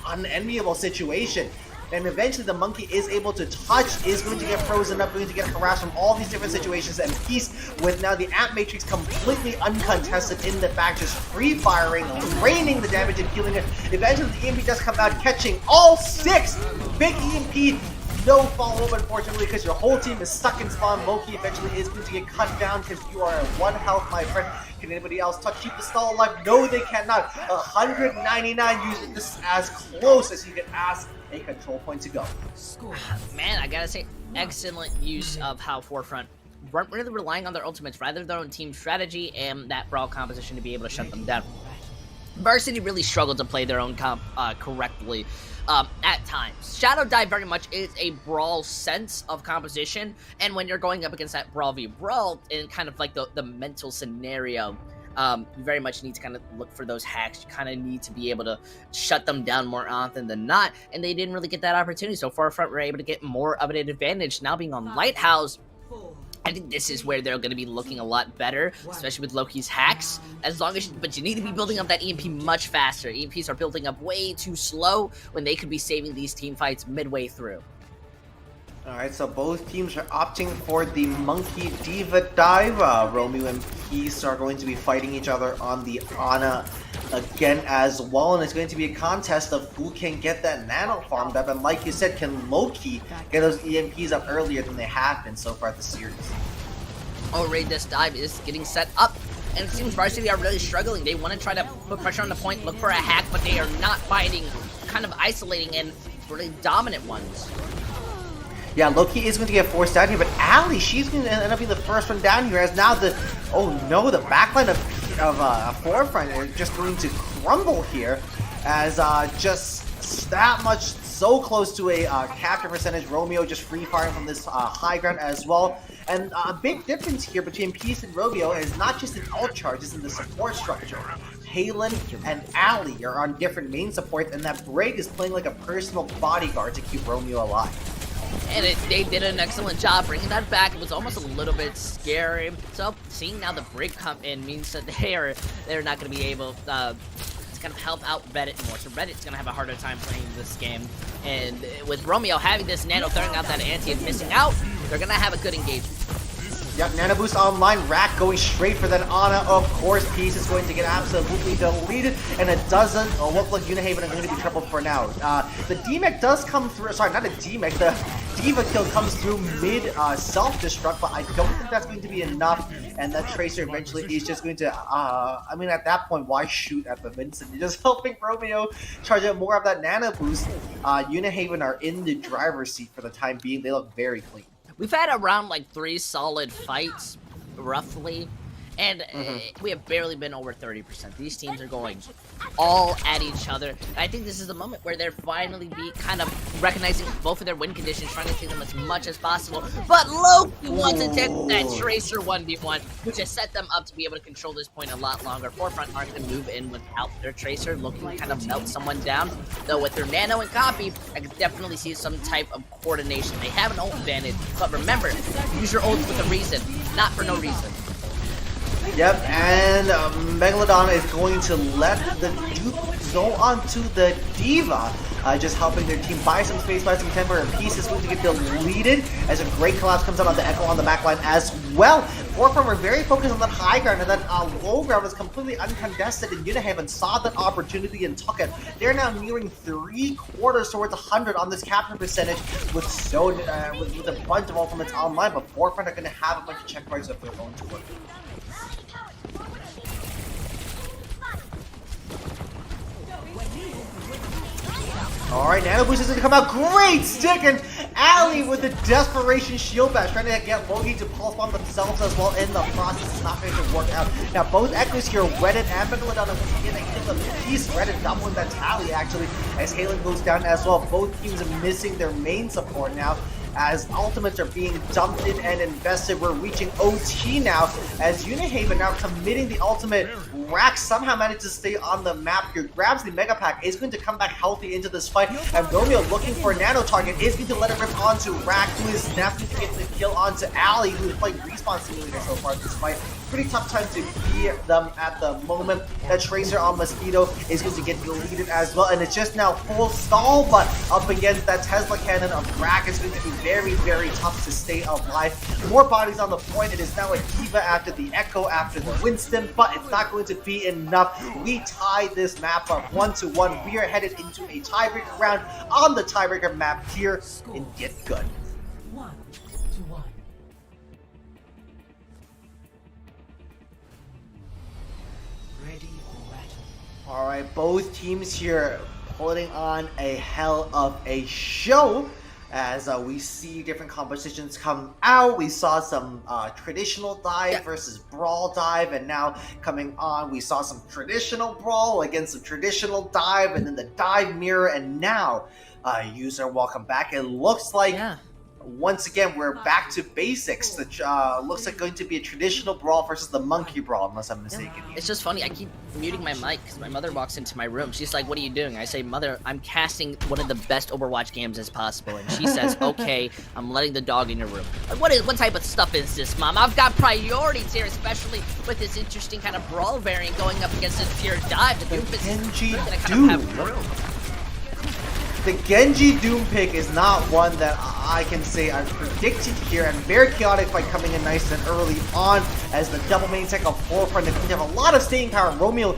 Speaker 2: unenviable situation. And eventually the monkey is able to touch, is going to get frozen up, going to get harassed from all these different situations, and Peace with now the Amp Matrix completely uncontested in the back, just free firing, raining the damage and killing it. Eventually the EMP does come out, catching all 6! Big EMP, no follow-up unfortunately, because your whole team is stuck in spawn. Loki eventually is going to get cut down because you are at 1 health, my friend. Can anybody else keep the stall alive? No, they cannot. 199 using this as close as you can ask a control point to go.
Speaker 3: Man, I gotta say, excellent use of how Forefront weren't really relying on their ultimates, rather their own team strategy and that brawl composition to be able to shut them down. Varsity really struggled to play their own comp correctly at times. Shadow Dive very much is a brawl sense of composition, and when you're going up against that brawl v brawl in kind of like the mental scenario, you very much need to kind of look for those hacks. You kind of need to be able to shut them down more often than not, and they didn't really get that opportunity. So Forefront were able to get more of an advantage. Now being on Lighthouse, I think this is where they're going to be looking a lot better, especially with Loki's hacks. But you need to be building up that EMP much faster. EMPs are building up way too slow when they could be saving these team fights midway through.
Speaker 2: Alright, so both teams are opting for the Monkey Diva Dive. Romeo and Peace are going to be fighting each other on the Ana again as well, and it's going to be a contest of who can get that nano farmed up, and like you said, can Loki get those EMPs up earlier than they have been so far this series.
Speaker 3: Already this dive is getting set up, and it seems Varsity are really struggling. They want to try to put pressure on the point, look for a hack, but they are not finding, kind of isolating and really dominant ones.
Speaker 2: Yeah, Loki is going to get forced down here, but Ali, she's going to end up being the first one down here, as now the backline of Forefront are just going to crumble here. as just that much so close to a capture percentage. Romeo just free firing from this high ground as well. And a big difference here between Peace and Romeo is not just in ult charge, it's in the support structure. Halen and Ali are on different main supports, and that Brig is playing like a personal bodyguard to keep Romeo alive.
Speaker 3: And they did an excellent job bringing that back. It was almost a little bit scary. So seeing now the Brig come in means that they're not going to be able to kind of help out Reddit more. So Reddit's going to have a harder time playing this game. And with Romeo having this nano throwing out that anti and missing out, they're going to have a good engagement.
Speaker 2: Yep, Nano Boost online, Rack going straight for that Ana. Of course, Peace is going to get absolutely deleted, and it doesn't look like Unihaven are going to be troubled for now. The DMEC does come through, sorry, not a DMEC, the Diva kill comes through mid self-destruct, but I don't think that's going to be enough, and that Tracer eventually is just going to, I mean, at that point, why shoot at the Vincent? You're just helping Romeo charge out more of that Nano Boost. Unihaven are in the driver's seat for the time being. They look very clean.
Speaker 3: We've had around like 3 solid fights, roughly, and we have barely been over 30%. These teams are going all at each other. I think this is the moment where they're finally kind of recognizing both of their win conditions, trying to take them as much as possible. But Loki wants to take that Tracer 1v1, which has set them up to be able to control this point a lot longer. Forefront aren't going to move in without their Tracer. Loki can kind of melt someone down, though with their Nano and Copy, I can definitely see some type of coordination. They have an ult advantage, but remember, use your ults with a reason, not for no reason.
Speaker 2: Yep, and Megalodon is going to let the Duke go onto the Diva, just helping their team buy some space, buy some temper, and Peace is going to get deleted as a great collapse comes out on the Echo on the backline as well. Forefront were very focused on that high ground, and that low ground was completely uncontested, and Unihaven saw that opportunity and took it. They're now nearing 3/4 towards 100 on this capture percentage with a bunch of ultimates online, but Forefront are going to have a bunch of checkpoints of their own to work. Alright, Nano Boost is going to come out. Great stick, and Ali with the desperation shield bash, trying to get Loki to pulse bomb themselves as well in the process. It's not going to work out. Now, both Echoes here, Reddit and Megalodon, are getting a piece. Reddit doubling that tally, actually, as Halen goes down as well. Both teams are missing their main support now, as ultimates are being dumped in and invested. We're reaching OT now, as Unihaven now committing the ultimate. Rack somehow manages to stay on the map here, grabs the Mega Pack, is going to come back healthy into this fight, and Romeo looking for a nano target is going to let it rip onto Rack, who is snapping to get the kill onto Ali, who is playing Respawn Simulator so far this fight. Pretty tough time to beat them at the moment. That Tracer on Mosquito is going to get deleted as well, and it's just now full stall, but up against that Tesla cannon of Rack is going to be very, very tough to stay alive. More bodies on the point. It is now a Diva after the Echo, after the Winston, but it's not going to be enough. We tie this map up 1-1. We are headed into a tiebreaker round on the tiebreaker map here in GitGud.
Speaker 5: 1-1. Ready for battle.
Speaker 2: Alright, both teams here putting on a hell of a show. As we see different compositions come out. We saw some traditional dive versus brawl dive, and now coming on, we saw some traditional brawl against some traditional dive, and then the dive mirror, and now user, welcome back. It looks like once again we're back to basics. Which looks like going to be a traditional brawl versus the monkey brawl, unless I'm mistaken.
Speaker 3: It's just funny, I keep muting my mic because my mother walks into my room. She's like, what are you doing? I say, Mother, I'm casting one of the best Overwatch games as possible. And she says, okay, I'm letting the dog in your room. Like, what type of stuff is this, Mom? I've got priorities here, especially with this interesting kind of brawl variant going up against this pure dive. The Doom is
Speaker 2: Genji
Speaker 3: that I kind of have room.
Speaker 2: The Genji Doom pick is not one that I can say I've predicted here, and very chaotic fight coming in nice and early on as the double main tech of Forefront. They're going to have a lot of staying power. Romeo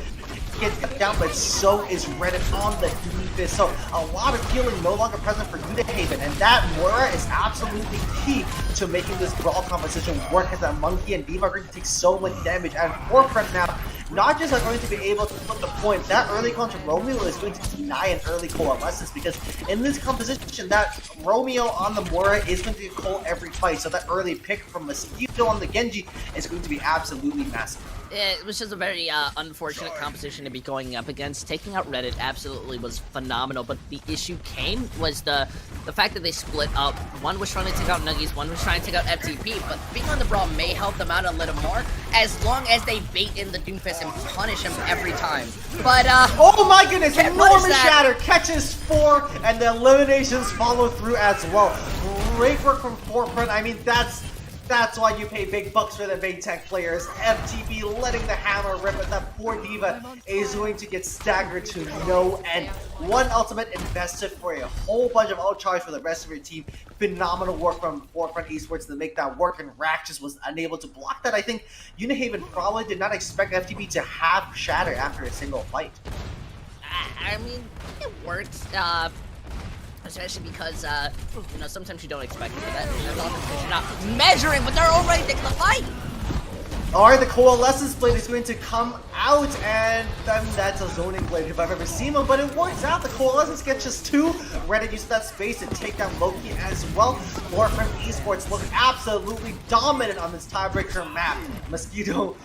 Speaker 2: gets down, but so is Reddit on the Doomfist. So a lot of healing no longer present for Unihaven, and that Moira is absolutely key to making this brawl composition work, as that Monkey and Diva are going to take so much damage. And Forefront now not just are going to be able to put the point, that early counter Romeo is going to deny an early coalescence, because in this composition, that Romeo on the Moira is going to get coal every fight, so that early pick from Mosquito on the Genji is going to be absolutely massive.
Speaker 3: It was just a very unfortunate composition to be going up against. Taking out Reddit absolutely was phenomenal, but the issue was the fact that they split up. One was trying to take out Nuggies, one was trying to take out FTP, but being on the Brawl may help them out a little more, as long as they bait in the Doomfist and punish him every time. But,
Speaker 2: oh my goodness,
Speaker 3: Can't
Speaker 2: enormous
Speaker 3: punish that.
Speaker 2: shatter, catches 4, and the eliminations follow through as well. Great work from Forefront. I mean, that's why you pay big bucks for the big tech players. FTP letting the hammer rip, and that poor Diva is going to get staggered to no end. One ultimate invested for a whole bunch of outcharge for the rest of your team. Phenomenal work from Forefront Esports to make that work, and Rack just was unable to block that. I think Unihaven probably did not expect FTP to have shatter after a single fight.
Speaker 3: I mean, it worked. Especially because, you know, sometimes you don't expect it, but that's all because you're not measuring, but they're already taking the fight!
Speaker 2: Alright, the Coalescence Blade is going to come out, and that's a zoning blade if I've ever seen one, but it works out. The Coalescence gets just 2. Reddit used that space to take down Loki as well. Forefront Esports look absolutely dominant on this tiebreaker map. Mosquito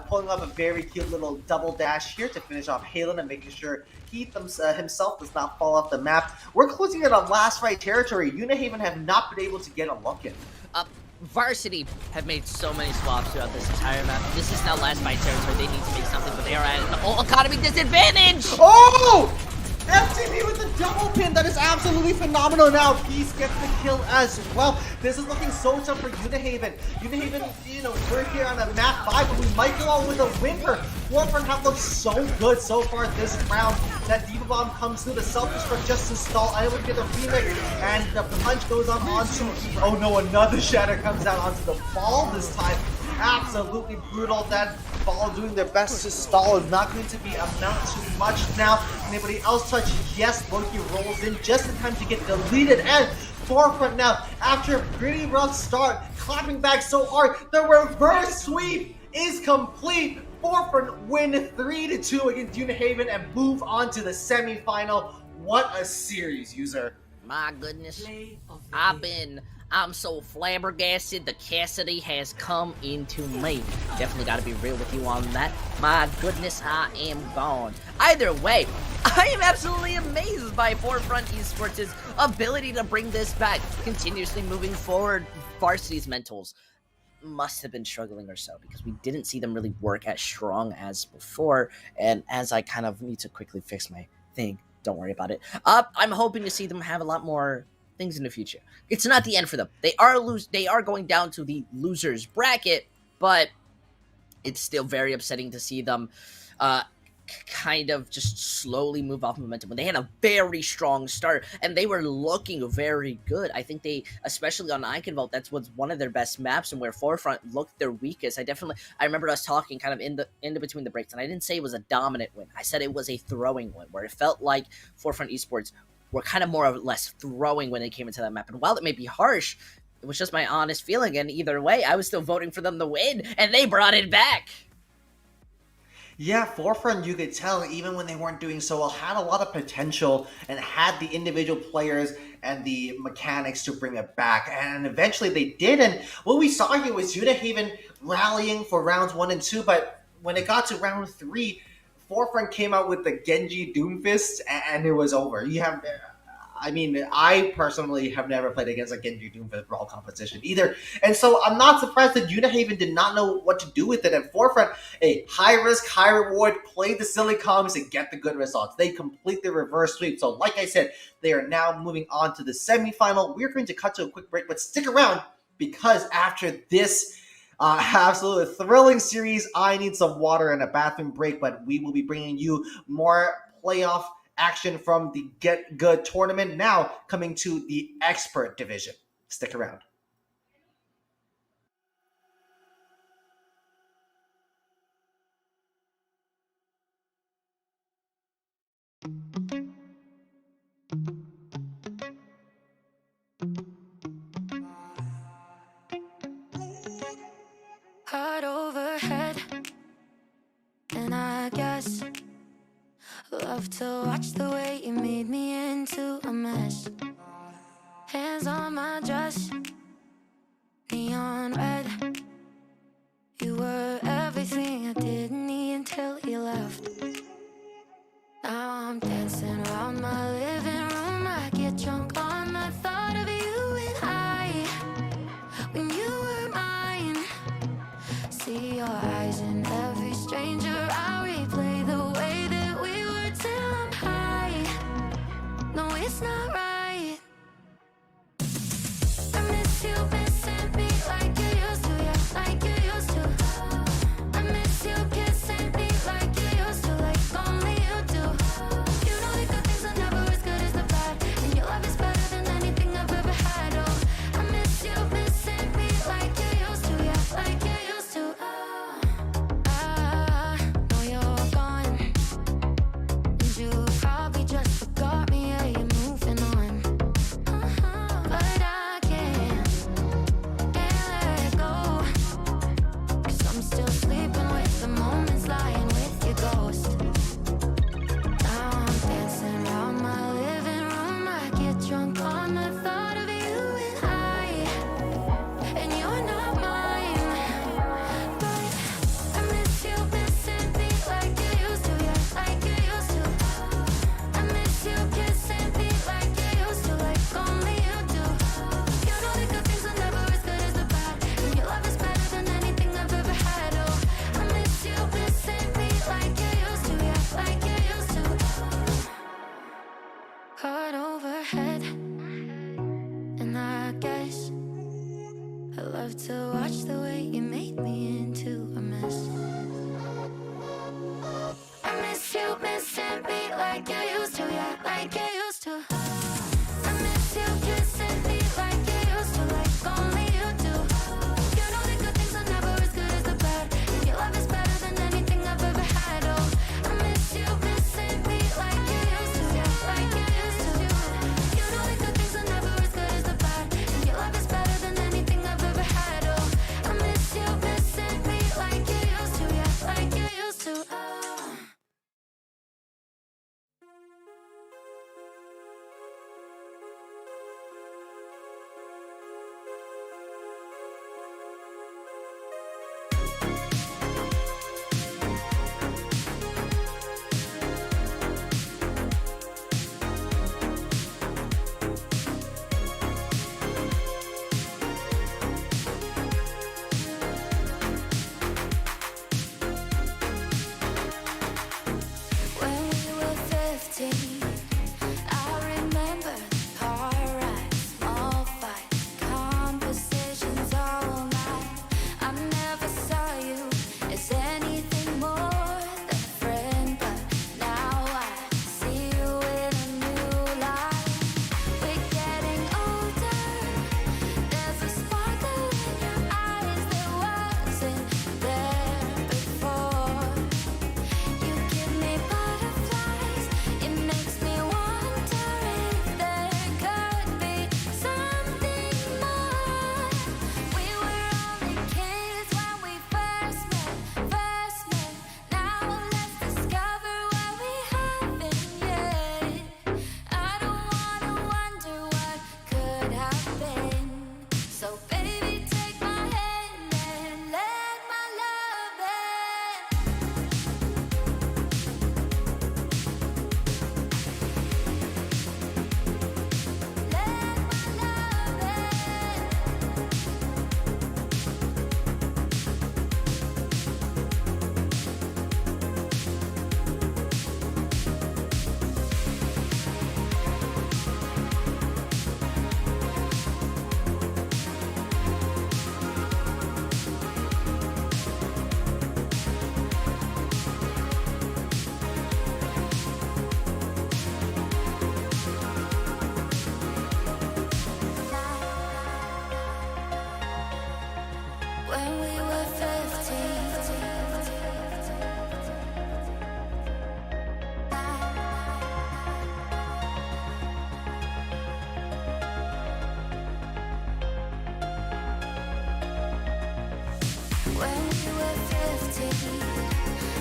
Speaker 2: pulling up a very cute little double dash here to finish off Halen and making sure he himself does not fall off the map. We're closing in on last fight territory. Unihaven have not been able to get a look in.
Speaker 3: Varsity have made so many swaps throughout this entire map. This is now last fight territory. They need to make something, but they are at an whole economy disadvantage!
Speaker 2: Oh! FTP with the double pin, that is absolutely phenomenal. Now Peace gets the kill as well. This is looking so tough for Unihaven. Unihaven, you know, we're here on a map 5, but we might go out with a whimper. Forefront have looked so good so far this round. That Diva Bomb comes through, the self-destruct just installed, unable to get the remix, and the punch goes on onto, oh no, another shatter comes out onto the ball this time. Absolutely brutal. That ball doing their best to stall is not going to be amount to much now. Anybody else touch? Yes, Loki rolls in just in time to get deleted, and Forefront now, after a pretty rough start, clapping back so hard, the reverse sweep is complete. Forefront win 3-2 against Unihaven and move on to the semifinal. What a series, user.
Speaker 3: My goodness,
Speaker 5: Play of the game.
Speaker 3: I'm so flabbergasted. The Cassidy has come into me. Definitely got to be real with you on that. My goodness, I am gone. Either way, I am absolutely amazed by Forefront Esports' ability to bring this back, continuously moving forward. Varsity's mentals must have been struggling or so, because we didn't see them really work as strong as before. And as I kind of need to quickly fix my thing, don't worry about it. I'm hoping to see them have a lot more things in the future. It's not the end for them. They are going down to the losers bracket, but it's still very upsetting to see them kind of just slowly move off momentum when they had a very strong start and they were looking very good. I think they, especially on Iconvolt, that's what's one of their best maps, and where Forefront looked their weakest. I remember us talking kind of in between the breaks, and I didn't say it was a dominant win. I said it was a throwing win, where it felt like Forefront Esports were kind of more or less throwing when they came into that map. And while it may be harsh, it was just my honest feeling, and either way, I was still voting for them to win, and they brought it back.
Speaker 2: Yeah, Forefront, you could tell, even when they weren't doing so well, had a lot of potential and had the individual players and the mechanics to bring it back. And eventually they did. And what we saw here was Unihaven rallying for rounds 1 and 2. But when it got to round 3, Forefront came out with the Genji Doomfist, and it was over. I personally have never played against a Genji Doomfist brawl competition either. And so I'm not surprised that Unihaven did not know what to do with it. And Forefront, a high risk, high reward, play the silly comms and get the good results. They complete the reverse sweep. So like I said, they are now moving on to the semifinal. We're going to cut to a quick break, but stick around, because after this absolutely thrilling series, I need some water and a bathroom break, but we will be bringing you more playoff action from the GitGud tournament, now coming to the expert division. Stick around.
Speaker 4: Heart overhead, and I guess love to watch the way you made me into a mess. Hands on my dress, neon red. You were everything I did. it's not right. I miss you missing me like you used to, yeah, like you used to. I miss you kissing me like you used to, like only you do. You know the good things are never as good as the bad, and your love is better than anything I've ever had. Oh, I miss you missing me like you used to, yeah, like you used to. I know you're gone, and you probably just forgot me, yeah, you're moving on. But I can't let go, 'cause I'm still sleeping with the moments, lying with your ghost. Now I'm dancing around my living room. I get drunk on the thought of you and you're not mine. But I miss you missing me like you used to, yeah, like you used to. I miss you kissing me like you used to, like only you do. You know the good things are never as good as the bad, and your love is better than anything I've ever had. Oh, I miss you missing me like you used to, yeah, like you used to. Heart overhead, and I guess I love to watch the way you made me into a mess. I miss you missing me like you used to, yeah, like you used to. I miss you kissing me like you used to, like only you do. You know the good things are never as good as the bad, and your love is better than anything I've ever had. Oh, I miss you missing me like you used to, yeah, like you used to. You know the good things are never as good as the bad, and your love is better than anything I've ever had. Oh, I miss you missing me like you used to, yeah, like you used to. When we were 15, I remember car rides, small fights, conversations all night. I never saw you as anything more than a friend, but now I see you in a new light. We're getting older, there's a sparkle in your eyes that wasn't there before. You give me butterflies, it makes me wonder if there could be something more. We were only kids when we first met. Now let's discover what we haven't yet. I don't wanna wonder what could have been. So baby, take my hand and let my love in. Let my love in. When we were 15, when we were 15,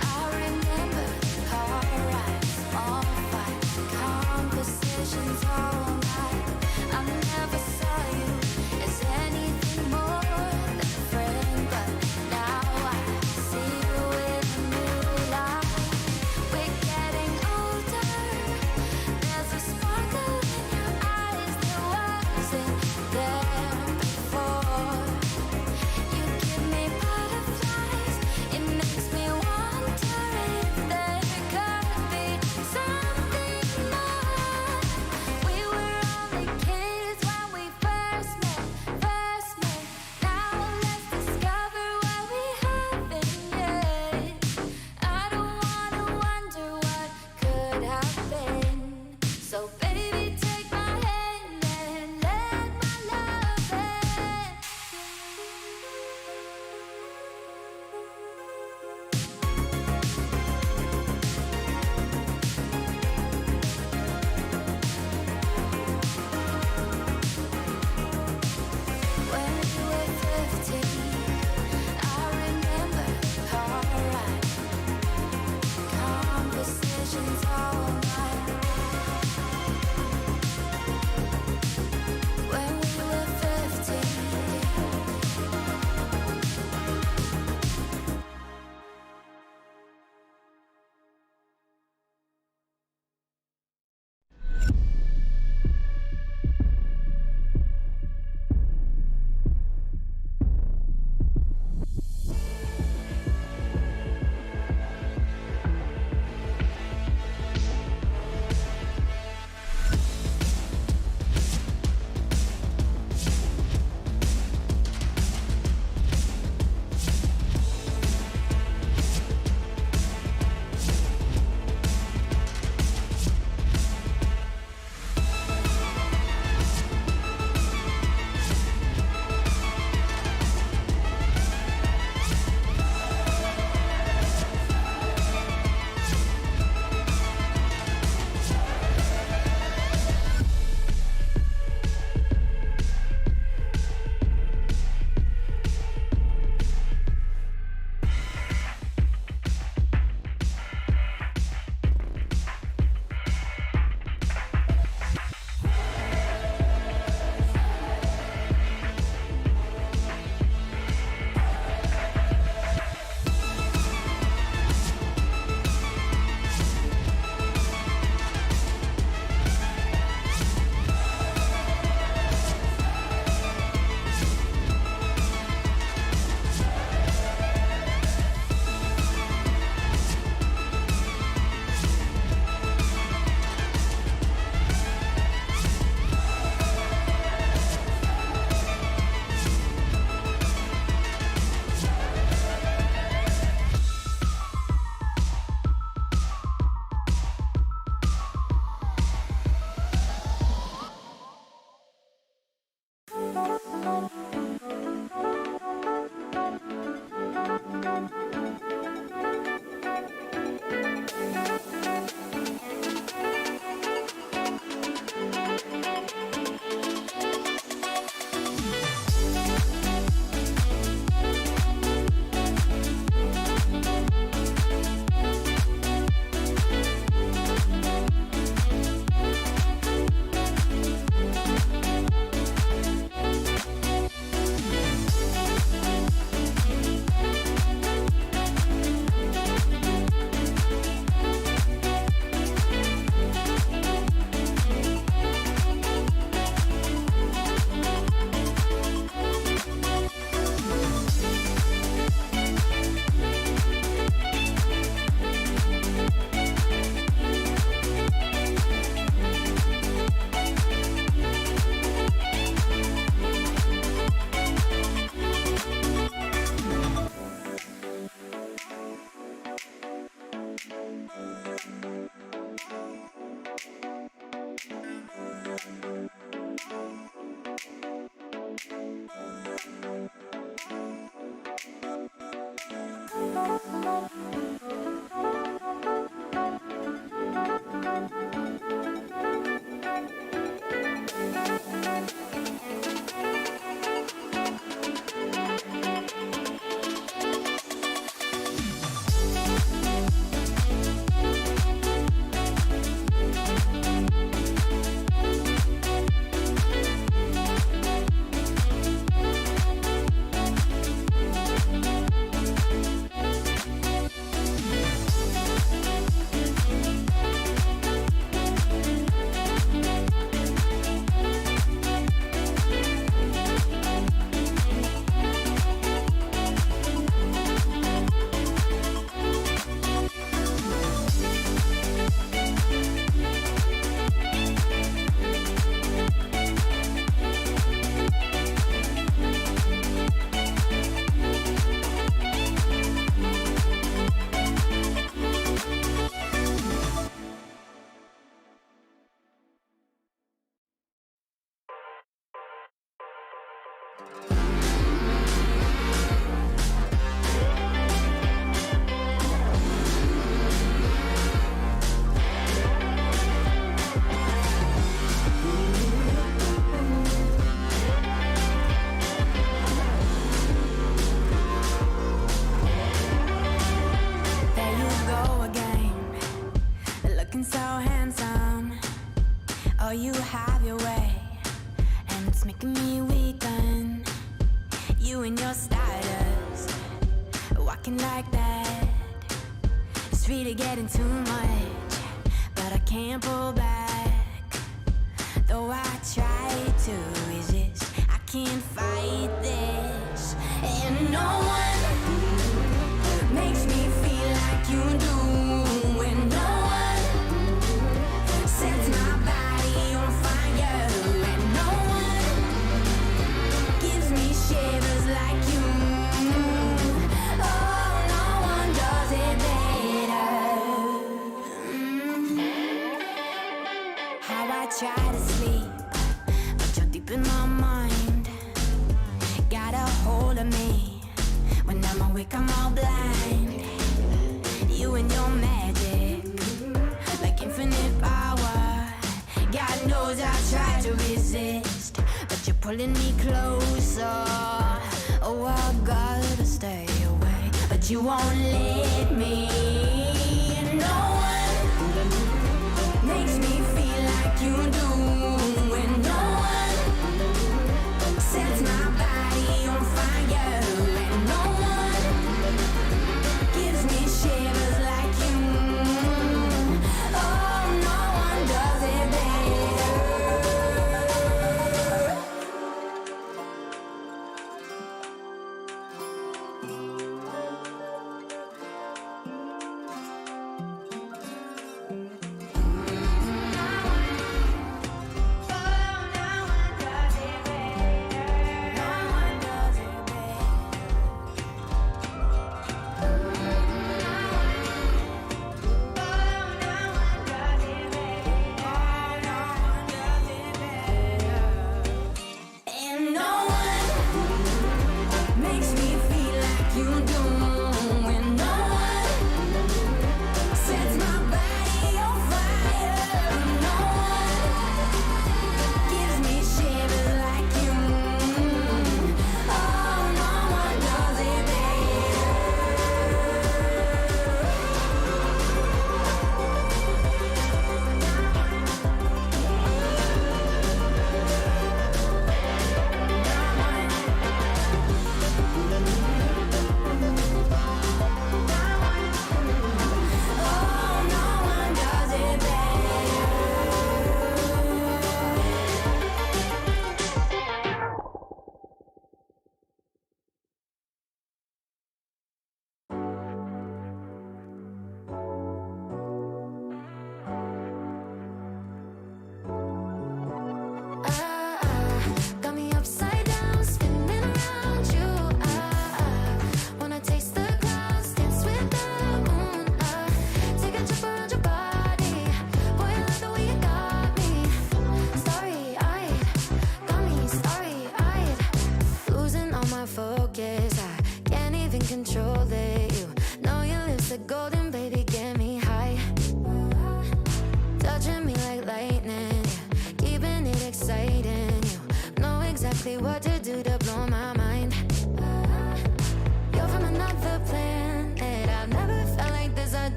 Speaker 4: I remember car rides, small fights, conversations all night. I never saw you as anything more than a friend, but now I see you in a new light. We're getting older, there's a sparkle in your eyes that wasn't there before. You give me butterflies, it makes me want There you go again, looking so handsome. Oh, you have your way, and it's making me weaken. You and your stylist, walking like that. It's really getting too much, but I can't pull back. Though I try to resist, I can't fight this. And no one makes me feel like you do. And no one sets my body on fire. And no one gives me shivers like you. Oh, no one does it better. How I try to sleep, but you're deep in my mind. Got a hold of me. When I'm awake, I'm all blind. You and your magic, like infinite power. God knows I try to resist, but you're pulling me closer. Oh, I gotta stay away, but you won't let me. And no one makes me feel like you do. And no one sets my body on fire. And no one gives me shivers like you. Oh, no one does it better.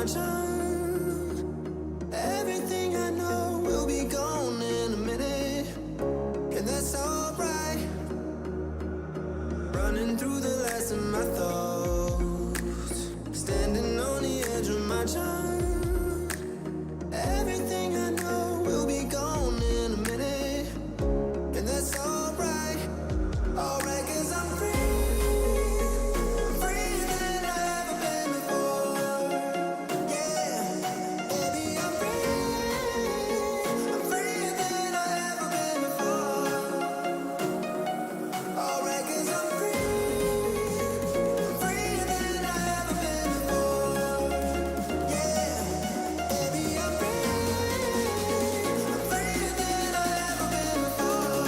Speaker 1: my charm. Everything I know will be gone in a minute, and that's alright. Running through the last of my thoughts, standing on the edge of my charm. Everything I know will be gone in a minute, and that's alright. Alright, 'cause I'm free. Freer than I've ever been before. Yeah, baby, I'm free. I'm freer than I've ever been before. Alright, 'cause I'm free. I'm freer than I've ever been before. Yeah, baby, I'm free. I'm freer than I've ever been before.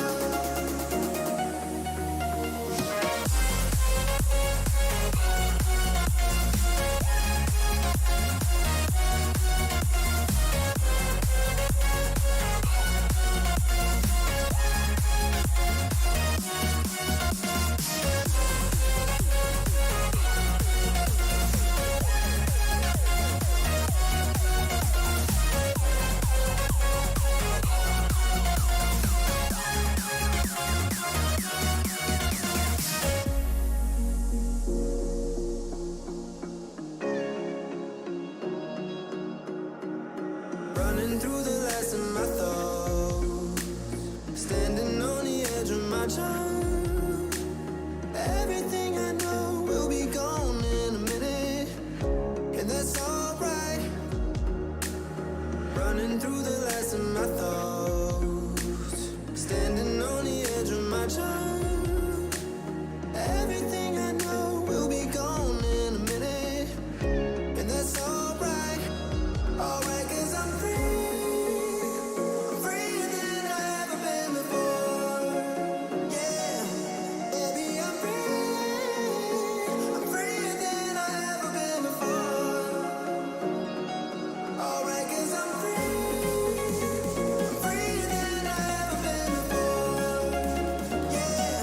Speaker 1: Running through the last of my thoughts, standing on the edge of my charm. Everything I know will be gone in a minute, and that's alright. Running through the last of my thoughts, standing on the edge of my charm. Everything I know will be gone in a minute, and that's alright. Alright, 'cause I'm free. I'm freer than I've ever been before. Yeah, baby, I'm free. I'm freer than I've ever been before. Alright, 'cause I'm free. I'm freer than I've ever been before. Yeah,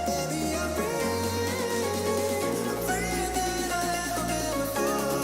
Speaker 1: baby, I'm free. I'm freer than I've ever been before.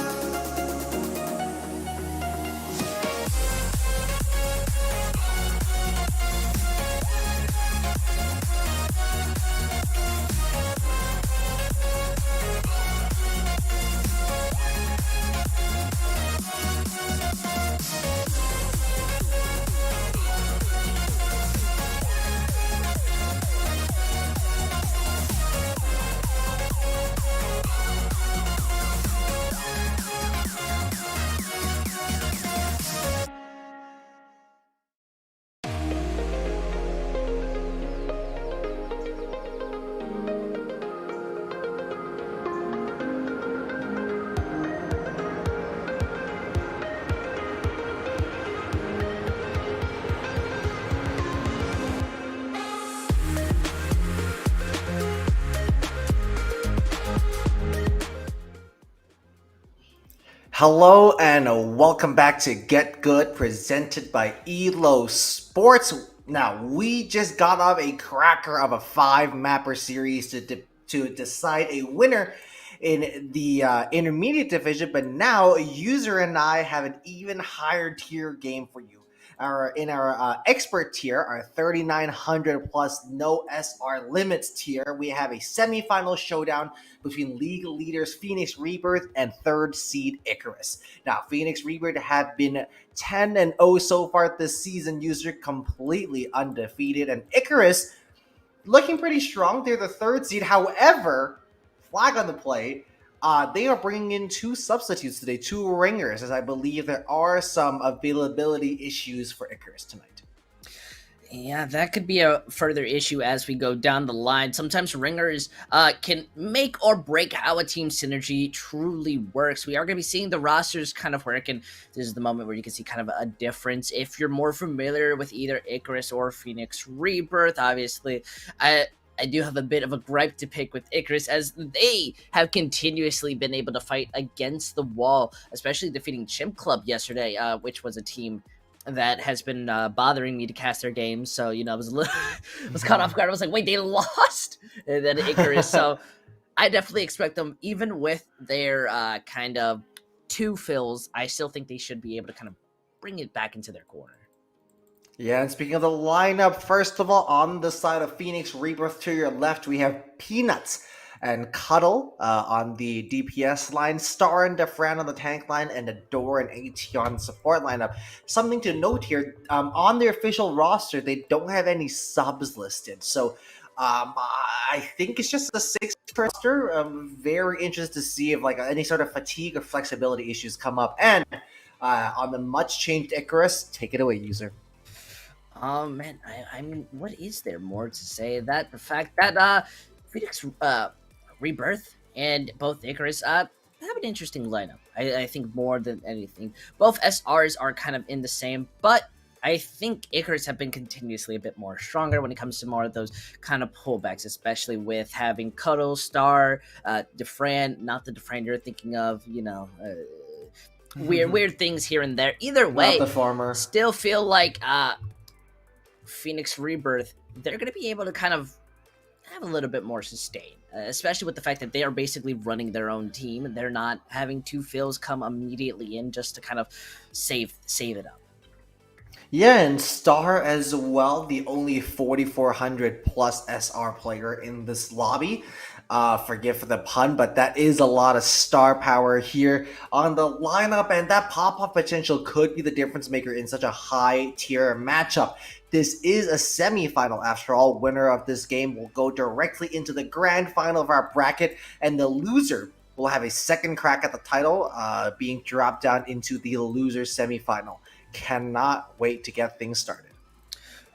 Speaker 2: Hello and welcome back to Get Good, presented by Elo Sports. Now, we just got off a cracker of a 5-mapper series to decide a winner in the intermediate division, but now User and I have an even higher tier game for you. In our expert tier, our 3900 plus no SR limits tier, we have a semifinal showdown between league leaders Phoenix Rebirth and third seed Icarus. Now, Phoenix Rebirth have been 10-0 so far this season, User completely undefeated, and Icarus looking pretty strong. They're the third seed. However, flag on the play, they are bringing in 2 substitutes today, 2 ringers, as I believe there are some availability issues for Icarus tonight.
Speaker 3: Yeah, that could be a further issue as we go down the line. Sometimes ringers can make or break how a team synergy truly works. We are going to be seeing the rosters kind of work, and this is the moment where you can see kind of a difference. If you're more familiar with either Icarus or Phoenix Rebirth, obviously, I do have a bit of a gripe to pick with Icarus, as they have continuously been able to fight against the wall, especially defeating Chimp Club yesterday, which was a team that has been bothering me to cast their games. So, I was was caught off guard. I was like, wait, they lost? And then Icarus. So I definitely expect them, even with their kind of two fills, I still think they should be able to kind of bring it back into their corner.
Speaker 2: Yeah, and speaking of the lineup, first of all, on the side of Phoenix Rebirth to your left, we have Peanuts and Cuddle on the DPS line, Star and Defran on the tank line, and Adore and AT on the support lineup. Something to note here, on their official roster, they don't have any subs listed. So I think it's just a 6 roster. I'm very interested to see if like any sort of fatigue or flexibility issues come up. And on the much changed Icarus, take it away, user.
Speaker 3: Man, I mean, what is there more to say? That the fact that Phoenix Rebirth and both Icarus have an interesting lineup. I think more than anything, both SRs are kind of in the same, but I think Icarus have been continuously a bit more stronger when it comes to more of those kind of pullbacks, especially with having Cuddle, Star, Defran, not the Defran you're thinking of, weird things here and there. Either way,
Speaker 2: Not the former.
Speaker 3: still feel like Phoenix Rebirth, they're going to be able to kind of have a little bit more sustain, especially with the fact that they are basically running their own team and they're not having two fills come immediately in just to kind of save it up.
Speaker 2: Yeah, and Star as well, the only 4,400 plus SR player in this lobby. Forgive for the pun, but that is a lot of star power here on the lineup, and that pop-off potential could be the difference maker in such a high-tier matchup. This is a semifinal after all. Winner of this game will go directly into the grand final of our bracket, and the loser will have a second crack at the title, being dropped down into the loser semifinal. Cannot wait to get things started.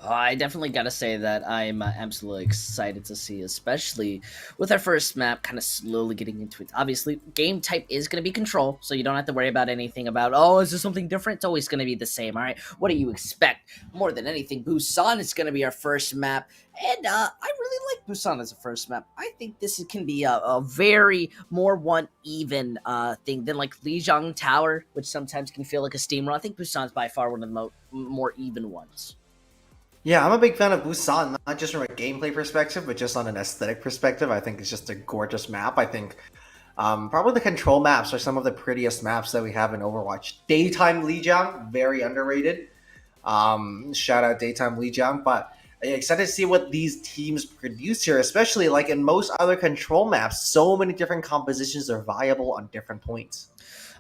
Speaker 3: I definitely gotta say that I'm absolutely excited to see, especially with our first map kind of slowly getting into it. Obviously, game type is going to be control, so you don't have to worry about anything about, oh, is this something different? It's always going to be the same, all right? What do you expect? More than anything, Busan is going to be our first map, and I really like Busan as a first map. I think this can be a very more one-even thing than like Lijiang Tower, which sometimes can feel like a steamroll. I think Busan's by far one of the more even ones.
Speaker 2: Yeah, I'm a big fan of Busan, not just from a gameplay perspective, but just on an aesthetic perspective. I think it's just a gorgeous map. I think probably the control maps are some of the prettiest maps that we have in Overwatch. Daytime Lijiang, very underrated. Shout out Daytime Lijiang, but excited to see what these teams produce here, especially like in most other control maps, so many different compositions are viable on different points.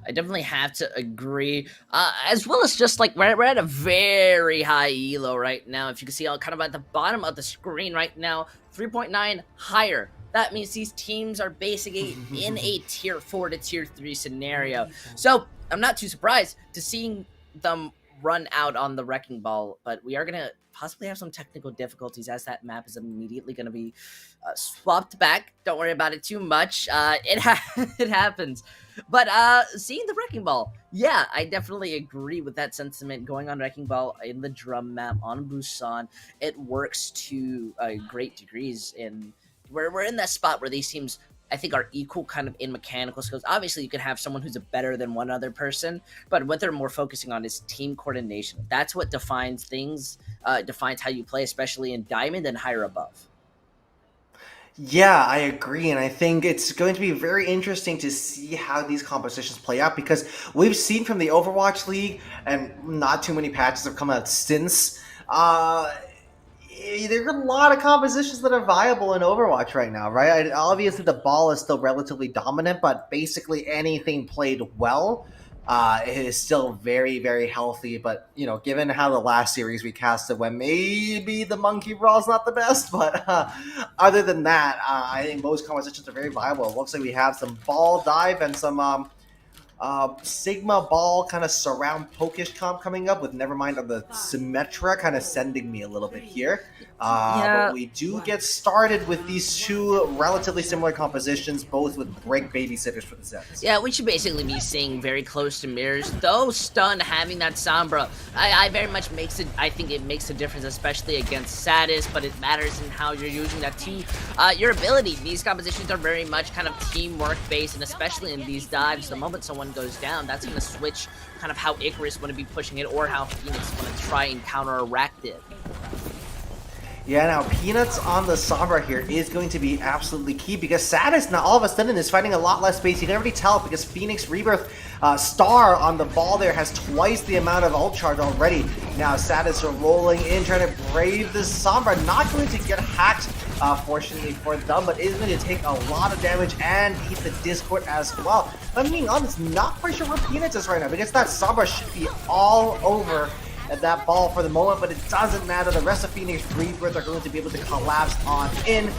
Speaker 3: I definitely have to agree. As well as just like we're at a very high elo right now. If you can see, kind of at the bottom of the screen right now, 3.9 higher. That means these teams are basically in a tier 4 to tier 3 scenario. So I'm not too surprised to seeing them run out on the Wrecking Ball, but we are going to possibly have some technical difficulties as that map is immediately going to be swapped back. Don't worry about it too much. It happens. But seeing the Wrecking Ball, yeah, I definitely agree with that sentiment. Going on Wrecking Ball in the drum map on Busan, it works to great degrees. And we're in that spot where these teams, I think, are equal kind of in mechanical skills. Obviously, you could have someone who's better than one other person, but what they're more focusing on is team coordination. That's what defines things, defines how you play, especially in Diamond and higher above.
Speaker 2: Yeah, I agree, and I think it's going to be very interesting to see how these compositions play out, because we've seen from the Overwatch League, and not too many patches have come out since, there are a lot of compositions that are viable in Overwatch right now, right? Obviously, the ball is still relatively dominant, but basically anything played well is still very, very healthy. But, given how the last series we casted went, maybe the monkey brawl is not the best. But other than that, I think most compositions are very viable. It looks like we have some ball dive and some Sigma ball kind of surround pokish comp coming up with Nevermind on the Symmetra kind of sending me a little bit here. But we do get started with these two relatively similar compositions, both with break babysitters for the Zeds.
Speaker 3: Yeah, we should basically be seeing very close to mirrors. Though Stun having that Sombra, I very much I think it makes a difference, especially against Sadist, but it matters in how you're using that T. Your ability, these compositions are very much kind of teamwork based, and especially in these dives, the moment someone goes down, that's going to switch kind of how Icarus want to be pushing it or how Phoenix want to try and counteract it.
Speaker 2: Yeah, now Peanuts on the Sombra here is going to be absolutely key because Satis now all of a sudden is finding a lot less space. You can already tell because Phoenix Rebirth Star on the ball there has twice the amount of ult charge already. Now Satis are rolling in, trying to brave this Sombra. Not going to get hacked, fortunately for them, but is going to take a lot of damage and eat the Discord as well. But I'm being honest, not quite sure where Peanuts is right now because that Sombra should be all over at that ball for the moment, but it doesn't matter. The rest of Phoenix Rebirth are going to be able to collapse on in.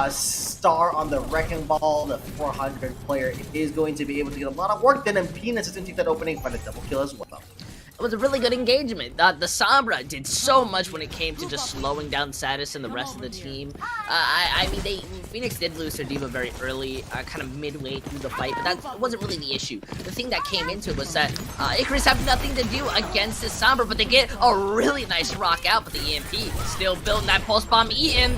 Speaker 2: Star on the Wrecking Ball, the 400 player, is going to be able to get a lot of work done, and Peanuts is going to take that opening, find a double kill as well.
Speaker 3: It was a really good engagement. The Sombra did so much when it came to just slowing down Satis and the rest of the team. I mean, Phoenix did lose their diva very early, kind of midway through the fight, but that wasn't really the issue. The thing that came into it was that Icarus have nothing to do against this Sombra, but they get a really nice rock out, but the EMP still building that pulse bomb eaten.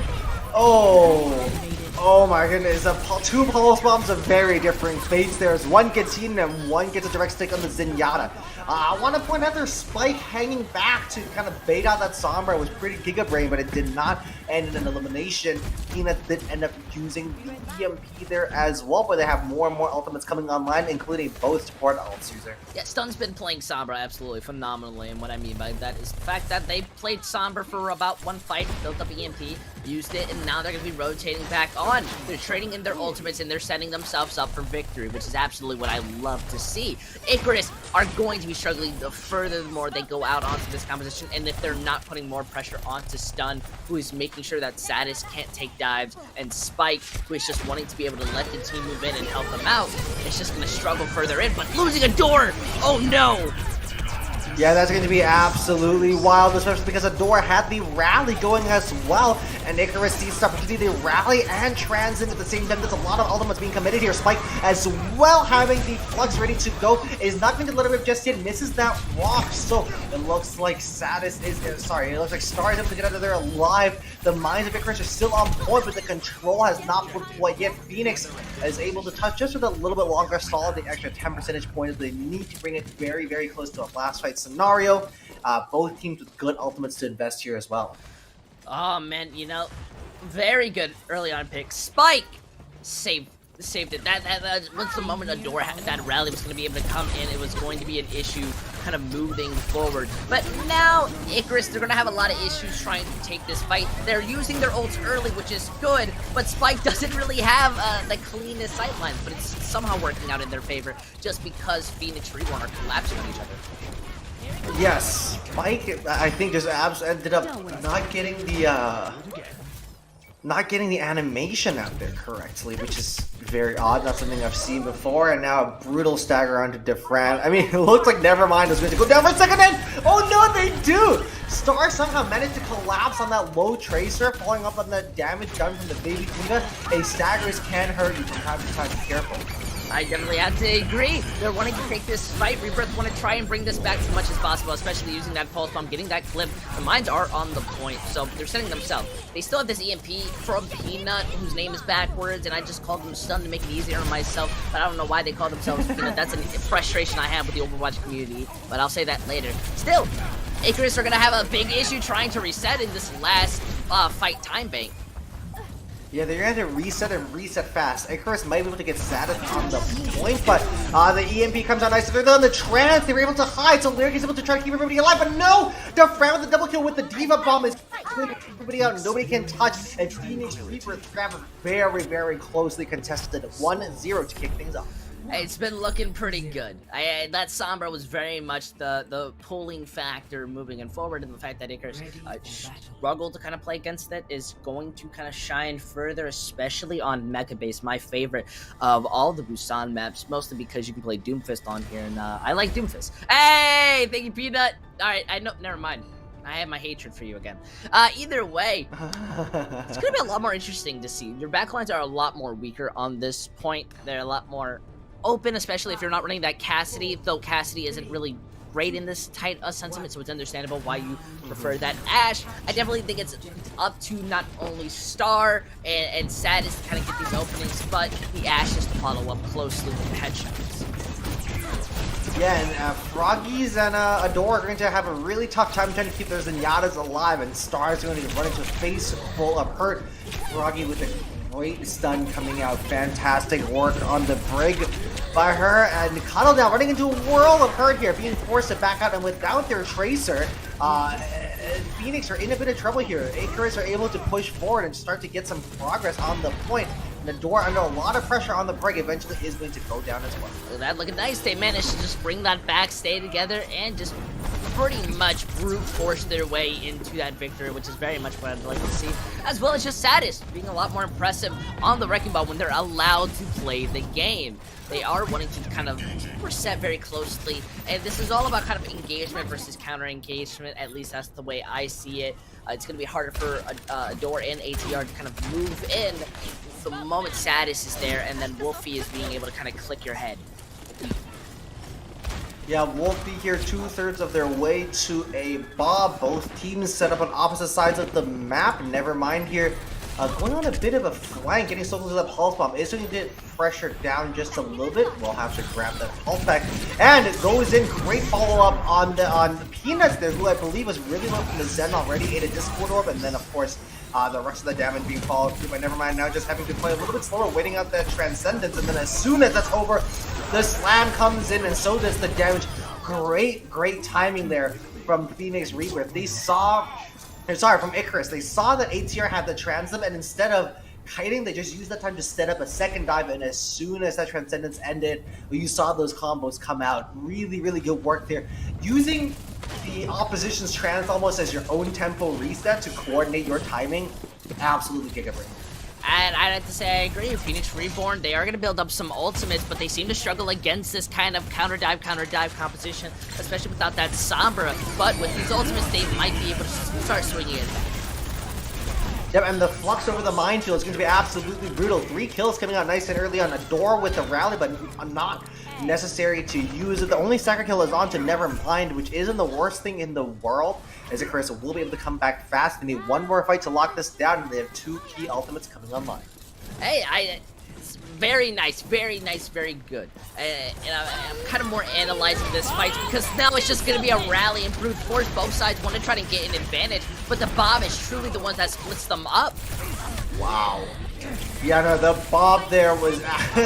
Speaker 2: Oh my goodness, two pulse bombs of very different fates. There's one gets eaten and one gets a direct stick on the Zenyatta. I want to point out their Spike hanging back to kind of bait out that Sombra. It was pretty Giga Brain, but it did not end in an elimination. Peanut did end up using the EMP there as well, but they have more and more ultimates coming online, including both support ults user.
Speaker 3: Yeah, Stun's been playing Sombra absolutely phenomenally, and what I mean by that is the fact that they played Sombra for about one fight, built up EMP, used it, and now they're going to be rotating back on. They're trading in their ultimates, and they're setting themselves up for victory, which is absolutely what I love to see. Icarus are going to be struggling the furthermore they go out onto this composition, and if they're not putting more pressure onto Stun, who is making sure that Satis can't take dives, and Spike, who is just wanting to be able to let the team move in and help them out, is just going to struggle further in, but losing a door! Oh no!
Speaker 2: Yeah, that's going to be absolutely wild, especially because Adora had the rally going as well, and Icarus sees the opportunity to rally and transcend at the same time. There's a lot of ultimates being committed here. Spike as well having the flux ready to go, is not going to let it rip just yet, misses that walk, so it looks like Satis is, it looks like Star is able to get out of there alive. The minds of Icarus are still on point, but the control has not been quite yet. Phoenix is able to touch just with a little bit longer stall, the extra 10 percentage points. They need to bring it very, very close to a last fight scenario. Both teams with good ultimates to invest here as well.
Speaker 3: Oh man, you know, very good early on pick. Spike saved it. That was the moment Adora had that rally was going to be able to come in. It was going to be an issue kind of moving forward. But now Icarus, they're going to have a lot of issues trying to take this fight. They're using their ults early, which is good, but Spike doesn't really have the cleanest sightlines, but it's somehow working out in their favor just because Phoenix Reborn are collapsing on each other.
Speaker 2: Yes, Spike, I think, just ended up not getting the animation out there correctly, which is very odd. Not something I've seen before. And now a brutal stagger onto Defran. I mean, it looked like Nevermind was going to go down for a second, and oh no, they do! Star somehow managed to collapse on that low tracer, following up on that damage done from the baby Diva. A staggers can hurt you from time to time. Be careful.
Speaker 3: I definitely have to agree. They're wanting to take this fight. Rebirth want to try and bring this back as much as possible, especially using that pulse bomb, getting that clip. The mines are on the point, so they're setting themselves. They still have this EMP from Peanut, whose name is backwards, and I just called them Stun to make it easier on myself, but I don't know why they call themselves Peanut. That's a frustration I have with the Overwatch community, but I'll say that later. Still, Icarus are going to have a big issue trying to reset in this last fight time bank.
Speaker 2: Yeah, they're going to reset fast. Icarus might be able to get Satis on the point, but the EMP comes out nice. They're on the trance. They were able to hide, so Lyric is able to try to keep everybody alive, but no! Defran with the double kill with the Diva Bomb is clearing everybody out. Nobody can touch, and Phoenix Rebirth grab a very, very closely contested 1-0 to kick things off.
Speaker 3: It's been looking pretty good. That Sombra was very much the pulling factor moving forward, and the fact that Icarus struggled to kind of play against it is going to kind of shine further, especially on Mecha Base, my favorite of all the Busan maps, mostly because you can play Doomfist on here, and I like Doomfist. Hey, thank you, Peanut. All right, I know. Never mind. I have my hatred for you again. Either way, it's gonna be a lot more interesting to see. Your backlines are a lot more weaker on this point. They're a lot more open, especially if you're not running that Cassidy, though Cassidy isn't really great in this tight sentiment, so it's understandable why you prefer that Ashe. I definitely think it's up to not only Star and Satis to kind of get these openings, but the Ashes to follow up closely with headshots.
Speaker 2: Yeah, and Froggies and Adore are going to have a really tough time trying to keep their Zenyatas alive, and Star's going to run into a face full of hurt. Froggy with a great stun coming out. Fantastic work on the brig by her, and Cuddle now running into a world of hurt here, being forced to back out, and without their Tracer, Phoenix are in a bit of trouble here. Icarus are able to push forward and start to get some progress on the point. The door under a lot of pressure on the brig eventually is going to go down as well.
Speaker 3: Look at that looking nice. They managed to just bring that back, stay together, and just pretty much brute force their way into that victory, which is very much what I'd like to see. As well as just Satis being a lot more impressive on the Wrecking Ball when they're allowed to play the game. They are wanting to kind of reset very closely, and this is all about kind of engagement versus counter engagement. At least that's the way I see it. It's going to be harder for Adore and ATR to kind of move in the moment Satis is there, and then Wolfie is being able to kind of click your head.
Speaker 2: Yeah, Wolfie here 2/3 of their way to a Bob. Both teams set up on opposite sides of the map. Never mind here. Going on a bit of a flank, getting so close to that pulse bomb. Is going to get pressure down just a little bit. We'll have to grab that pulse back. And it goes in. Great follow-up on the Peanuts there, who I believe was really low from the Zen already. Ate a Discord Orb, and then, of course, the rest of the damage being followed through by Nevermind. Now just having to play a little bit slower, waiting out that Transcendence. And then as soon as that's over, the slam comes in, and so does the damage. Great timing there from Phoenix Rebirth. They saw... from Icarus. They saw that ATR had the Transcend, and instead of kiting, they just used that time to set up a second dive, and as soon as that Transcendence ended, you saw those combos come out. Really good work there. Using the opposition's trans almost as your own tempo reset to coordinate your timing, absolutely giga-brain.
Speaker 3: And I'd have to say I agree. Phoenix Reborn, they are going to build up some ultimates, but they seem to struggle against this kind of counter dive composition, especially without that Sombra. But with these ultimates, they might be able to start swinging it back.
Speaker 2: Yep, and the flux over the minefield is going to be absolutely brutal. 3 kills coming out nice and early on Adore with the rally, but not necessary to use it. The only second kill is on to Nevermind, which isn't the worst thing in the world, as Icarus will be able to come back fast. They need one more fight to lock this down, and they have 2 key ultimates coming online.
Speaker 3: Hey, it's very nice, very good. And I'm kind of more analyzing this fight because now it's just going to be a rally and brute force. Both sides want to try to get an advantage, but the Bob is truly the one that splits them up.
Speaker 2: Wow. Yeah, no, the Bob there was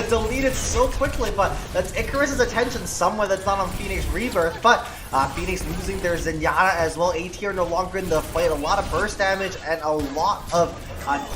Speaker 2: deleted so quickly, but that's Icarus's attention somewhere that's not on Phoenix Rebirth, but Phoenix losing their Zenyatta as well. ATR no longer in the fight. A lot of burst damage and a lot of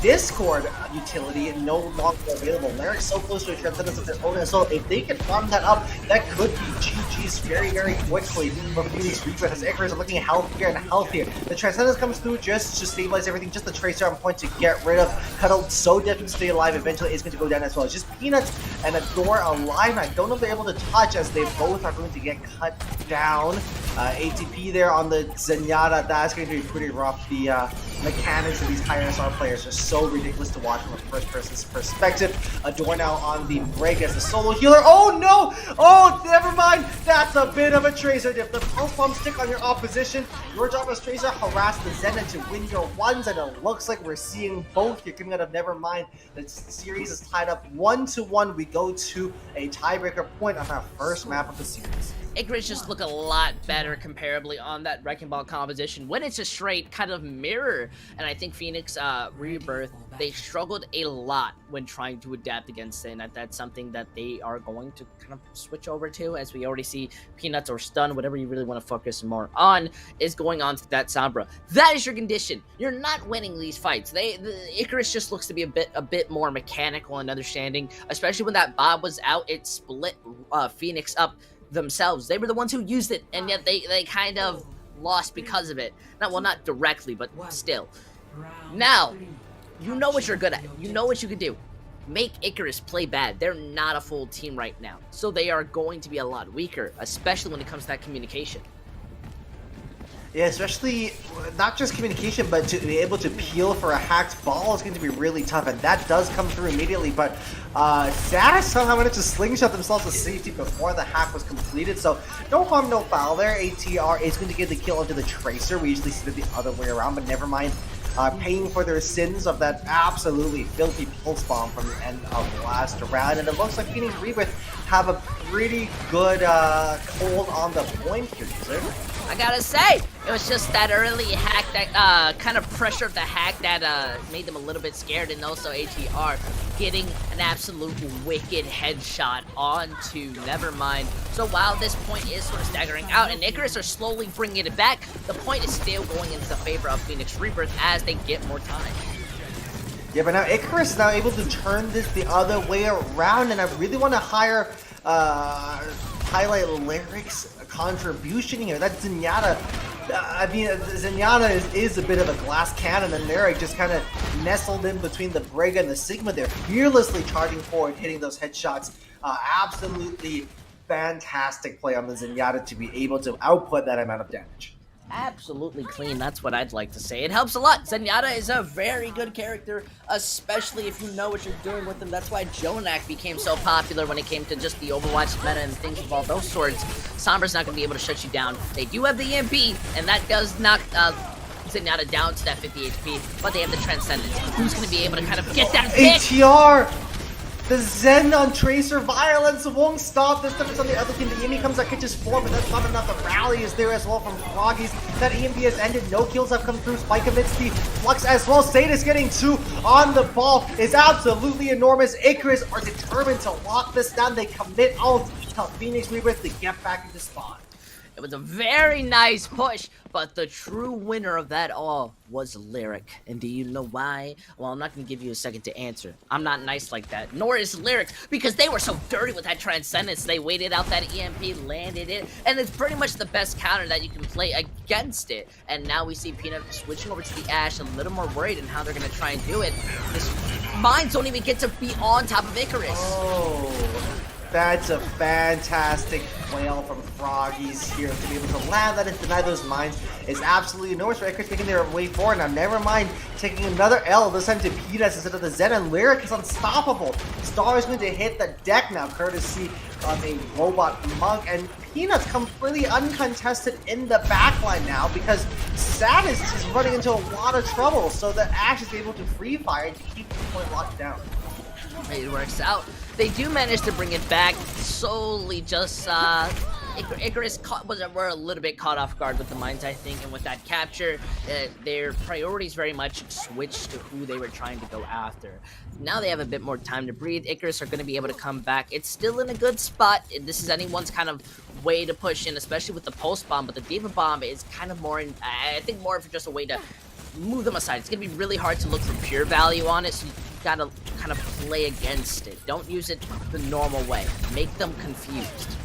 Speaker 2: Discord utility no longer available. Lyric's so close to a Transcendence of their own as well. If they can farm that up, that could be GG's very quickly for Phoenix Rebirth, as Icarus are looking healthier and healthier. The Transcendence comes through just to stabilize everything, just the Tracer on point to get rid of. Cuddle so difficult to stay alive, eventually is going to go down as well. It's just Peanuts and Adore alive. I don't know if they're able to touch, as they both are going to get cut down. ATP there on the Zenyatta, that's going to be pretty rough. The mechanics of these higher SR players are so ridiculous to watch from a first person's perspective. Adore now on the break as the solo healer. Oh no! Oh, never mind! That's a bit of a Tracer diff. The pulse bomb stick on your opposition. Your job as Tracer, harass the Zenit to win your ones, and it looks like we're seeing both here coming out of Nevermind. The series is tied up 1-1. We go to a tiebreaker point on our first map of the series.
Speaker 3: Icarus just look a lot better comparably on that Wrecking Ball composition when it's a straight kind of mirror. And I think Phoenix Rebirth, they struggled a lot when trying to adapt against it, and that's something that they are going to kind of switch over to, as we already see Peanuts or Stun, whatever you really want to focus more on, is going on to that Sombra. That is your condition. You're not winning these fights. The Icarus just looks to be a bit more mechanical and understanding, especially when that Bob was out. It split Phoenix up themselves. They were the ones who used it, and yet they kind of lost because of it. Not directly, but still. Now, you know what you're good at. You know what you can do. Make Icarus play bad. They're not a full team right now, so they are going to be a lot weaker, especially when it comes to that communication.
Speaker 2: Yeah, especially not just communication, but to be able to peel for a hacked ball is going to be really tough, and that does come through immediately. But Satis somehow managed to slingshot themselves to safety before the hack was completed, so no harm, no foul there. ATR is going to get the kill onto the Tracer. We usually see it the other way around, but never mind. paying for their sins of that absolutely filthy pulse bomb from the end of last round. And it looks like Phoenix Rebirth have a pretty good hold on the point here, user.
Speaker 3: I gotta say, it was just that early hack that kind of pressure of the hack that made them a little bit scared, and also ATR getting an absolute wicked headshot onto Nevermind. So while this point is sort of staggering out, and Icarus are slowly bringing it back, the point is still going into the favor of Phoenix Rebirth as they get more time.
Speaker 2: Yeah, but now Icarus is now able to turn this the other way around, and I really want to highlight Lyric's contribution here. That Zenyatta, Zenyatta is a bit of a glass cannon, and Lyric just kind of nestled in between the Brig and the Sigma there, fearlessly charging forward, hitting those headshots. Absolutely fantastic play on the Zenyatta to be able to output that amount of damage.
Speaker 3: Absolutely clean, that's what I'd like to say. It helps a lot. Zenyatta is a very good character, especially if you know what you're doing with him. That's why Jonak became so popular when it came to just the Overwatch meta and things of all those sorts. Sombra's not going to be able to shut you down. They do have the EMP, and that does knock Zenyatta down to that 50 HP, but they have the Transcendence. Who's going to be able to kind of get that pick?
Speaker 2: ATR! The Zen on Tracer violence won't stop. This time it's on the other team. The EMP comes out, catches 4, but that's not enough. The rally is there as well from Froggies. That EMP has ended. No kills have come through. Spike amidst the flux as well. Sadis getting 2 on the ball is absolutely enormous. Icarus are determined to lock this down. They commit ult to Phoenix Rebirth to get back into spawn.
Speaker 3: It was a very nice push, but the true winner of that all was Lyric. And do you know why? Well, I'm not going to give you a second to answer. I'm not nice like that, nor is Lyric, because they were so dirty with that Transcendence. They waited out that EMP, landed it, and it's pretty much the best counter that you can play against it. And now we see Peanut switching over to the Ashe, a little more worried in how they're going to try and do it. This Mines don't even get to be on top of Icarus.
Speaker 2: Oh. That's a fantastic flail from Froggies here to be able to land that and deny those mines is absolutely enormous. Icarus making their way forward. Now, Nevermind taking another L, this time to Peanuts instead of the Zen, and Lyric is unstoppable. Star is going to hit the deck now, courtesy of a Robot Monk, and Peanuts completely uncontested in the backline now because Sadis is running into a lot of trouble, so the Ashe is able to free fire to keep the point locked down.
Speaker 3: It works out. They do manage to bring it back solely just Icarus were a little bit caught off guard with the mines, I think, and with that capture, their priorities very much switched to who they were trying to go after. Now they have a bit more time to breathe. Icarus are going to be able to come back. It's still in a good spot. This is anyone's kind of way to push in, especially with the pulse bomb, but the Diva bomb is kind of more, I think, more of just a way to move them aside. It's going to be really hard to look for pure value on it, so you gotta kind of play against it. Don't use it the normal way. Make them confused.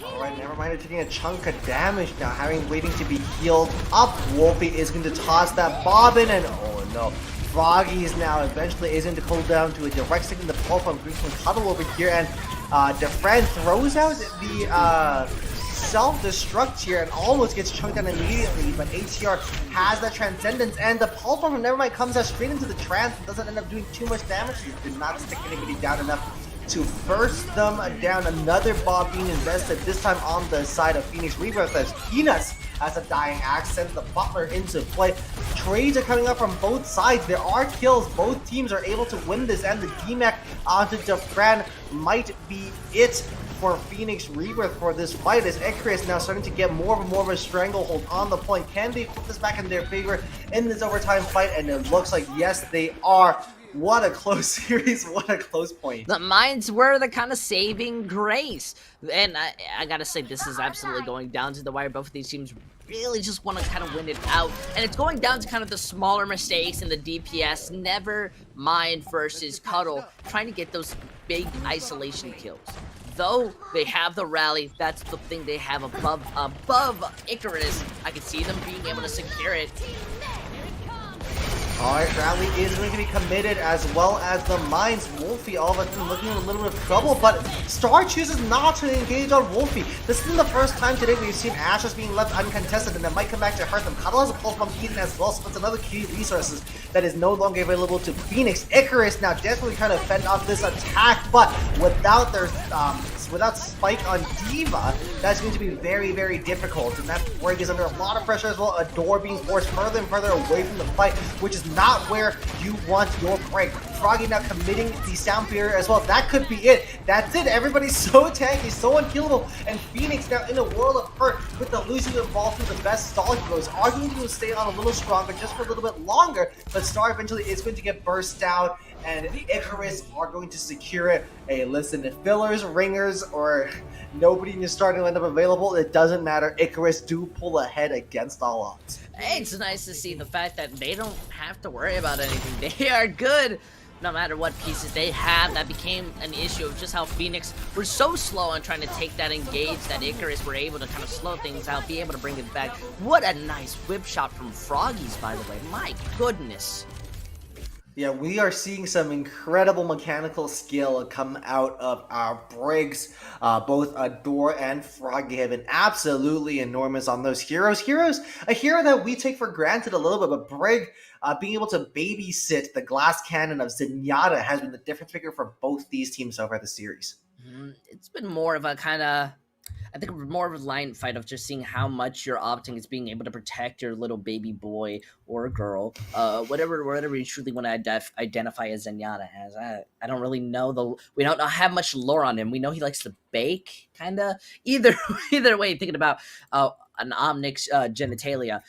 Speaker 2: Alright, Nevermind are taking a chunk of damage now, waiting to be healed up. Wolfie is going to toss that bobbin, and oh no. Froggies now eventually is going to cool down to a direct stick in the pull from Greenland Cuddle over here, and DeFran throws out the self-destruct here and almost gets chunked down immediately, but ATR has that Transcendence, and the pulse bomb from Nevermind comes out straight into the trance and doesn't end up doing too much damage. He did not stick anybody down enough to burst them down. Another bomb being invested, this time on the side of Phoenix Rebirth as Peanuts has a dying axe, sends the Butler into play. Trades are coming up from both sides. There are kills. Both teams are able to win this, and the DMAC onto DeFran might be it for Phoenix Rebirth for this fight, as Icarus now starting to get more of a stranglehold on the point. Can they put this back in their favor in this overtime fight? And it looks like yes, they are. What a close series, what a close point.
Speaker 3: The mines were the kind of saving grace. And I gotta say, this is absolutely going down to the wire. Both of these teams really just want to kind of win it out. And it's going down to kind of the smaller mistakes in the DPS. Never mind versus Cuddle, trying to get those big isolation kills. Though they have the rally, that's the thing they have above Icarus. I can see them being able to secure it.
Speaker 2: Alright, Rally is going to be committed as well as the mines. Wolfie all of a sudden looking in a little bit of trouble, but Star chooses not to engage on Wolfie. This isn't the first time today we've seen Ashes being left uncontested, and it might come back to hurt them. Cuddle has a pulse bomb Eden as well, so that's another key resources that is no longer available to Phoenix. Icarus now desperately trying to fend off this attack, but without their without Spike on Diva, that's going to be very, very difficult. And that Brig is under a lot of pressure as well. Adore being forced further and further away from the fight, which is not where you want your Brig. Froggy now committing the sound barrier as well. That could be it. That's it. Everybody's so tanky, so unkillable. And Phoenix now in a world of hurt with the Lucio involved through the best stall heroes, are going to stay on a little stronger just for a little bit longer. But Star eventually is going to get burst down, and the Icarus are going to secure it. Hey, listen, if fillers, ringers, or nobody in your starting lineup available, it doesn't matter. Icarus do pull ahead against all odds.
Speaker 3: Hey, it's nice to see the fact that they don't have to worry about anything. They are good no matter what pieces they have. That became an issue of just how Phoenix were so slow on trying to take that engage that Icarus were able to kind of slow things out, be able to bring it back. What a nice whip shot from Froggies, by the way. My goodness.
Speaker 2: Yeah, we are seeing some incredible mechanical skill come out of our Brigs. Both Adore and Froggy have been absolutely enormous on those heroes. A hero that we take for granted a little bit, but Brig being able to babysit the glass cannon of Zenyatta has been the difference maker for both these teams so far this series.
Speaker 3: It's been more of a kind of, I think more of a line fight of just seeing how much you're opting is being able to protect your little baby boy or girl, whatever you truly want to identify as Zenyatta as. I don't really know we don't have much lore on him. We know he likes to bake, kind of. Either way, thinking about an Omnix genitalia,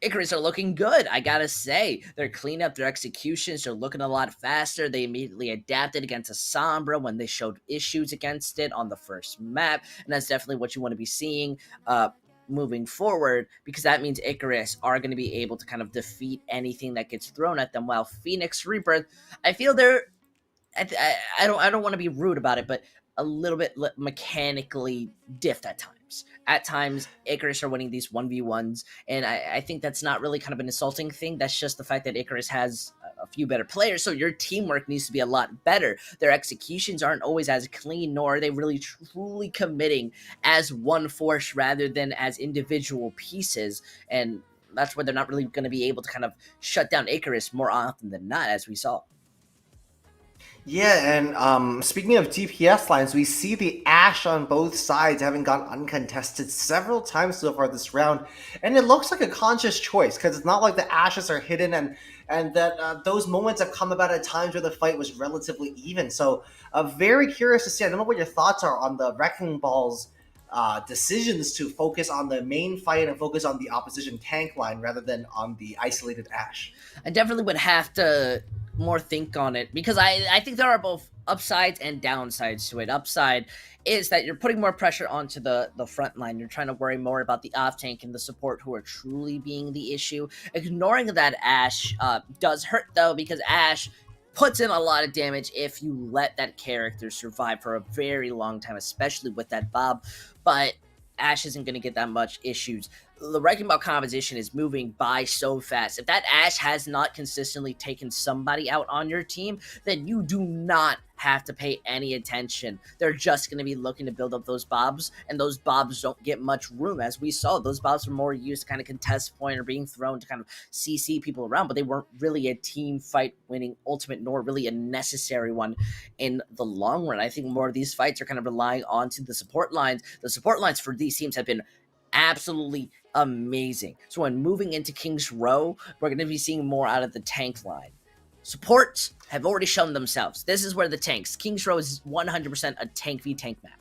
Speaker 3: Icarus are looking good, I gotta say. They're cleaning up their executions. They're looking a lot faster. They immediately adapted against a Sombra when they showed issues against it on the first map. And that's definitely what you want to be seeing moving forward, because that means Icarus are going to be able to kind of defeat anything that gets thrown at them. While Phoenix Rebirth, I feel they're... I don't want to be rude about it, but a little bit mechanically diffed at times. At times, Icarus are winning these 1v1s, and I think that's not really kind of an insulting thing. That's just the fact that Icarus has a few better players, so your teamwork needs to be a lot better. Their executions aren't always as clean, nor are they really truly committing as one force rather than as individual pieces, and that's where they're not really going to be able to kind of shut down Icarus more often than not, as we saw.
Speaker 2: Yeah, and speaking of DPS lines, we see the Ashe on both sides having gone uncontested several times so far this round, and it looks like a conscious choice because it's not like the Ashes are hidden and that those moments have come about at times where the fight was relatively even. So very curious to see. I don't know what your thoughts are on the Wrecking Ball's decisions to focus on the main fight and focus on the opposition tank line rather than on the isolated Ashe.
Speaker 3: I definitely would have to more think on it, because I think there are both upsides and downsides to it. Upside is that you're putting more pressure onto the front line. You're trying to worry more about the off tank and the support who are truly being the issue. Ignoring that Ashe does hurt though, because Ashe puts in a lot of damage if you let that character survive for a very long time, especially with that Bob. But Ashe isn't going to get that much issues. The Wrecking Ball composition is moving by so fast. If that Ashe has not consistently taken somebody out on your team, then you do not have to pay any attention. They're just going to be looking to build up those Bobs, and those Bobs don't get much room. As we saw, those Bobs were more used to kind of contest point or being thrown to kind of CC people around, but they weren't really a team fight winning ultimate, nor really a necessary one in the long run. I think more of these fights are kind of relying onto the support lines. The support lines for these teams have been absolutely amazing. So when moving into King's Row, we're going to be seeing more out of the tank line. Supports have already shown themselves. This is where the tanks. King's Row is 100% a tank v tank map.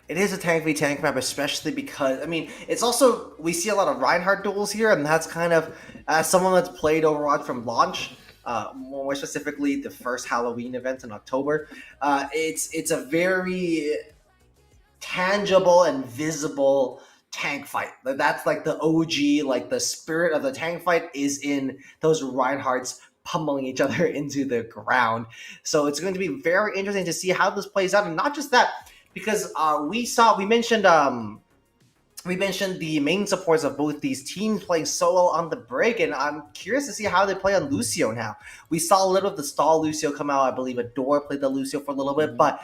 Speaker 2: It is a tank v tank map, especially because, I mean, it's also, we see a lot of Reinhardt duels here, and that's kind of, as someone that's played Overwatch from launch, more specifically the first Halloween event in October, it's a very tangible and visible tank fight. That's like the OG, like the spirit of the tank fight is in those Reinhardts pummeling each other into the ground. So it's going to be very interesting to see how this plays out. And not just that, because we mentioned the main supports of both these teams playing solo on the break, and I'm curious to see how they play on Lucio now. We saw a little of the stall Lucio come out. I believe Adore played the Lucio for a little bit, but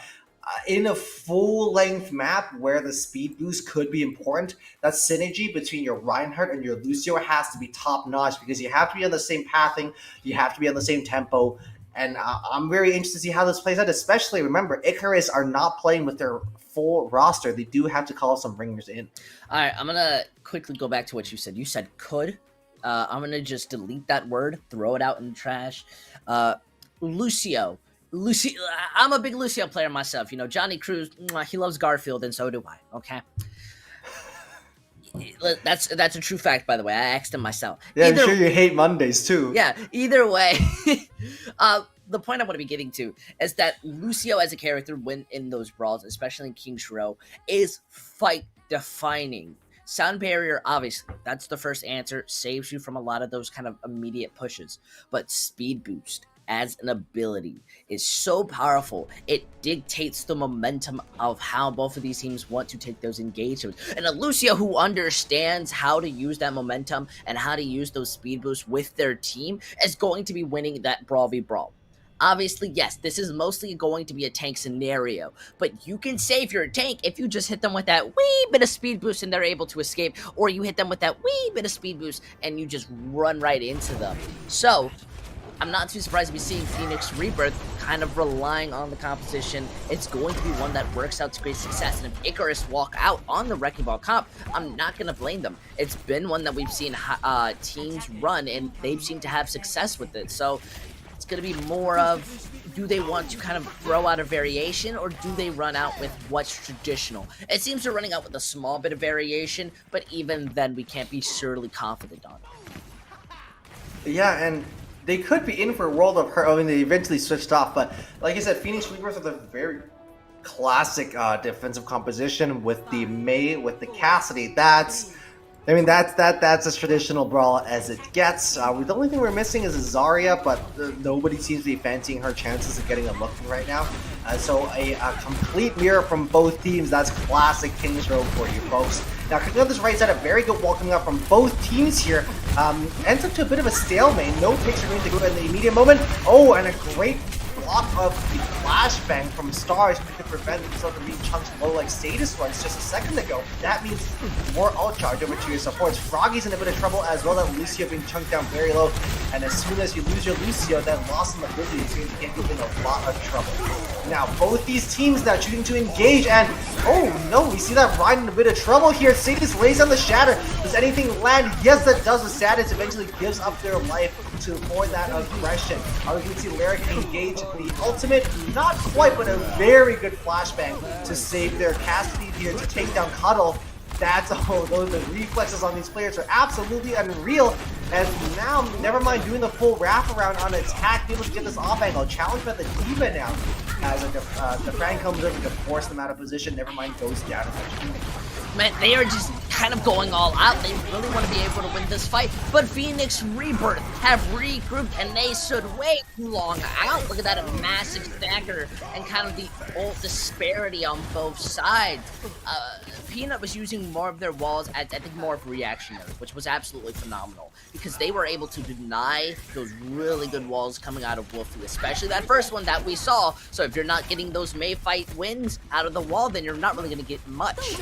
Speaker 2: in a full-length map where the speed boost could be important, that synergy between your Reinhardt and your Lucio has to be top-notch, because you have to be on the same pathing, you have to be on the same tempo. And I'm very interested to see how this plays out, especially, remember, Icarus are not playing with their full roster. They do have to call some ringers in.
Speaker 3: All right, I'm gonna quickly go back to what you said. You said could. I'm gonna just delete that word, throw it out in the trash. Lucio. I'm a big Lucio player myself. You know, Johnny Cruz, he loves Garfield, and so do I. Okay. That's a true fact, by the way. I asked him myself.
Speaker 2: Yeah, I'm sure you hate Mondays too.
Speaker 3: Yeah, either way, the point I want to be getting to is that Lucio as a character, when in those brawls, especially in King's Row, is fight defining. Sound barrier, obviously, that's the first answer, saves you from a lot of those kind of immediate pushes. But speed boost as an ability is so powerful, it dictates the momentum of how both of these teams want to take those engagements. And a Lucio who understands how to use that momentum and how to use those speed boosts with their team is going to be winning that Brawl v Brawl. Obviously, yes, this is mostly going to be a tank scenario, but you can save your tank if you just hit them with that wee bit of speed boost and they're able to escape, or you hit them with that wee bit of speed boost and you just run right into them. So, I'm not too surprised to be seeing Phoenix Rebirth kind of relying on the composition. It's going to be one that works out to great success. And if Icarus walk out on the Wrecking Ball comp, I'm not going to blame them. It's been one that we've seen teams run, and they've seemed to have success with it. So it's going to be more of, do they want to kind of throw out a variation, or do they run out with what's traditional? It seems they're running out with a small bit of variation, but even then we can't be surely confident on it.
Speaker 2: Yeah, and they could be in for a world of hurt. I mean, they eventually switched off, but like I said, Phoenix Rebirth with a very classic defensive composition with the Mei, with the Cassidy. That's as traditional brawl as it gets. The only thing we're missing is a Zarya, but nobody seems to be fancying her chances of getting a look in right now. So a complete mirror from both teams. That's classic King's Row for you folks. Now, coming up this right side, a very good wall coming up from both teams here. Ends up to a bit of a stalemate. No picks are going to go in the immediate moment. Oh, and a great block of the flashbang from Stars to prevent himself from being chunked low like Sadis was just a second ago. That means more ult charge over to your supports. Froggy's in a bit of trouble as well, that Lucio being chunked down very low. And as soon as you lose your Lucio, that loss in ability is going to get you in a lot of trouble. Now, both these teams now choosing to engage, and oh no, we see that Ryan in a bit of trouble here. Sadis lays down the shatter. Does anything land? Yes, that does. The Sadis eventually gives up their life to avoid that aggression. We can see Lyric engage the ultimate, not quite, but a very good flashbang to save their Cassidy here to take down Cuddle. That's the reflexes on these players are absolutely unreal. And now, never mind doing the full wraparound on attack, able to get this off angle. Challenged by the Diva now. As the Frank comes over to force them out of position, never mind goes down eventually.
Speaker 3: Man, they are just kind of going all out. They really want to be able to win this fight. But Phoenix Rebirth have regrouped, and they stood way too long out. Look at that, a massive stagger and kind of the ult disparity on both sides. Peanut was using more of their walls as, I think, more of reactionary, which was absolutely phenomenal because they were able to deny those really good walls coming out of Wolfie, especially that first one that we saw. So if you're not getting those May fight wins out of the wall, then you're not really going to get much.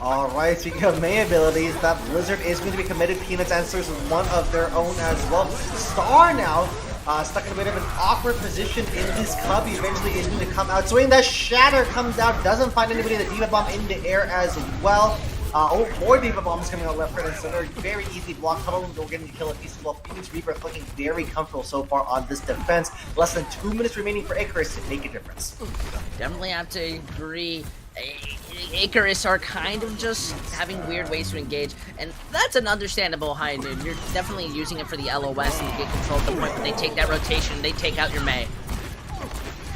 Speaker 2: Alright, speaking of May abilities, that Blizzard is going to be committed. Peanuts answers one of their own as well. Star now stuck in a bit of an awkward position in his cubby, eventually able to come out. Swing, that shatter comes out, doesn't find anybody. The Diva Bomb in the air as well. More Diva Bombs coming out left, right, and center. Very easily blocked. Huddle, we're getting to kill a piece as well. Phoenix Rebirth looking very comfortable so far on this defense. Less than 2 minutes remaining for Icarus to make a difference.
Speaker 3: Definitely have to agree. Icarus are kind of just having weird ways to engage, and that's an understandable high noon. You're definitely using it for the LOS and get control at the point when they take that rotation, they take out your May.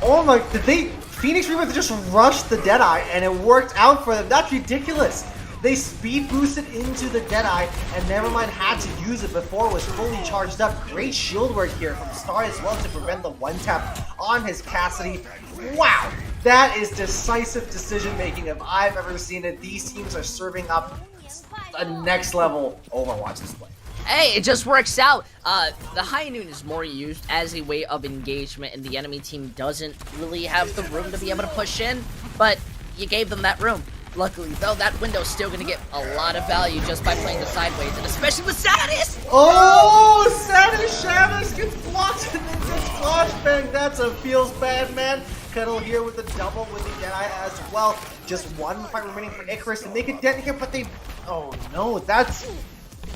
Speaker 2: Oh my, Phoenix Rebirth just rushed the Deadeye and it worked out for them. That's ridiculous. They speed boosted into the Deadeye and never mind had to use it before it was fully charged up. Great shield work here from Star as well to prevent the one tap on his Cassidy. Wow, that is decisive decision making if I've ever seen it. These teams are serving up a next level Overwatch display.
Speaker 3: Hey, it just works out. The High Noon is more used as a way of engagement, and the enemy team doesn't really have the room to be able to push in, but you gave them that room. Luckily, though, that window's still gonna get a lot of value just by playing the sideways, and especially with Satis!
Speaker 2: Oh, Satis Shamus gets blocked and then gets flashbang. That's a feels bad, man. Cuddle here with the double with the Jedi as well. Just one fight remaining for Icarus to make a dent here, but they... Oh no, that's...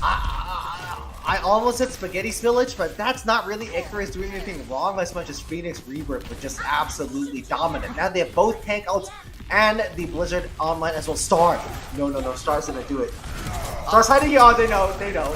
Speaker 2: I almost said Spaghetti Spillage, but that's not really Icarus doing anything wrong as much as Phoenix Rebirth, but just absolutely dominant. Now they have both tank outs and the Blizzard online as well. Star. No, Star's gonna do it. Star's hiding here. Oh,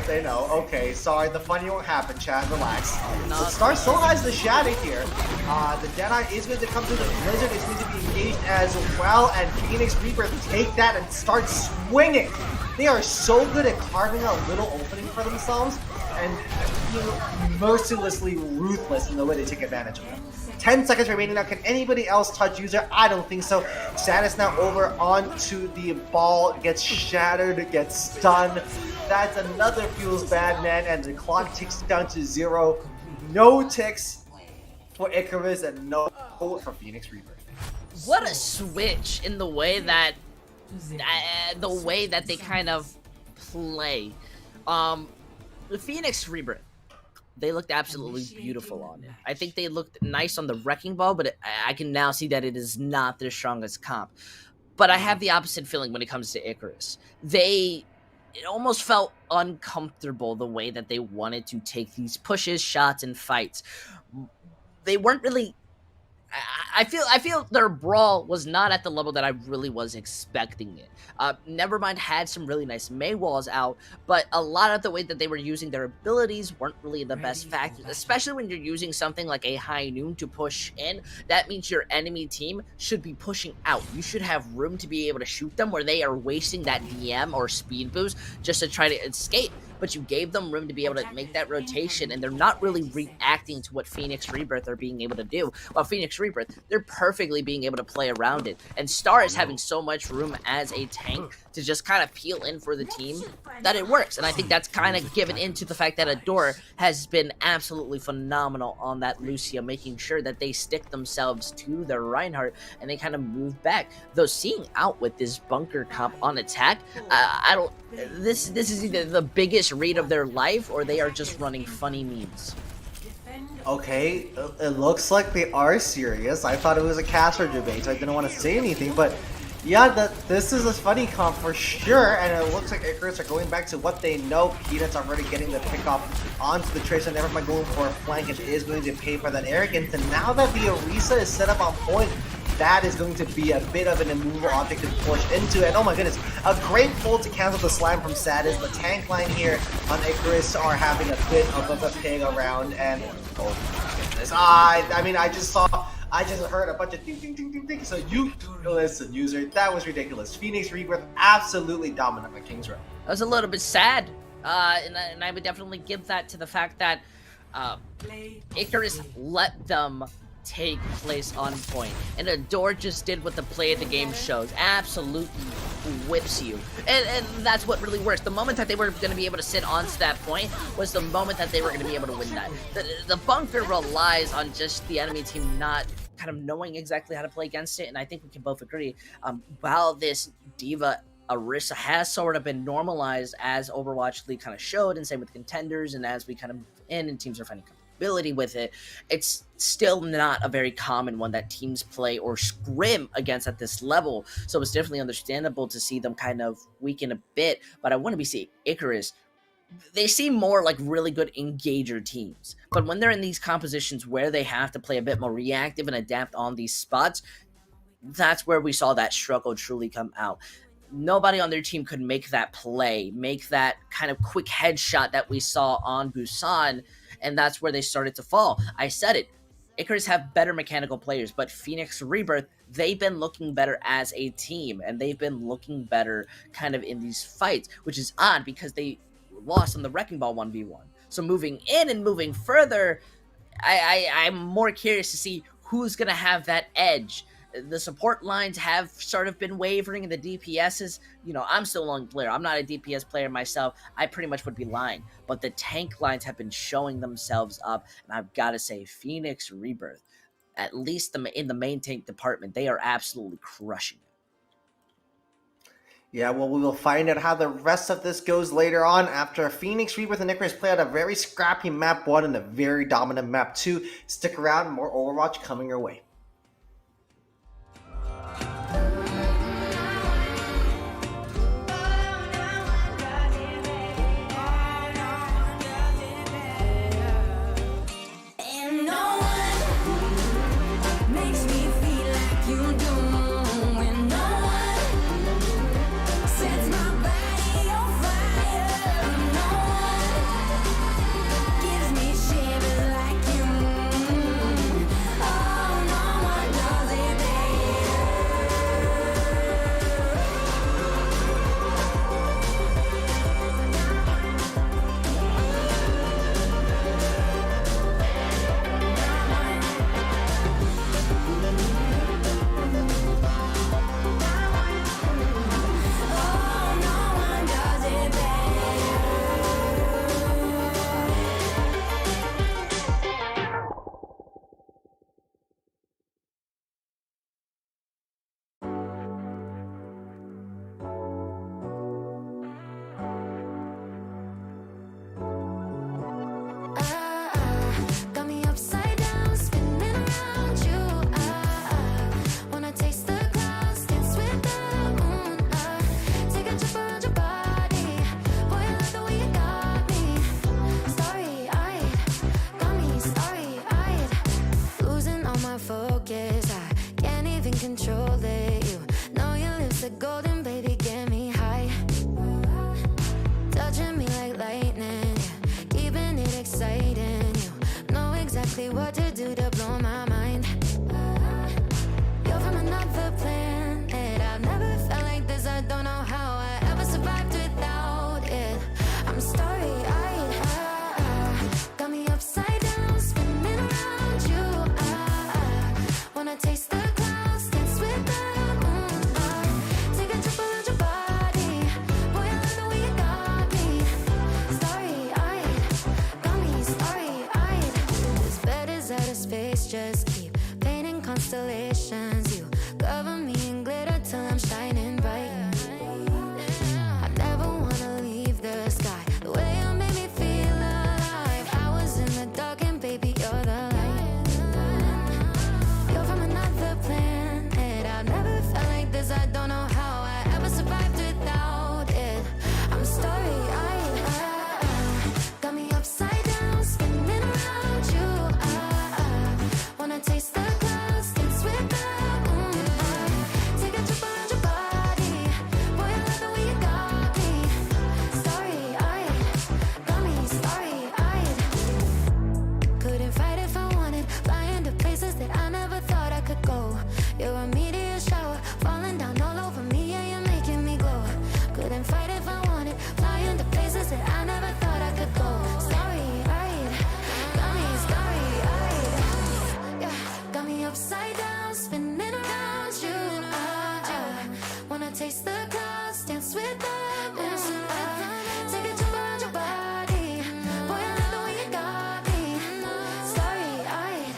Speaker 2: they know. Okay, sorry, the funny won't happen, Chad. Relax. But Star still has the Shadow here. The Jedi is going to come through. The Blizzard is going to be engaged as well, and Phoenix Rebirth take that and start swinging. They are so good at carving a little opening for themselves and mercilessly ruthless in the way they take advantage of them. 10 seconds remaining now. Can anybody else touch user? I don't think so. Satis now over onto the ball. Gets shattered, gets stunned. That's another feels bad, man. And the clock ticks down to 0. No ticks for Icarus and no for Phoenix Rebirth.
Speaker 3: What a switch in the way that they kind of play. The Phoenix Rebirth, they looked absolutely beautiful on it. I think they looked nice on the Wrecking Ball, but I can now see that it is not their strongest comp. But I have the opposite feeling when it comes to Icarus. It almost felt uncomfortable the way that they wanted to take these pushes, shots, and fights. They weren't really... I feel their brawl was not at the level that I really was expecting it. Nevermind had some really nice May walls out, but a lot of the way that they were using their abilities weren't really the best factors, especially when you're using something like a High Noon to push in. That means your enemy team should be pushing out. You should have room to be able to shoot them where they are wasting that DM or speed boost just to try to escape. But you gave them room to be able to make that rotation, and they're not really reacting to what Phoenix Rebirth are being able to do. While Phoenix Rebirth, they're perfectly being able to play around it. And Star is having so much room as a tank to just kind of peel in for the team that it works. And I think that's kind of given into the fact that Adore has been absolutely phenomenal on that Lucia, making sure that they stick themselves to their Reinhardt and they kind of move back. Though seeing out with this bunker comp on attack, this is either the biggest read of their life or they are just running funny memes.
Speaker 2: Okay, it looks like they are serious. I thought it was a caster debate, so I didn't want to say anything, but yeah, this is a funny comp for sure, and it looks like Icarus are going back to what they know. Peanuts already getting the pick off onto the Tracer, never mind going for a flank, and is going to pay for that arrogance. And now that the Orisa is set up on point, that is going to be a bit of an immovable object to push into. And oh my goodness, a great pull to cancel the slam from Satis. The tank line here on Icarus are having a bit of a pig around, and oh my goodness, I just heard a bunch of ding ding ding ding ding. So you listen, user, that was ridiculous. Phoenix Rebirth absolutely dominant by King's Row.
Speaker 3: I was a little bit sad, and I would definitely give that to the fact that Icarus let them take place on point, and Adore just did what the play of the game shows, absolutely whips you, and that's what really works. The moment that they were going to be able to sit onto that point was the moment that they were going to be able to win that. The bunker relies on just the enemy team not kind of knowing exactly how to play against it, and I think we can both agree, while this Diva Orisa has sort of been normalized as Overwatch League kind of showed, and same with contenders, and as we kind of and teams are finding ability with it, it's still not a very common one that teams play or scrim against at this level. So it's definitely understandable to see them kind of weaken a bit. But I want to be seeing Icarus. They seem more like really good engager teams. But when they're in these compositions where they have to play a bit more reactive and adapt on these spots, that's where we saw that struggle truly come out. Nobody on their team could make that play, make that kind of quick headshot that we saw on Busan, and that's where they started to fall. I said it. Icarus have better mechanical players, but Phoenix Rebirth, they've been looking better as a team, and they've been looking better kind of in these fights, which is odd because they lost on the Wrecking Ball 1v1. So moving in and moving further, I'm more curious to see who's going to have that edge. The support lines have sort of been wavering, and the DPSs, I'm still a long player. I'm not a DPS player myself. I pretty much would be lying. But the tank lines have been showing themselves up, and I've got to say, Phoenix Rebirth, at least in the main tank department, they are absolutely crushing it.
Speaker 2: Yeah, well, we will find out how the rest of this goes later on after Phoenix Rebirth and Icarus play out a very scrappy map 1 and a very dominant map 2. Stick around, more Overwatch coming your way.
Speaker 4: And no one makes me feel like you do. And no one sets my body on fire. And no one gives me shivers like you. Oh, no one does it Oh, no one does it got me upside down, spinning around you. Wanna taste the clouds, dance with the moon. Take a trip around your body. Boy, I love the way you got me. Starry-eyed, got me starry-eyed. Losing all my focus, I can't even control it. You know your lips are golden, baby, get me high. Touching me like lightning, yeah, keeping it exciting. You know exactly what to do to blow my mind. You're from another planet. I've never felt like this. I don't know how I ever survived without it. I'm starry-eyed, got me upside down, spinning around you. Wanna taste the clouds, dance with the moon. Take a trip around your body. Boy, I love the way you got me. Starry-eyed, got me starry-eyed. This bed is out of space, just keep painting constellations. You cover me in glitter till I'm shining bright. I never wanna leave the sky. The way you made me feel alive. I was in the dark and baby, you're the light. You're from another planet. I've never felt like this. I don't know how I ever survived without it. I'm starry-eyed, got me upside down, spinning around you. Wanna taste the clouds, dance with the moon. Take a trip around your body. Boy, I love the way you got me. Starry-eyed, got me starry-eyed. Couldn't fight if I wanted. Flying to places that I never thought I could go. You're a meteor shower, falling down all over me. Yeah, you're making me glow. Couldn't fight if I wanted. Flying to places that I never thought I could go. Starry-eyed, got me starry-eyed. Yeah, got me upside down, spinning around you. Wanna taste the clouds, dance with the moon. Take a trip around your body. Boy, I love the way you got me. Starry-eyed,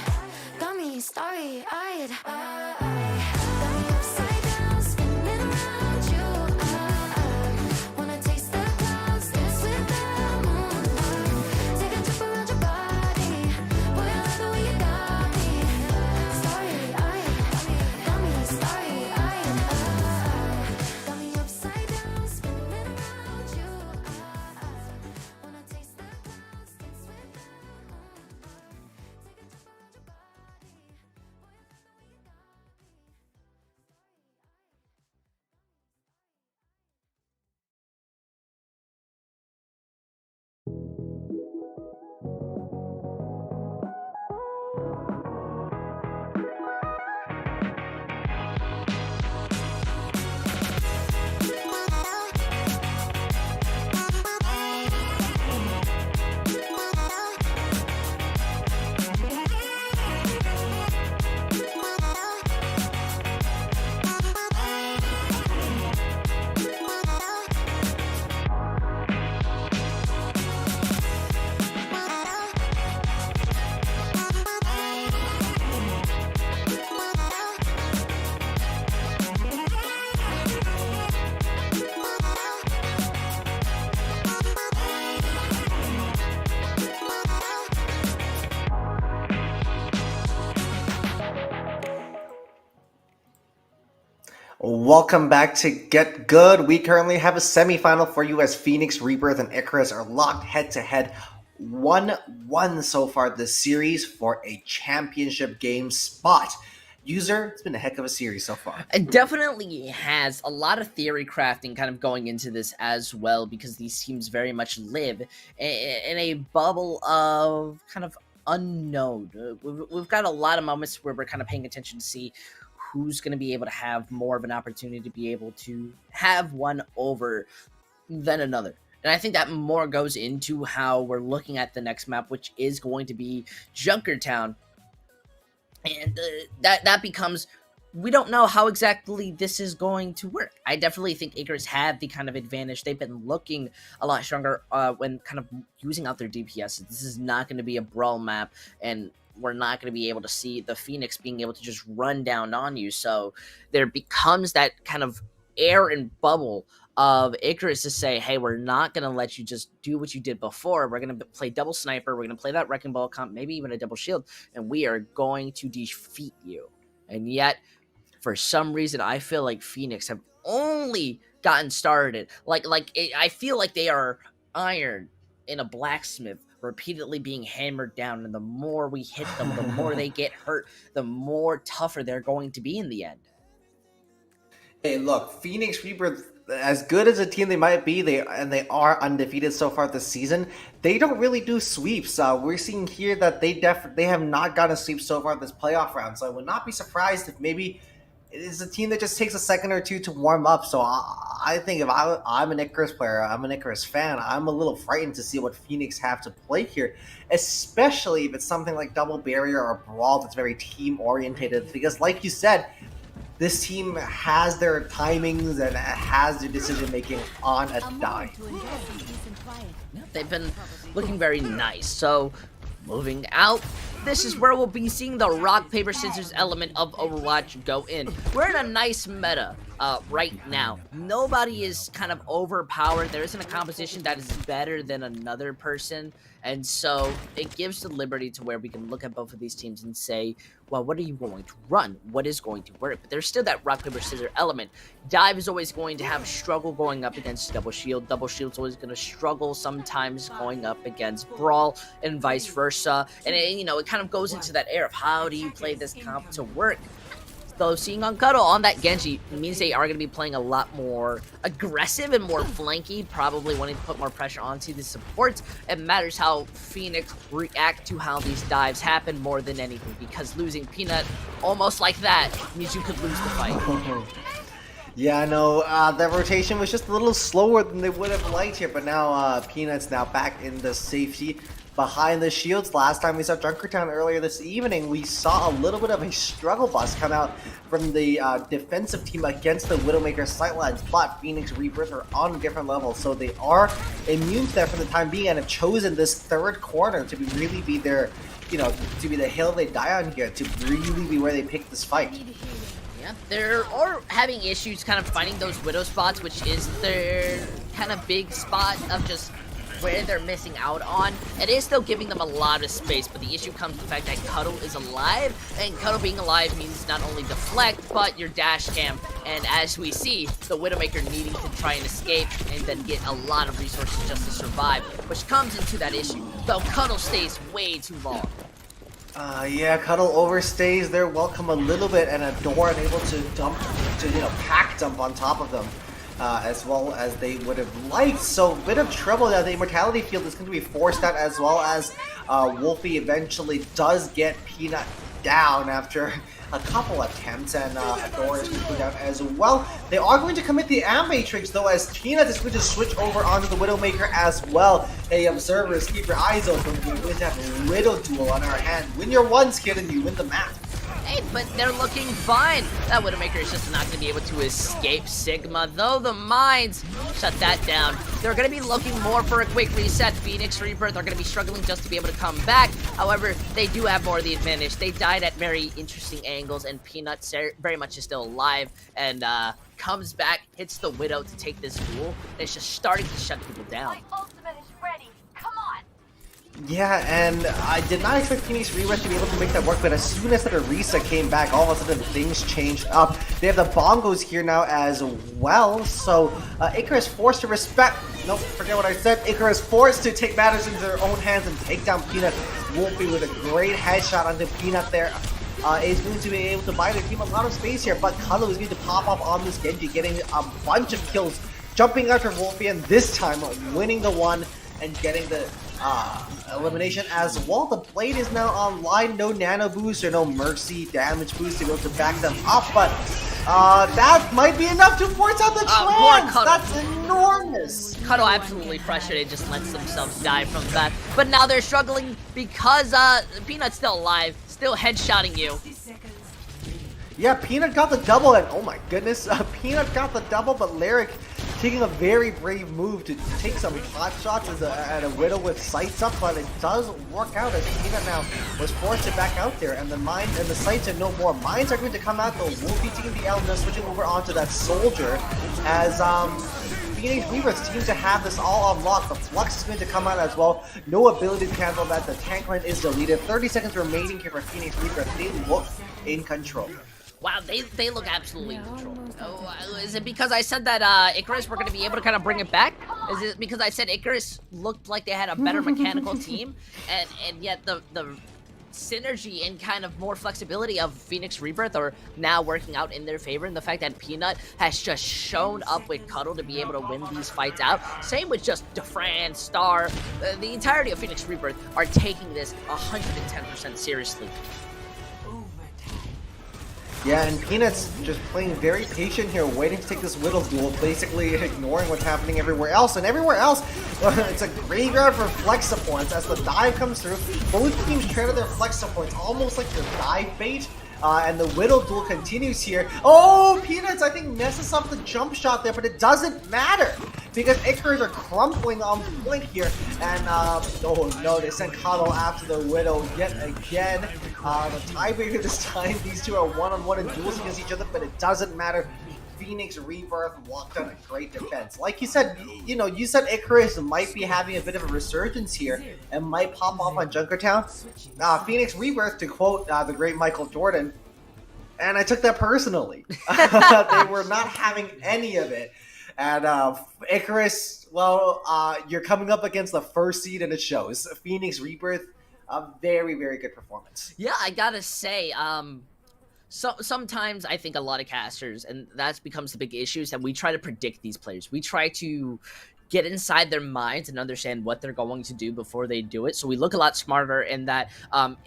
Speaker 4: got me starry-eyed. Got me upside down, spinning around you. Wanna taste the clouds, dance with the moon. Take a trip around your body. Boy, I love the way you got me. Starry-eyed, got me starry-eyed. Got me upside down, spinning around you. Wanna taste the clouds, dance with the moon. Take a trip around your body. Boy, I love the way you got me.
Speaker 2: Welcome back to Get Good. We currently have a semifinal for you as Phoenix, Rebirth, and Icarus are locked head-to-head 1-1 so far this series for a championship game spot. User, it's been a heck of a series so far.
Speaker 3: It definitely has a lot of theory crafting kind of going into this as well, because these teams very much live in a bubble of kind of unknown. We've got a lot of moments where we're kind of paying attention to see who's going to be able to have more of an opportunity to be able to have one over than another. And I think that more goes into how we're looking at the next map, which is going to be Junkertown. And that becomes, we don't know how exactly this is going to work. I definitely think Icarus have the kind of advantage. They've been looking a lot stronger when kind of using out their DPS. This is not going to be a brawl map, and we're not going to be able to see the Phoenix being able to just run down on you. So there becomes that kind of air and bubble of Icarus to say, hey, we're not going to let you just do what you did before. We're going to play double sniper. We're going to play that wrecking ball comp, maybe even a double shield, and we are going to defeat you. And yet, for some reason, I feel like Phoenix have only gotten started. I feel like they are iron in a blacksmith, repeatedly being hammered down, and the more we hit them, the more they get hurt, the more tougher they're going to be in the end.
Speaker 2: Hey, look, Phoenix Rebirth, as good as a team they might be, they are undefeated so far this season. They don't really do sweeps. We're seeing here that they have not gotten a sweep so far this playoff round. So I would not be surprised if maybe it is a team that just takes a second or two to warm up. So I think if I'm an Icarus player, I'm an Icarus fan, I'm a little frightened to see what Phoenix have to play here, especially if it's something like Double Barrier or Brawl that's very team-orientated. Because like you said, this team has their timings and has their decision-making on a dime.
Speaker 3: They've been looking very nice. So, moving out, this is where we'll be seeing the rock, paper, scissors element of Overwatch go in. We're in a nice meta right now. Nobody is kind of overpowered. There isn't a composition that is better than another person. And so it gives the liberty to where we can look at both of these teams and say, well, what are you going to run? What is going to work? But there's still that rock, paper, scissors element. Dive is always going to have struggle going up against double shield. Double shield's always going to struggle sometimes going up against brawl, and vice versa. And it kind of goes into that air of how do you play this comp to work. Though seeing on Cuddle on that Genji means they are going to be playing a lot more aggressive and more flanky, probably wanting to put more pressure onto the supports. It matters how Phoenix react to how these dives happen more than anything, because losing Peanut almost like that means you could lose the fight.
Speaker 2: Yeah, I know, that rotation was just a little slower than they would have liked here, but now Peanut's now back in the safety behind the shields. Last time we saw Junkertown earlier this evening, we saw a little bit of a struggle bus come out from the defensive team against the Widowmaker sightlines, but Phoenix Rebirth are on a different level, so they are immune to that for the time being and have chosen this third corner to really be their, to be the hill they die on here, to really be where they pick this fight.
Speaker 3: Yeah, they're having issues kind of finding those widow spots, which is their kind of big spot of just where they're missing out on. It is still giving them a lot of space, but the issue comes to the fact that Cuddle is alive, and Cuddle being alive means not only deflect, but your dash cam, and as we see, the Widowmaker needing to try and escape and then get a lot of resources just to survive, which comes into that issue, though Cuddle stays way too long.
Speaker 2: Yeah, Cuddle overstays their welcome a little bit, and Adora able to pack dump on top of them. As well as they would have liked. So, bit of trouble now. The Immortality Field is going to be forced out, as well as Wolfie eventually does get Peanut down after a couple attempts, and Adora is going to go down as well. They are going to commit the Matrix, though, as Peanut is going to switch over onto the Widowmaker as well. Hey, observers, keep your eyes open. We're going to have a Widow duel on our hand. Win your ones, kid, and you win the map.
Speaker 3: Hey, but they're looking fine. That Widowmaker is just not going to be able to escape Sigma, though the mines shut that down. They're going to be looking more for a quick reset. Phoenix Rebirth are going to be struggling just to be able to come back. However, they do have more of the advantage. They died at very interesting angles, and Peanut very much is still alive, and comes back, hits the Widow to take this duel. It's just starting to shut people down.
Speaker 6: My ultimate is ready. Come on.
Speaker 2: Yeah, and I did not expect Phoenix Rebirth to be able to make that work, but as soon as the Arisa came back, all of a sudden things changed up. They have the bongos here now as well, so Icarus forced to respect... Nope, forget what I said. Icarus forced to take matters into their own hands and take down Peanut. Wolfie with a great headshot onto Peanut there. Is going to be able to buy their team a lot of space here, but Cuddle is going to pop up on this Genji, getting a bunch of kills, jumping after Wolfie, and this time winning the one and getting the elimination as well. The Blade is now online, no nano boost or no mercy damage boost to be able to back them up, but that might be enough to force out the trans. That's enormous.
Speaker 3: Cuddle absolutely frustrated, just lets themselves die from that. But now they're struggling because Peanut's still alive, still headshotting you.
Speaker 2: Yeah, Peanut got the double, and oh my goodness, Peanut got the double, but Lyric taking a very brave move to take some pot shots at a Widow with sights up, but it does work out as Peanut now was forced to back out there, and the mines and the sights are no more. Mines are going to come out, though. Wolfie taking the L, now switching over onto that Soldier as Phoenix Rebirth seems to have this all unlocked. The Flux is going to come out as well. No ability to cancel that. The tank line is deleted. 30 seconds remaining here for Phoenix Rebirth. They look in control.
Speaker 3: Wow, they look absolutely in control. Is it because I said that Icarus were going to be able to kind of bring it back? Is it because I said Icarus looked like they had a better mechanical team, and yet the synergy and kind of more flexibility of Phoenix Rebirth are now working out in their favor, and the fact that Peanut has just shown up with Cuddle to be able to win these fights out. Same with just Defran, Star, the entirety of Phoenix Rebirth are taking this 110% seriously.
Speaker 2: Yeah, and Peanut's just playing very patient here, waiting to take this Whittle duel, basically ignoring what's happening everywhere else. And everywhere else, it's a graveyard for flex supports as the dive comes through. Both teams trade their flex supports, almost like their dive bait. And the Whittle duel continues here. Oh, Peanuts, I think, messes up the jump shot there, but it doesn't matter because Icarus are crumpling on point here. And, oh no, they sent Cuddle after the Widow yet again. The tiebreaker this time, these two are one-on-one in duels against each other, but it doesn't matter. Phoenix Rebirth walked on a great defense. Like you said, you said Icarus might be having a bit of a resurgence here and might pop off on Junkertown. Phoenix Rebirth, to quote the great Michael Jordan, and I took that personally. They were not having any of it. And Icarus, well, you're coming up against the first seed and it shows. Phoenix Rebirth, a very, very good performance.
Speaker 3: Yeah, I gotta say, sometimes I think a lot of casters, and that becomes the big issue, is that we try to predict these players. We try to get inside their minds and understand what they're going to do before they do it. So we look a lot smarter in that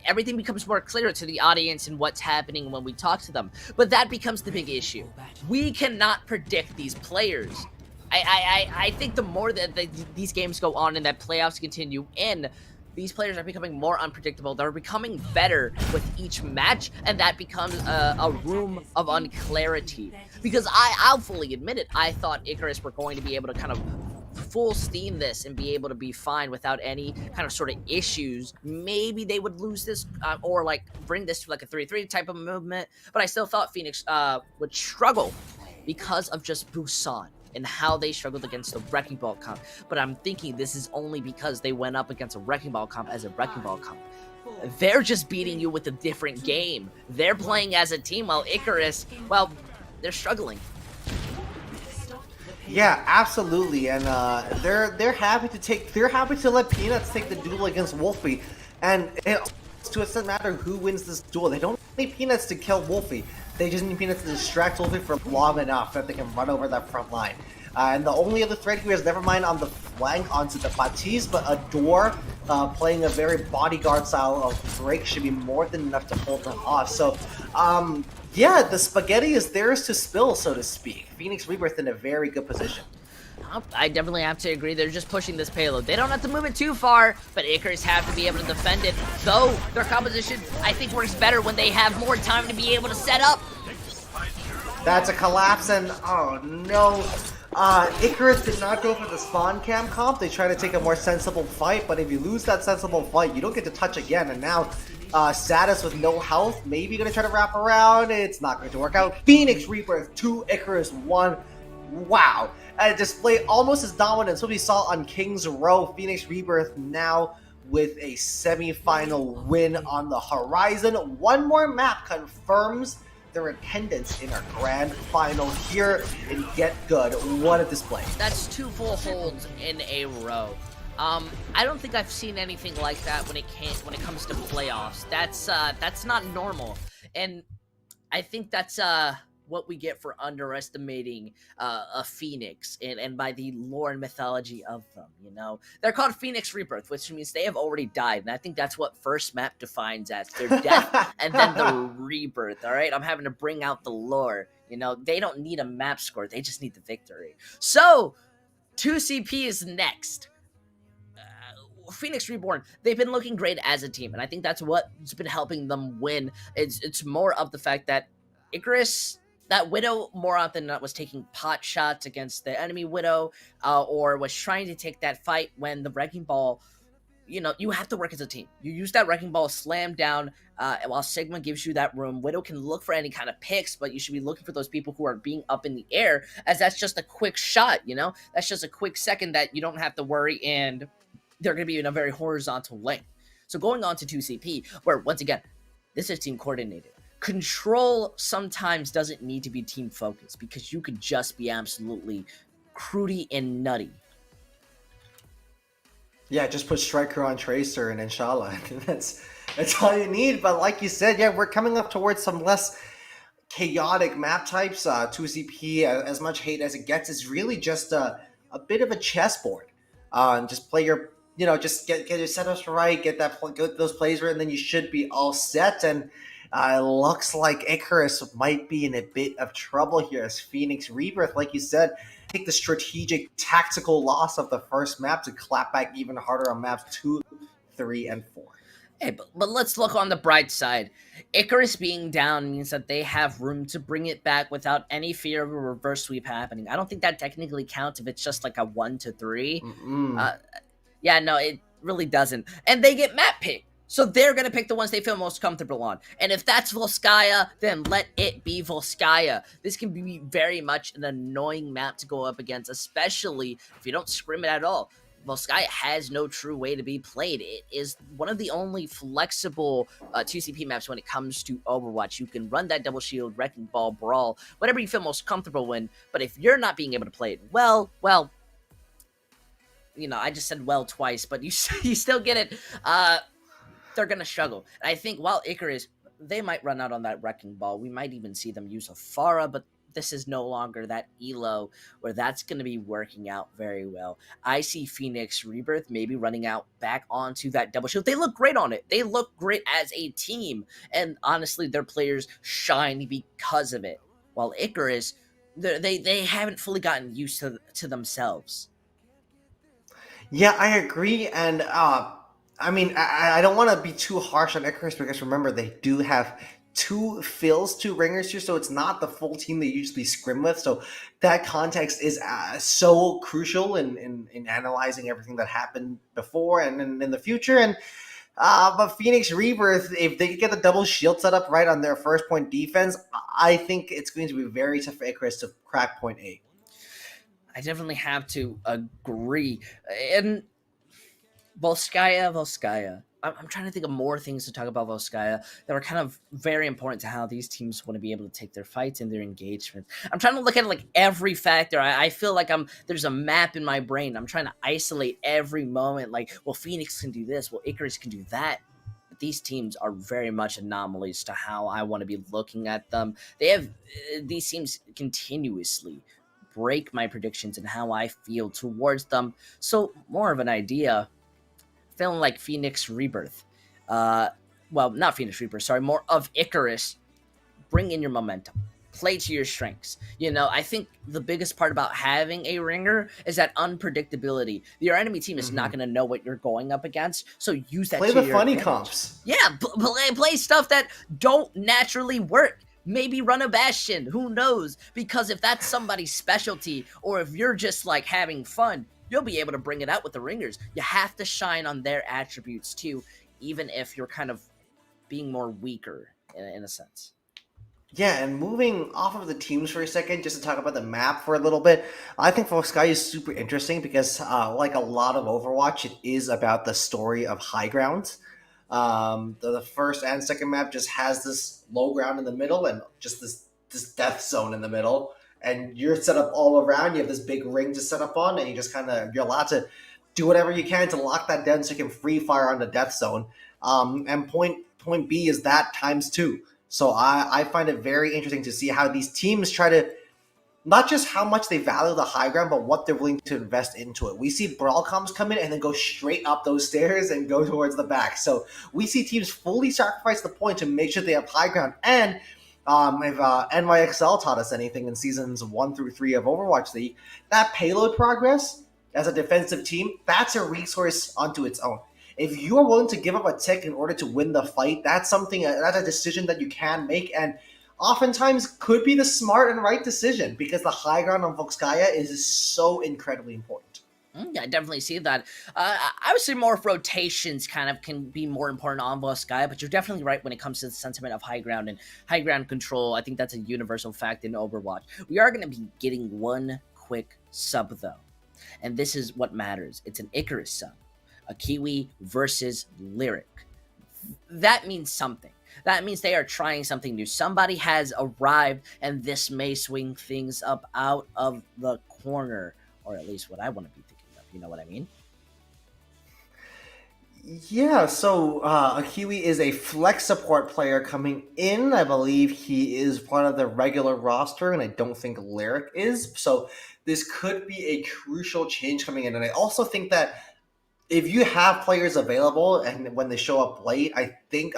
Speaker 3: everything becomes more clear to the audience and what's happening when we talk to them. But that becomes the big issue. We cannot predict these players. I think the more that these games go on and that playoffs continue in, these players are becoming more unpredictable. They're becoming better with each match, and that becomes a room of unclarity. Because I'll fully admit it, I thought Icarus were going to be able to kind of full steam this and be able to be fine without any kind of sort of issues. Maybe they would lose this or like bring this to like a 3-3 type of movement, but I still thought Phoenix would struggle because of just Busan and how they struggled against the Wrecking Ball comp. But I'm thinking this is only because they went up against a Wrecking Ball comp as a Wrecking Ball comp. They're just beating you with a different game. They're playing as a team, while Icarus, well, they're struggling.
Speaker 2: Yeah, absolutely, and they're happy to let Peanuts take the duel against Wolfie, and it doesn't matter who wins this duel. They don't need Peanuts to kill Wolfie. They just need Peanuts to distract Wolfie for long enough that they can run over that front line. And the only other threat here is, never mind on the flank onto the Baptiste, but Adore playing a very bodyguard style of break should be more than enough to hold them off. So, yeah, the spaghetti is theirs to spill, so to speak. Phoenix Rebirth in a very good position.
Speaker 3: I definitely have to agree. They're just pushing this payload. They don't have to move it too far, but Icarus have to be able to defend it. Though their composition, I think, works better when they have more time to be able to set up.
Speaker 2: That's a collapse, and oh no. Icarus did not go for the spawn cam comp. They try to take a more sensible fight, but if you lose that sensible fight, you don't get to touch again. And now, Satis with no health, maybe gonna try to wrap around. It's not going to work out. Phoenix Rebirth 2, Icarus 1. Wow. A display almost as dominant as what we saw on King's Row. Phoenix Rebirth now with a semi-final win on the horizon. One more map confirms their attendance in our grand final here in GitGud. What a display.
Speaker 3: That's 2 full holds in a row. I don't think I've seen anything like that when it comes to playoffs. That's not normal, and I think that's what we get for underestimating a Phoenix, and by the lore and mythology of them. You know, they're called Phoenix Rebirth, which means they have already died, and I think that's what first map defines as their death and then the rebirth. All right, I'm having to bring out the lore. You know, they don't need a map score; they just need the victory. So, 2CP is next. Phoenix Reborn, they've been looking great as a team, and I think that's what's been helping them win. It's more of the fact that Icarus, that Widow, more often than not was taking pot shots against the enemy Widow, or was trying to take that fight when the Wrecking Ball, you know, you have to work as a team. You use that Wrecking Ball, slam down, and while Sigma gives you that room, Widow can look for any kind of picks, but you should be looking for those people who are being up in the air, as that's just a quick shot, you know? That's just a quick second that you don't have to worry, and they're going to be in a very horizontal lane. So going on to 2CP, where, once again, this is team coordinated. Control sometimes doesn't need to be team focused, because you could just be absolutely crudy and nutty.
Speaker 2: Yeah, just put Striker on Tracer and inshallah. that's all you need. But like you said, yeah, we're coming up towards some less chaotic map types. 2CP, as much hate as it gets, is really just a bit of a chessboard. Just play your, just get your setups right, get those plays right, and then you should be all set. And it looks like Icarus might be in a bit of trouble here as Phoenix Rebirth, like you said, take the strategic tactical loss of the first map to clap back even harder on maps 2, 3, and 4.
Speaker 3: Hey, but let's look on the bright side. Icarus being down means that they have room to bring it back without any fear of a reverse sweep happening. I don't think that technically counts if it's just like a 1-3. Yeah, no, it really doesn't. And they get map picked. So they're going to pick the ones they feel most comfortable on. And if that's Volskaya, then let it be Volskaya. This can be very much an annoying map to go up against, especially if you don't scrim it at all. Volskaya has no true way to be played. It is one of the only flexible 2CP maps when it comes to Overwatch. You can run that double shield, Wrecking Ball, Brawl, whatever you feel most comfortable in. But if you're not being able to play it well, I just said well twice, but you still get it. They're going to struggle. And I think while Icarus, they might run out on that Wrecking Ball. We might even see them use a Pharah, but this is no longer that elo where that's going to be working out very well. I see Phoenix Rebirth maybe running out back onto that double shield. They look great on it. They look great as a team. And honestly, their players shine because of it. While Icarus, they haven't fully gotten used to themselves.
Speaker 2: Yeah, I agree. And I don't want to be too harsh on Icarus because remember, they do have two ringers here, so it's not the full team they usually scrim with. So that context is so crucial in analyzing everything that happened before and in the future. And but Phoenix Rebirth, if they get the double shield set up right on their first point defense, I think it's going to be very tough for Icarus to crack point A.
Speaker 3: I definitely have to agree. And Volskaya. I'm trying to think of more things to talk about Volskaya that are kind of very important to how these teams want to be able to take their fights and their engagement. I'm trying to look at like every factor. I feel like there's a map in my brain. I'm trying to isolate every moment. Like, well, Phoenix can do this. Well, Icarus can do that. But these teams are very much anomalies to how I want to be looking at them. These teams continuously break my predictions and how I feel towards them. So more of an idea, feeling like Phoenix Rebirth. Not Phoenix Rebirth, sorry, more of Icarus. Bring in your momentum. Play to your strengths. I think the biggest part about having a ringer is that unpredictability. Your enemy team is not going to know what you're going up against, so use that.
Speaker 2: Play
Speaker 3: to
Speaker 2: the
Speaker 3: your
Speaker 2: funny
Speaker 3: advantage.
Speaker 2: comps.
Speaker 3: Yeah, play stuff that don't naturally work. Maybe run a Bastion, who knows? Because if that's somebody's specialty, or if you're just like having fun, you'll be able to bring it out with the ringers. You have to shine on their attributes too, even if you're kind of being more weaker in a sense.
Speaker 2: Yeah, and moving off of the teams for a second, just to talk about the map for a little bit, I think Sky is super interesting because, like a lot of Overwatch, it is about the story of high ground. The first and second map just has this low ground in the middle and just this death zone in the middle, and you're set up all around. You have this big ring to set up on, and you just kind of you're allowed to do whatever you can to lock that down so you can free fire on the death zone. And point B is that times two. So I find it very interesting to see how these teams try to not just how much they value the high ground, but what they're willing to invest into it. We see brawl comms come in and then go straight up those stairs and go towards the back. So we see teams fully sacrifice the point to make sure they have high ground. And if NYXL taught us anything in seasons 1 through 3 of Overwatch League, that payload progress as a defensive team, that's a resource onto its own. If you are willing to give up a tick in order to win the fight, that's a decision that you can make, and oftentimes could be the smart and right decision because the high ground on Volskaya is so incredibly important.
Speaker 3: Yeah, I definitely see that. I would say more of rotations kind of can be more important on Volskaya, but you're definitely right when it comes to the sentiment of high ground and high ground control. I think that's a universal fact in Overwatch. We are going to be getting one quick sub, though, and this is what matters. It's an Icarus sub. A Kiwi versus Lyric. That means something. That means they are trying something new. Somebody has arrived, and this may swing things up out of the corner, or at least what I want to be thinking of. You know what I mean?
Speaker 2: Yeah, so Akiwi is a flex support player coming in. I believe he is part of the regular roster, and I don't think Lyric is. So this could be a crucial change coming in. And I also think that if you have players available and when they show up late, I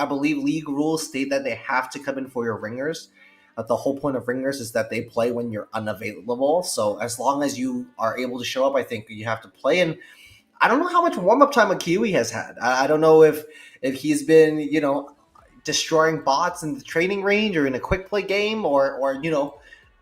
Speaker 2: believe league rules state that they have to come in for your ringers. The whole point of ringers is that they play when you're unavailable. So as long as you are able to show up, I think you have to play. And I don't know how much warm up time Akiwi has had. I don't know if he's been destroying bots in the training range or in a quick play game or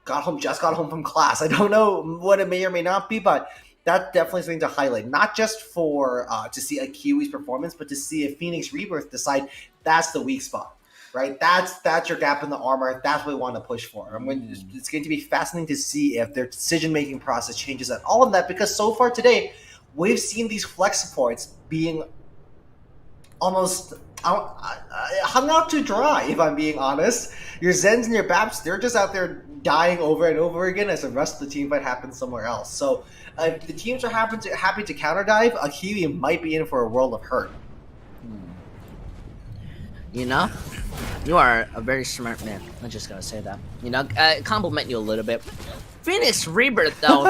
Speaker 2: got home from class. I don't know what it may or may not be, but that's definitely something to highlight, not just for to see a Kiwi's performance, but to see if Phoenix Rebirth decide that's the weak spot, right? That's your gap in the armor. That's what we want to push for. It's going to be fascinating to see if their decision-making process changes at all in that, because so far today, we've seen these flex supports being almost hung out to dry, if I'm being honest. Your Zens and your Baps, they're just out there dying over and over again as the rest of the team fight happens somewhere else. So if the teams are happy to counter dive, Akiwi might be in for a world of hurt.
Speaker 3: You are a very smart man. I just gotta say that. Compliment you a little bit. Phoenix Rebirth, though,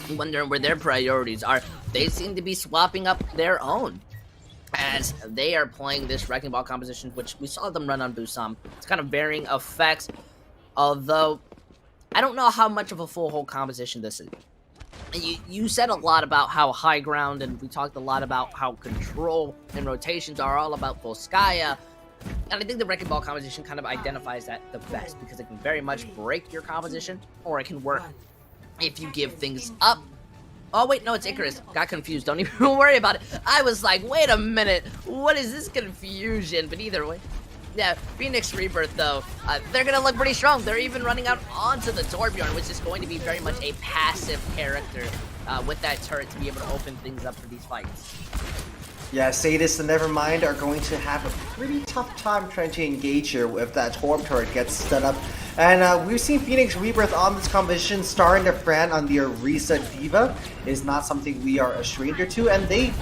Speaker 3: I'm wondering where their priorities are. They seem to be swapping up their own as they are playing this Wrecking Ball composition, which we saw them run on Busam. It's kind of varying effects, although I don't know how much of a full whole composition this is. You said a lot about how high ground, and we talked a lot about how control and rotations are all about Volskaya. And I think the Wrecking Ball composition kind of identifies that the best, because it can very much break your composition, or it can work if you give things up. Oh, wait, no, it's Icarus. Got confused. Don't even worry about it. I was like, wait a minute. What is this confusion? But either way. Yeah, Phoenix Rebirth, though, they're going to look pretty strong. They're even running out onto the Torbjorn, which is going to be very much a passive character with that turret to be able to open things up for these fights.
Speaker 2: Yeah, Sadist and Nevermind are going to have a pretty tough time trying to engage here if that Torb turret gets stood up. And we've seen Phoenix Rebirth on this composition, starring their brand on the Orisa Diva is not something we are a stranger to, and they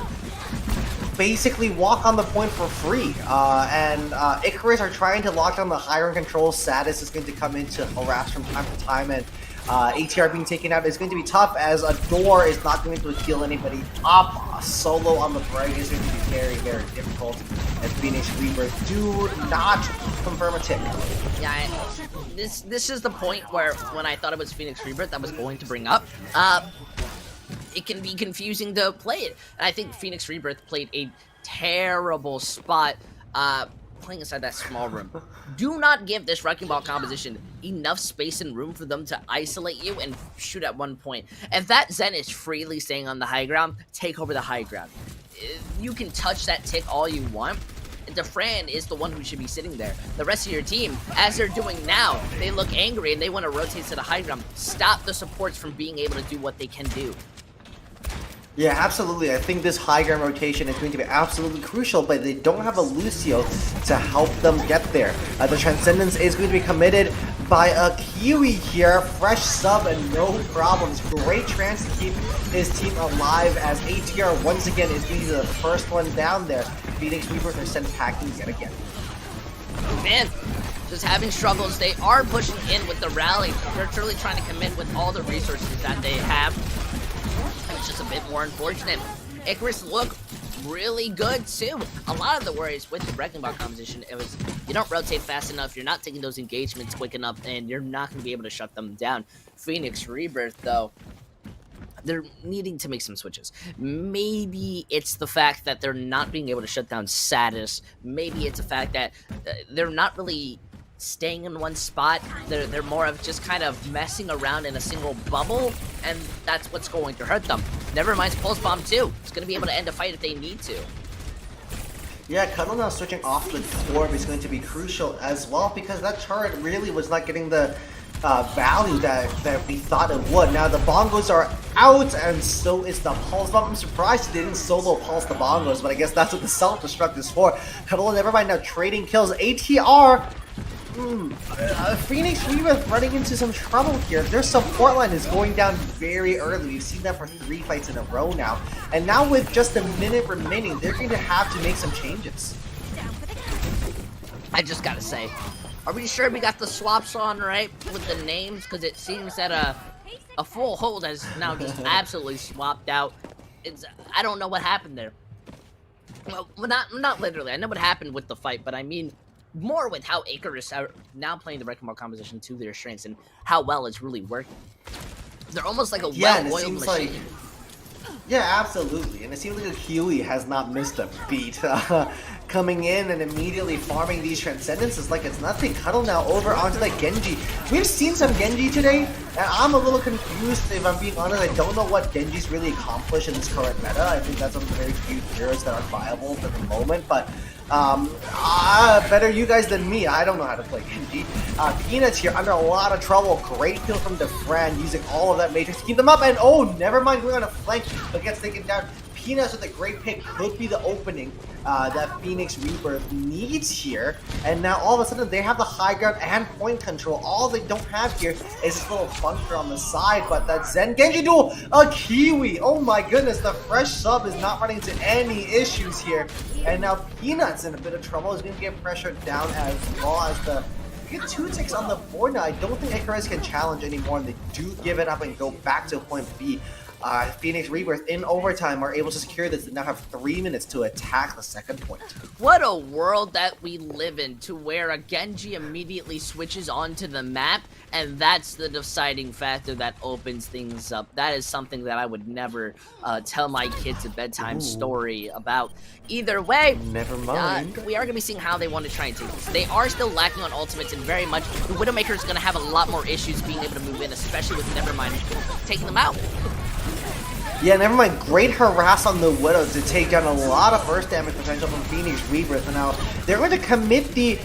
Speaker 2: basically walk on the point for free. Icarus are trying to lock down the higher control. Sadist is going to come in to harass from time to time, and ATR being taken out is going to be tough, as a door is not going to heal anybody up. Solo on the break is going to be very, very difficult, as Phoenix Rebirth do not confirm a tick.
Speaker 3: Yeah, this is the point where when I thought it was Phoenix Rebirth I was going to bring up. It can be confusing to play it. And I think Phoenix Rebirth played a terrible spot playing inside that small room. Do not give this Wrecking Ball composition enough space and room for them to isolate you and shoot at one point. If that Zen is freely staying on the high ground, take over the high ground. You can touch that tick all you want, Defran is the one who should be sitting there. The rest of your team, as they're doing now, they look angry and they want to rotate to the high ground. Stop the supports from being able to do what they can do.
Speaker 2: Yeah, absolutely. I think this high ground rotation is going to be absolutely crucial, but they don't have a Lucio to help them get there. The Transcendence is going to be committed by a Kiwi here. Fresh sub and no problems. Great chance to keep his team alive as ATR once again is being the first one down there. Phoenix Reapers are sent packing yet again.
Speaker 3: Man, just having struggles. They are pushing in with the rally. They're truly trying to commit with all the resources that they have. It's just a bit more unfortunate. Icarus look really good too. A lot of the worries with the Wrecking Ball composition, it was you don't rotate fast enough, you're not taking those engagements quick enough, and you're not going to be able to shut them down. Phoenix Rebirth, though, they're needing to make some switches. Maybe it's the fact that they're not being able to shut down Satis. Maybe it's the fact that they're not really staying in one spot. They're more of just kind of messing around in a single bubble, and that's what's going to hurt them. Never mind Pulse Bomb too. It's going to be able to end a fight if they need to.
Speaker 2: Yeah, Cuddle now switching off the Torb is going to be crucial as well, because that turret really was not getting the value that we thought it would. Now the bongos are out, and so is the Pulse Bomb. I'm surprised they didn't solo pulse the bongos, but I guess that's what the self-destruct is for. Cuddle, never mind, now trading kills. ATR Phoenix Rebirth running into some trouble here. Their support line is going down very early. We've seen that for 3 fights in a row now. And now with just a minute remaining, they're going to have to make some changes.
Speaker 3: I just gotta say, are we sure we got the swaps on right with the names? Because it seems that a full hold has now just absolutely swapped out. I don't know what happened there. Well, not literally. I know what happened with the fight, but I mean more with how Icarus are now playing the Wrecking Ball composition to their strengths and how well it's really working. They're almost like a well-oiled machine.
Speaker 2: Yeah, absolutely. And it seems like Huey has not missed a beat. Coming in and immediately farming these Transcendences like it's nothing. Cuddle now over onto the Genji. We've seen some Genji today, and I'm a little confused, if I'm being honest. I don't know what Genji's really accomplished in this current meta. I think that's one of the very few heroes that are viable for the moment, but better you guys than me. I don't know how to play Genji. Peanuts here under a lot of trouble. Great kill from Defran using all of that Matrix to keep them up, and oh, never mind going on a flank, but gets taken down. Peanuts with a great pick could be the opening that Phoenix Rebirth needs here. And now all of a sudden they have the high ground and point control. All they don't have here is this little bunker on the side, but that Zen Genji duel, a Kiwi. Oh my goodness, the fresh sub is not running into any issues here. And now Peanuts in a bit of trouble, is going to get pressured down as well as the get 2 ticks on the board now. I don't think Icarus can challenge anymore, and they do give it up and go back to point B. Phoenix Rebirth in overtime are able to secure this and now have 3 minutes to attack the second point.
Speaker 3: What a world that we live in, to where a Genji immediately switches onto the map, and that's the deciding factor that opens things up. That is something that I would never tell my kids a bedtime story about. Either way,
Speaker 2: never mind.
Speaker 3: We are going to be seeing how they want to try and take this. They are still lacking on ultimates, and very much the Widowmaker is going to have a lot more issues being able to move in, especially with Nevermind taking them out.
Speaker 2: Yeah, never mind. Great harass on the Widow to take down a lot of burst damage potential from Phoenix Rebirth. And now they're going to commit the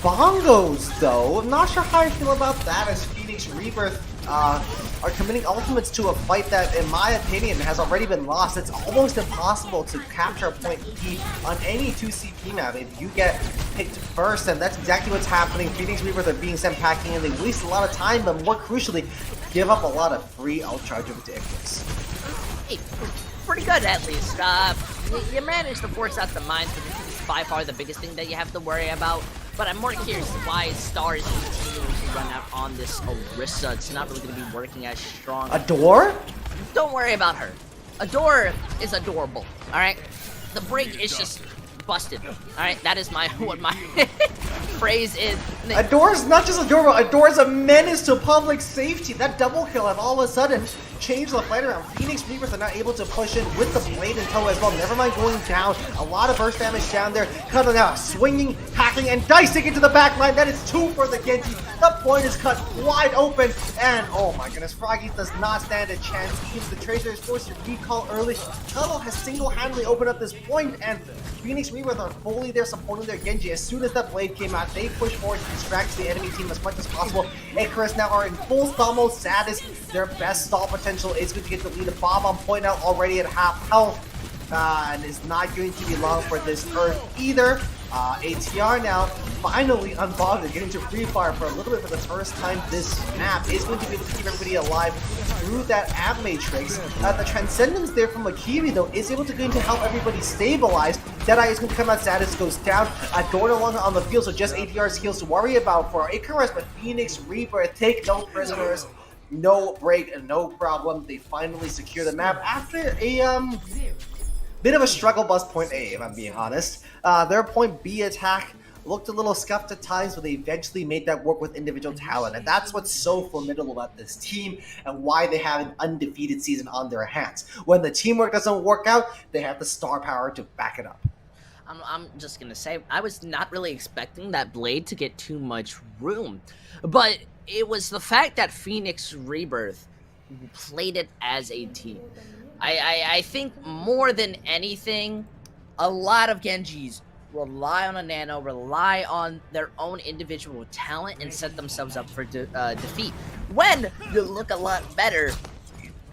Speaker 2: bongos, though. I'm not sure how I feel about that, as Phoenix Rebirth are committing ultimates to a fight that, in my opinion, has already been lost. It's almost impossible to capture a point B on any 2CP map if you get picked first, and that's exactly what's happening. Phoenix Rebirth are being sent packing, and they waste a lot of time, but more crucially, give up a lot of free outcharge over to Icarus.
Speaker 3: Hey, pretty good at least. You managed to force out the mines, but this is by far the biggest thing that you have to worry about. But I'm more curious why Star is continuing to run out on this Orisa. It's not really going to be working as strong.
Speaker 2: Adore?
Speaker 3: Don't worry about her. Adore is adorable, alright? The break is just busted, alright? That is what my phrase is.
Speaker 2: Adore's not just adorable, Adore's a menace to public safety. That double kill, and all of a sudden, change the fight around. Phoenix Rebirth are not able to push in with the blade in tow as well. Never mind going down. A lot of burst damage down there. Cutting out, swinging, hacking, and dicing into the back line. That is 2 for the Genji. The point is cut wide open. And oh my goodness, Froggy does not stand a chance. The Tracer is forced to recall early. Tuttle has single-handedly opened up this point, and Phoenix Rebirth are fully there supporting their Genji. As soon as that blade came out, they push forward to distract the enemy team as much as possible. Icarus now are in full stall mode. Saddest, their best stall potential is going to get the lead. Bob on point out already at half health, and is not going to be long for this Earth either. ATR now finally unbothered, getting to free fire for a little bit for the first time this map. Is going to be able to keep everybody alive through that Ab Matrix. The Transcendence there from Akiri though is able to going to help everybody stabilize. Deadeye is going to come out, Status goes down. Door no longer on the field, so just ATR's heals to worry about for Icarus, but Phoenix Rebirth take no prisoners. No break and no problem. They finally secure the map after a bit of a struggle bus point A, if I'm being honest. Their point B attack looked a little scuffed at times, but they eventually made that work with individual talent. And that's what's so formidable about this team and why they have an undefeated season on their hands. When the teamwork doesn't work out, they have the star power to back it up.
Speaker 3: I'm just gonna say, I was not really expecting that blade to get too much room, but it was the fact that Phoenix Rebirth played it as a team. I think more than anything, a lot of Genjis rely on a Nano, rely on their own individual talent, and set themselves up for defeat. When you look a lot better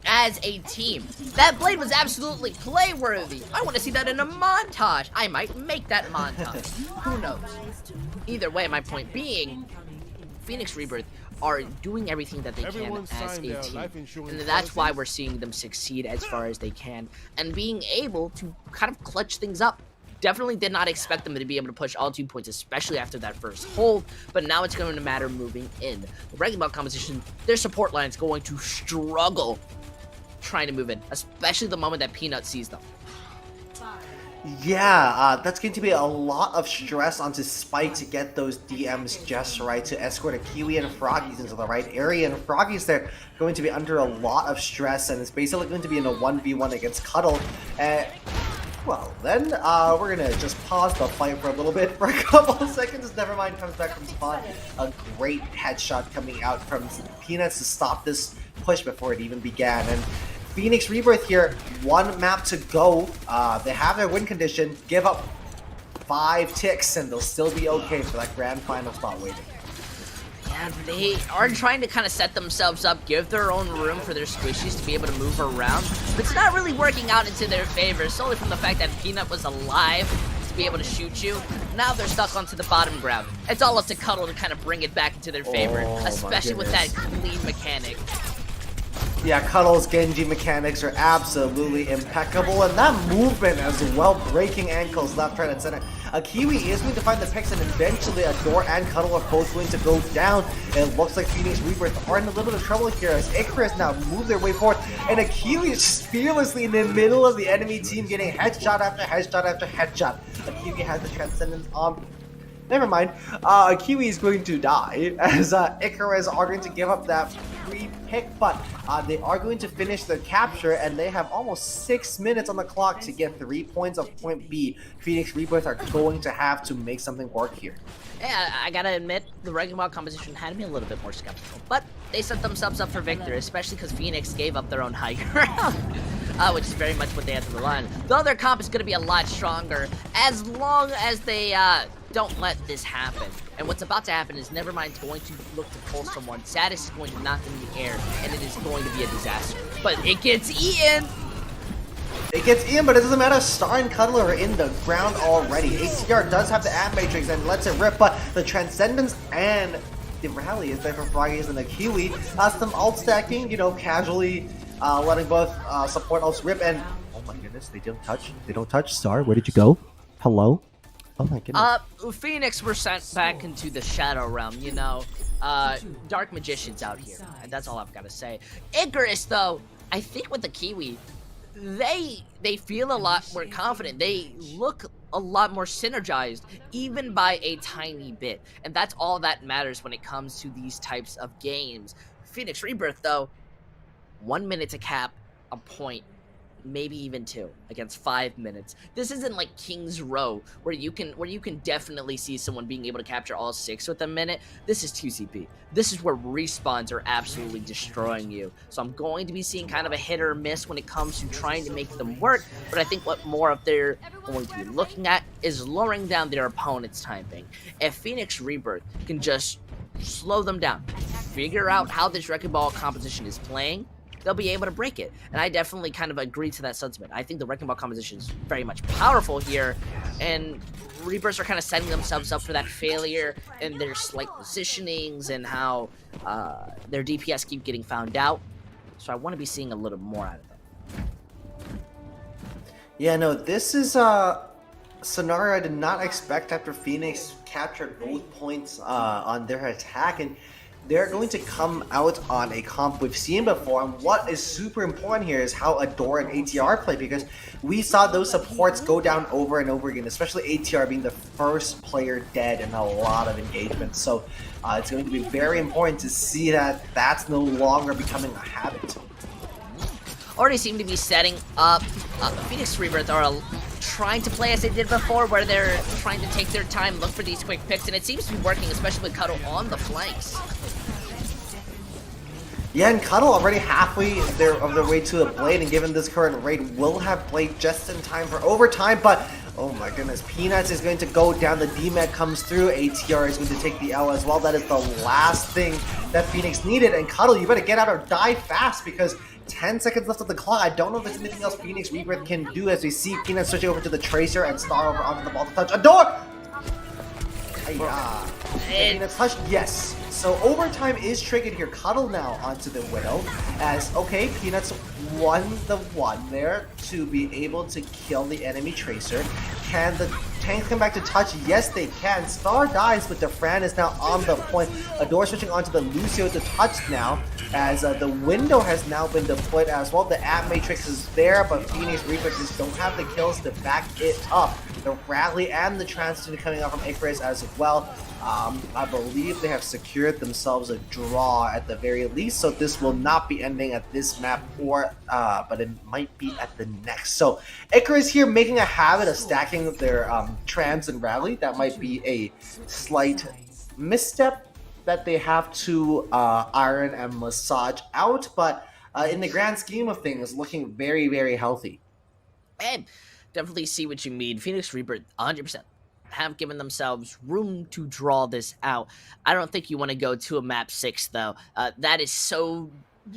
Speaker 3: as a team. That blade was absolutely play-worthy. I want to see that in a montage. I might make that montage. Who knows? Either way, my point being, Phoenix Rebirth are doing everything that they can as a team. And that's why we're seeing them succeed as far as they can. And being able to kind of clutch things up. Definitely did not expect them to be able to push all 2 points, especially after that first hold. But now it's going to matter moving in. The regular competition, their support line is going to struggle trying to move in, especially the moment that Peanut sees them.
Speaker 2: Yeah, that's going to be a lot of stress onto Spike to get those DMs just right, to escort a Kiwi and Froggies into the right area, and Froggies there going to be under a lot of stress, and it's basically going to be in a 1v1 against Cuddle. Well, then, we're gonna just pause the fight for a little bit, for a couple of seconds. Nevermind comes back from spawn. A great headshot coming out from Peanuts to stop this push before it even began. And Phoenix Rebirth here, 1 map to go. They have their win condition. Give up 5 ticks, and they'll still be okay for that grand final spot waiting.
Speaker 3: Yeah, they are trying to kind of set themselves up, give their own room for their squishies to be able to move around, but it's not really working out into their favor, solely from the fact that Peanut was alive to be able to shoot you. Now they're stuck onto the bottom ground. It's all up to Cuddle to kind of bring it back into their favor, especially with that clean mechanic.
Speaker 2: Yeah, Cuddle's Genji mechanics are absolutely impeccable, and that movement as well, breaking ankles left, right, and center. A Kiwi is going to find the picks, and eventually Adore and Cuddle are both going to go down. It looks like Phoenix Rebirth are in a little bit of trouble here as Icarus now move their way forward, and a Kiwi is just fearlessly in the middle of the enemy team getting headshot after headshot after headshot. A Kiwi has the Transcendence on. Never mind. Kiwi is going to die as Icarus are going to give up that free pick, but they are going to finish their capture, and they have almost 6 minutes on the clock to get 3 points of point B. Phoenix Rebirth are going to have to make something work here.
Speaker 3: Yeah, I gotta admit, the regular mod composition had me a little bit more skeptical, but they set themselves up for victory, especially because Phoenix gave up their own high ground, which is very much what they had to rely on. The other comp is gonna be a lot stronger, as long as they don't let this happen. And what's about to happen is Nevermind's going to look to pull someone. Saddest is going to knock them in the air, and it is going to be a disaster. But it gets eaten!
Speaker 2: It gets in, but it doesn't matter. Star and Cuddle are in the ground already. ATR does have the Ab Matrix and lets it rip, but the Transcendence and the Rally is there for Froggies and the Kiwi. Some alt stacking, you know, casually letting both support ults rip, and oh my goodness, they don't touch. They don't touch. Star, where did you go? Hello? Oh my goodness.
Speaker 3: Phoenix were sent back into the Shadow Realm, you know. Dark Magicians out here. And that's all I've got to say. Icarus, though, I think with the Kiwi, they feel a lot more confident. They look a lot more synergized, even by a tiny bit. And that's all that matters when it comes to these types of games. Phoenix Rebirth, though, 1 minute to cap a point, maybe even 2 against 5 minutes. This isn't like King's Row where you can definitely see someone being able to capture all 6 with a minute. This is 2CP. This is where respawns are absolutely destroying you. So I'm going to be seeing kind of a hit or miss when it comes to trying to make them work, but I think what more of they're going to be looking at is lowering down their opponent's timing. If Phoenix Rebirth can just slow them down, figure out how this Wrecking Ball composition is playing, they'll be able to break it. And I definitely kind of agree to that sentiment. I think the Wrecking Ball composition is very much powerful here, and Reapers are kind of setting themselves up for that failure in their slight positionings and how their DPS keep getting found out. So I want to be seeing a little more out of them.
Speaker 2: Yeah, no, this is a scenario I did not expect after Phoenix captured both points on their attack, and they're going to come out on a comp we've seen before. And what is super important here is how Adore and ATR play, because we saw those supports go down over and over again, especially ATR being the first player dead in a lot of engagements. So it's going to be very important to see that that's no longer becoming a habit.
Speaker 3: Already seem to be setting up. Phoenix Rebirth are trying to play as they did before, where they're trying to take their time, look for these quick picks, and it seems to be working, especially with Cuddle on the flanks.
Speaker 2: Yeah, and Cuddle already halfway of their way to a Blade, and given this current rate, will have Blade just in time for overtime, but oh my goodness, Peanuts is going to go down, the DMAT comes through, ATR is going to take the L as well. That is the last thing that Phoenix needed, and Cuddle, you better get out or die fast, because 10 seconds left of the clock. I don't know if there's anything else Phoenix Rebirth can do, as we see Peanuts switching over to the Tracer and Star over onto the ball to touch. Adore! Peanuts touch? Yes. So overtime is triggered here. Cuddle now onto the Widow, as, okay, Peanuts won the 1 there to be able to kill the enemy Tracer. Can the tanks come back to touch? Yes, they can. Star dies, but the Fran is now on the point. Adore switching onto the Lucio to touch now, as the window has now been deployed as well. The App Matrix is there, but Phoenix Rebirth just don't have the kills to back it up. The rally and the transition coming out from Icarus as well. I believe they have secured themselves a draw at the very least, so this will not be ending at this map, or but it might be at the next. So Icarus here making a habit of stacking their trans and rally. That might be a slight misstep that they have to iron and massage out, but in the grand scheme of things, looking very, very healthy.
Speaker 3: And definitely see what you mean. Phoenix Rebirth 100% have given themselves room to draw this out. I don't think you want to go to a map 6 though. That is so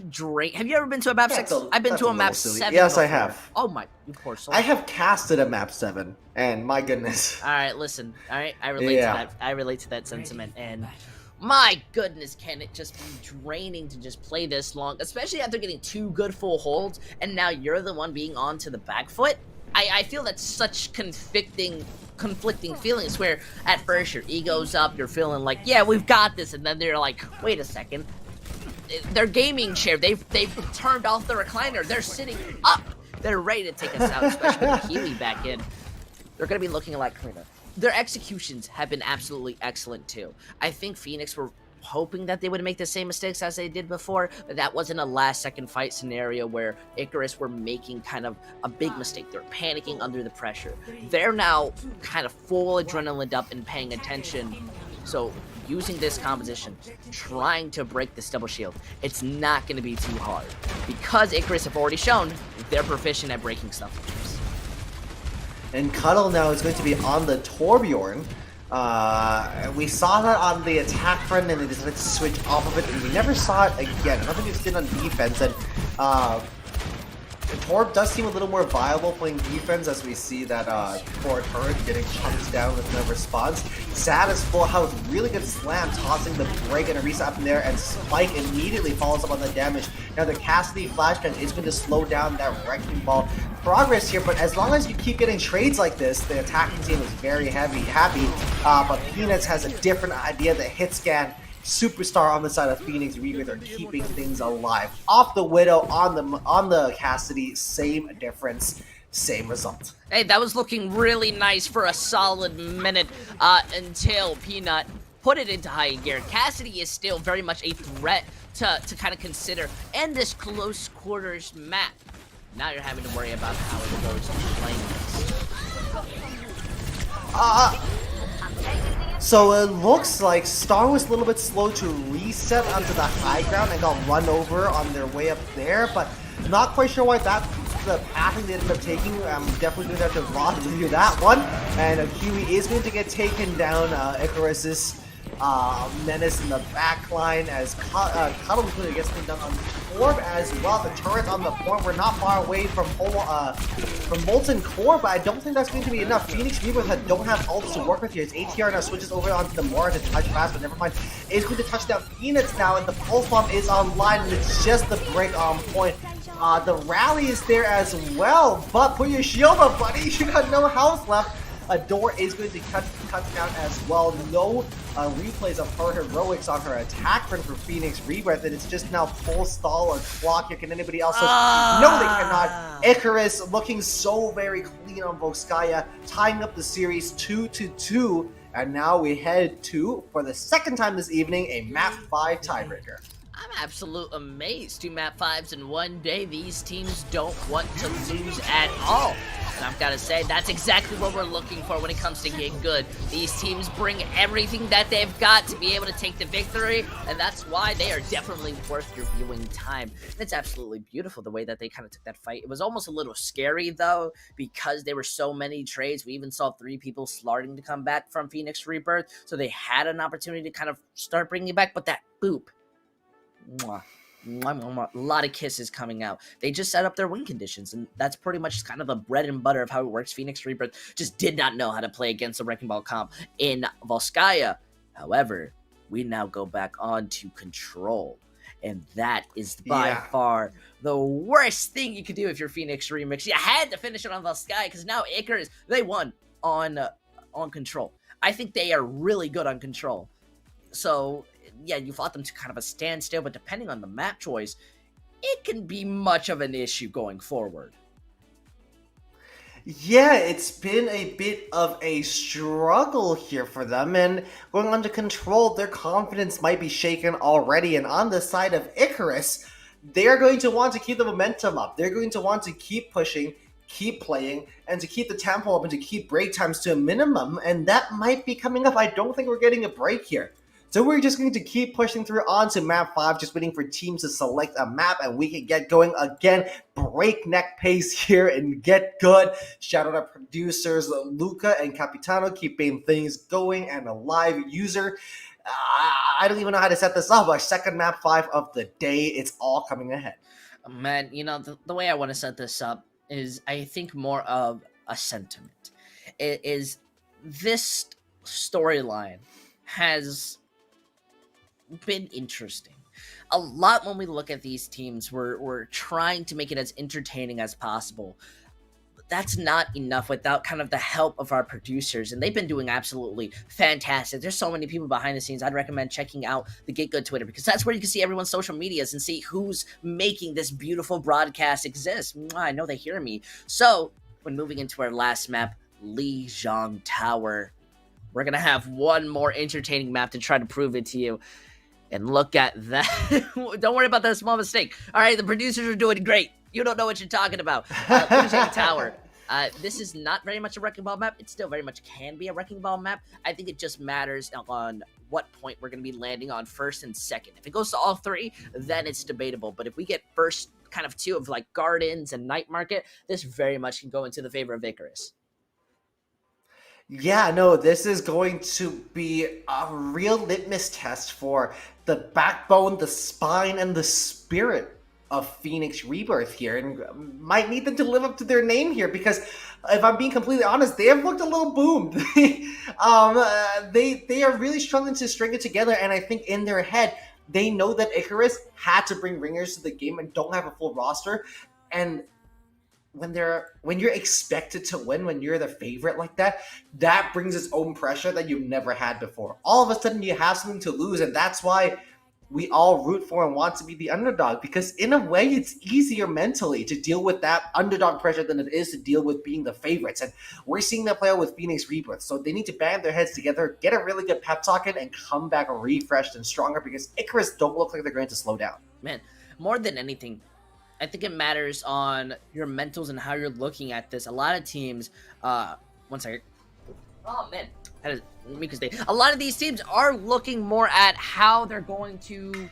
Speaker 3: drain. Have you ever been to a map 6? I've been to a map 7.
Speaker 2: Yes,
Speaker 3: before.
Speaker 2: I have.
Speaker 3: Oh my, you poor soul.
Speaker 2: I have casted a map 7, and my goodness.
Speaker 3: All right, listen. All right, I relate to that. I relate to that sentiment, and my goodness, can it just be draining to just play this long, especially after getting 2 good full holds, and now you're the one being on to the back foot. I feel that's such conflicting feelings, where at first your ego's up, you're feeling like, yeah, we've got this, and then they're like, wait a second, their gaming chair, they've turned off the recliner, they're sitting up, they're ready to take us out, especially with the Healy back in. They're going to be looking a lot cleaner. Their executions have been absolutely excellent too. I think Phoenix were hoping that they would make the same mistakes as they did before, but that wasn't a last second fight scenario where Icarus were making kind of a big mistake. They're panicking under the pressure. They're now kind of full adrenaline up and paying attention. So using this composition, trying to break this double shield, it's not going to be too hard, because Icarus have already shown they're proficient at breaking stuff.
Speaker 2: And Cuddle now is going to be on the Torbjorn. We saw that on the attack front, and they decided to switch off of it, and we never saw it again. I don't think we've seen it on defense, and Torb does seem a little more viable playing defense, as we see that Ford Hurd getting chunked down with no response. Sad as full house, really good slam, tossing the break and Arisa up in there, and Spike immediately follows up on the damage. Now the Cassidy flashbang is going to slow down that Wrecking Ball progress here, but as long as you keep getting trades like this, the attacking team is very happy. But Peanuts has a different idea. The hit scan superstar on the side of Phoenix Rebirth are keeping things alive. Off the Widow, on the Cassidy, same difference, same result.
Speaker 3: Hey, that was looking really nice for a solid minute until Peanut put it into high gear. Cassidy is still very much a threat to kind of consider, and this close quarters map. Now you're having to worry about how it goes playing this.
Speaker 2: So it looks like Star was a little bit slow to reset onto the high ground and got run over on their way up there, but not quite sure why that's the pathing they ended up taking. I'm definitely going to have to run through that one. And Huey is going to get taken down. Icarus's menace in the back line as Cuddle is going to get something done on Orb as well. The turret on the point, we're not far away from Molten Core, but I don't think that's going to be enough. Phoenix Rebirth don't have ults to work with here. It's ATR now switches over onto the Mora to touch fast, but never mind. It's going to touch down Phoenix now, and the Pulse Bomb is online, and it's just the break on point. The rally is there as well, but put your shield up, buddy. You got no health left. A door is going to cut down as well. No replays of her heroics on her attack run for Phoenix Rebirth, and it's just now full stall or clock here. Can anybody else? No, they cannot. Icarus looking so very clean on Volskaya, tying up the series 2-2. And now we head to, for the second time this evening, a map 5 tiebreaker.
Speaker 3: I'm absolutely amazed. 2 map 5s in one day. These teams don't want to lose at all. And I've got to say, that's exactly what we're looking for when it comes to GitGud. These teams bring everything that they've got to be able to take the victory, and that's why they are definitely worth your viewing time. And it's absolutely beautiful the way that they kind of took that fight. It was almost a little scary, though, because there were so many trades. We even saw 3 people starting to come back from Phoenix Rebirth, so they had an opportunity to kind of start bringing it back, but that boop. Mwah. A lot of kisses coming out. They just set up their win conditions, and that's pretty much kind of the bread and butter of how it works. Phoenix Rebirth just did not know how to play against the Wrecking Ball comp in Volskaya. However, we now go back on to Control, and that is by far the worst thing you could do if you're Phoenix Remix. You had to finish it on Volskaya, because now Icarus, they won on Control. I think they are really good on Control. So yeah, you fought them to kind of a standstill, but depending on the map choice, it can be much of an issue going forward.
Speaker 2: Yeah, it's been a bit of a struggle here for them, and going on to Control, their confidence might be shaken already, and on the side of Icarus, they're going to want to keep the momentum up. They're going to want to keep pushing, keep playing, and to keep the tempo up and to keep break times to a minimum, and that might be coming up. I don't think we're getting a break here. So we're just going to keep pushing through onto map 5, just waiting for teams to select a map, and we can get going again. Breakneck pace here and GitGud. Shout out our producers, Luca and Capitano, keeping things going, and a live user. I don't even know how to set this up. Our second map 5 of the day. It's all coming ahead.
Speaker 3: Man, you know, the way I want to set this up is, I think, more of a sentiment. It is this storyline has been interesting. A lot when we look at these teams, we're trying to make it as entertaining as possible. That's not enough without kind of the help of our producers, and they've been doing absolutely fantastic. There's so many people behind the scenes. I'd recommend checking out the GitGud Twitter, because that's where you can see everyone's social medias and see who's making this beautiful broadcast exist. I know they hear me. So when moving into our last map, Lijiang Tower, we're gonna have one more entertaining map to try to prove it to you. And look at that. Don't worry about that small mistake. All right, the producers are doing great. You don't know what you're talking about. Lijiang Tower. This is not very much a Wrecking Ball map. It still very much can be a Wrecking Ball map. I think it just matters on what point we're going to be landing on first and second. If it goes to all 3, then it's debatable. But if we get first kind of 2 of like Gardens and Night Market, this very much can go into the favor of Icarus.
Speaker 2: Yeah, no, this is going to be a real litmus test for the backbone, the spine, and the spirit of Phoenix Rebirth here, and might need them to live up to their name here, because if I'm being completely honest, they have looked a little boomed. They are really struggling to string it together, and I think in their head, they know that Icarus had to bring ringers to the game and don't have a full roster, and when you're expected to win, when you're the favorite like that, that brings its own pressure that you've never had before. All of a sudden, you have something to lose, and that's why we all root for and want to be the underdog, because in a way it's easier mentally to deal with that underdog pressure than it is to deal with being the favorites. And we're seeing that play out with Phoenix Rebirth. So they need to band their heads together, get a really good pep talk in, and come back refreshed and stronger, because Icarus don't look like they're going to slow down.
Speaker 3: Man, more than anything, I think it matters on your mentals and how you're looking at this. A lot of teams, one second. Oh man, that is Mika's day. A lot of these teams are looking more at how they're going to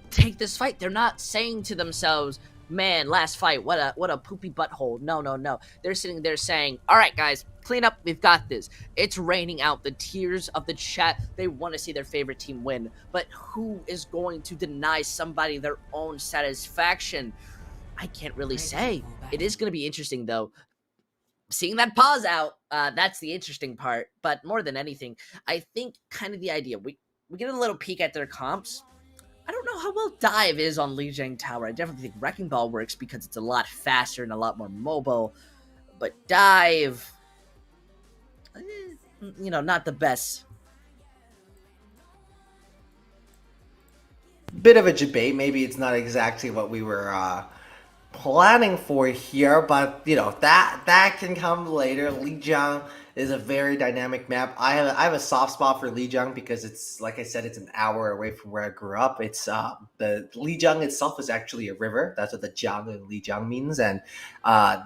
Speaker 3: take this fight. They're not saying to themselves, "Man, last fight, what a poopy butthole." No. They're sitting there saying, "All right, guys, clean up. We've got this." It's raining out the tears of the chat. They want to see their favorite team win, but who is going to deny somebody their own satisfaction? I can't really say. It is going to be interesting though. Seeing that pause out, that's the interesting part. But more than anything, I think kind of the idea, we get a little peek at their comps. I don't know how well Dive is on Lijiang Tower. I definitely think Wrecking Ball works because it's a lot faster and a lot more mobile. But Dive, not the best.
Speaker 2: Bit of a debate. Maybe it's not exactly what we were planning for here, but that can come later. Lijiang is a very dynamic map. I have a soft spot for Lijiang because it's, like I said, it's an hour away from where I grew up. It's the Lijiang itself is actually a river. That's what the Jiang in Lijiang means, and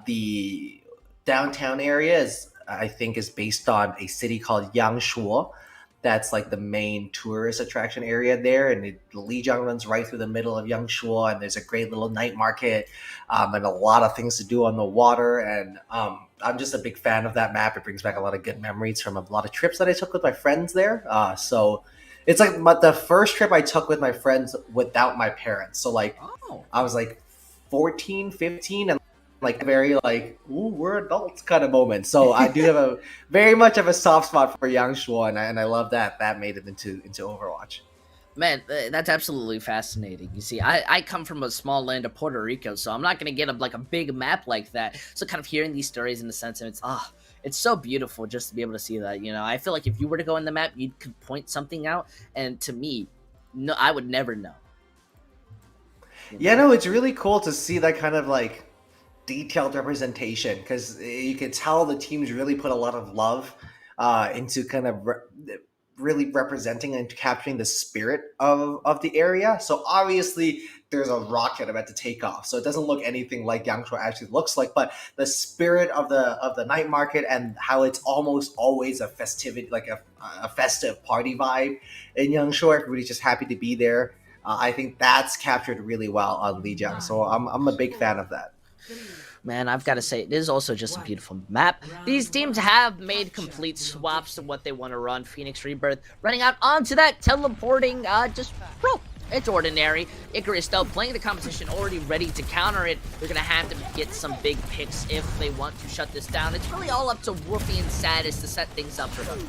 Speaker 2: the downtown area is based on a city called Yangshuo. That's like the main tourist attraction area there, and Lijiang runs right through the middle of Yangshuo, and there's a great little night market, and a lot of things to do on the water, and I'm just a big fan of that map. It brings back a lot of good memories from a lot of trips that I took with my friends there. So it's like the first trip I took with my friends without my parents. So I was like 14, 15, and like very ooh, we're adults kind of moment. So I do have very much of a soft spot for Yangshuo, and I love that made it into Overwatch.
Speaker 3: Man, that's absolutely fascinating. You see, I come from a small land of Puerto Rico, so I'm not going to get a big map like that. So kind of hearing these stories in the sense of it's so beautiful just to be able to see that. I feel like if you were to go in the map, you could point something out, and to me, no, I would never know.
Speaker 2: Yeah, no, it's really cool to see that kind of detailed representation, because you could tell the teams really put a lot of love into kind of really representing and capturing the spirit of the area. So obviously there's a rocket about to take off, so it doesn't look anything like Yangshuo actually looks like, but the spirit of the night market and how it's almost always a festivity, like a festive party vibe in Yangshuo. Everybody's just happy to be there. I think that's captured really well on Lijiang, so I'm a big fan of that.
Speaker 3: Man, I've got to say, it is also just a beautiful map. These teams have made complete swaps to what they want to run. Phoenix Rebirth running out onto that, teleporting, it's ordinary. Icarus, though, playing the competition, already ready to counter it. They're going to have to get some big picks if they want to shut this down. It's really all up to Woofy and Sadis to set things up for them.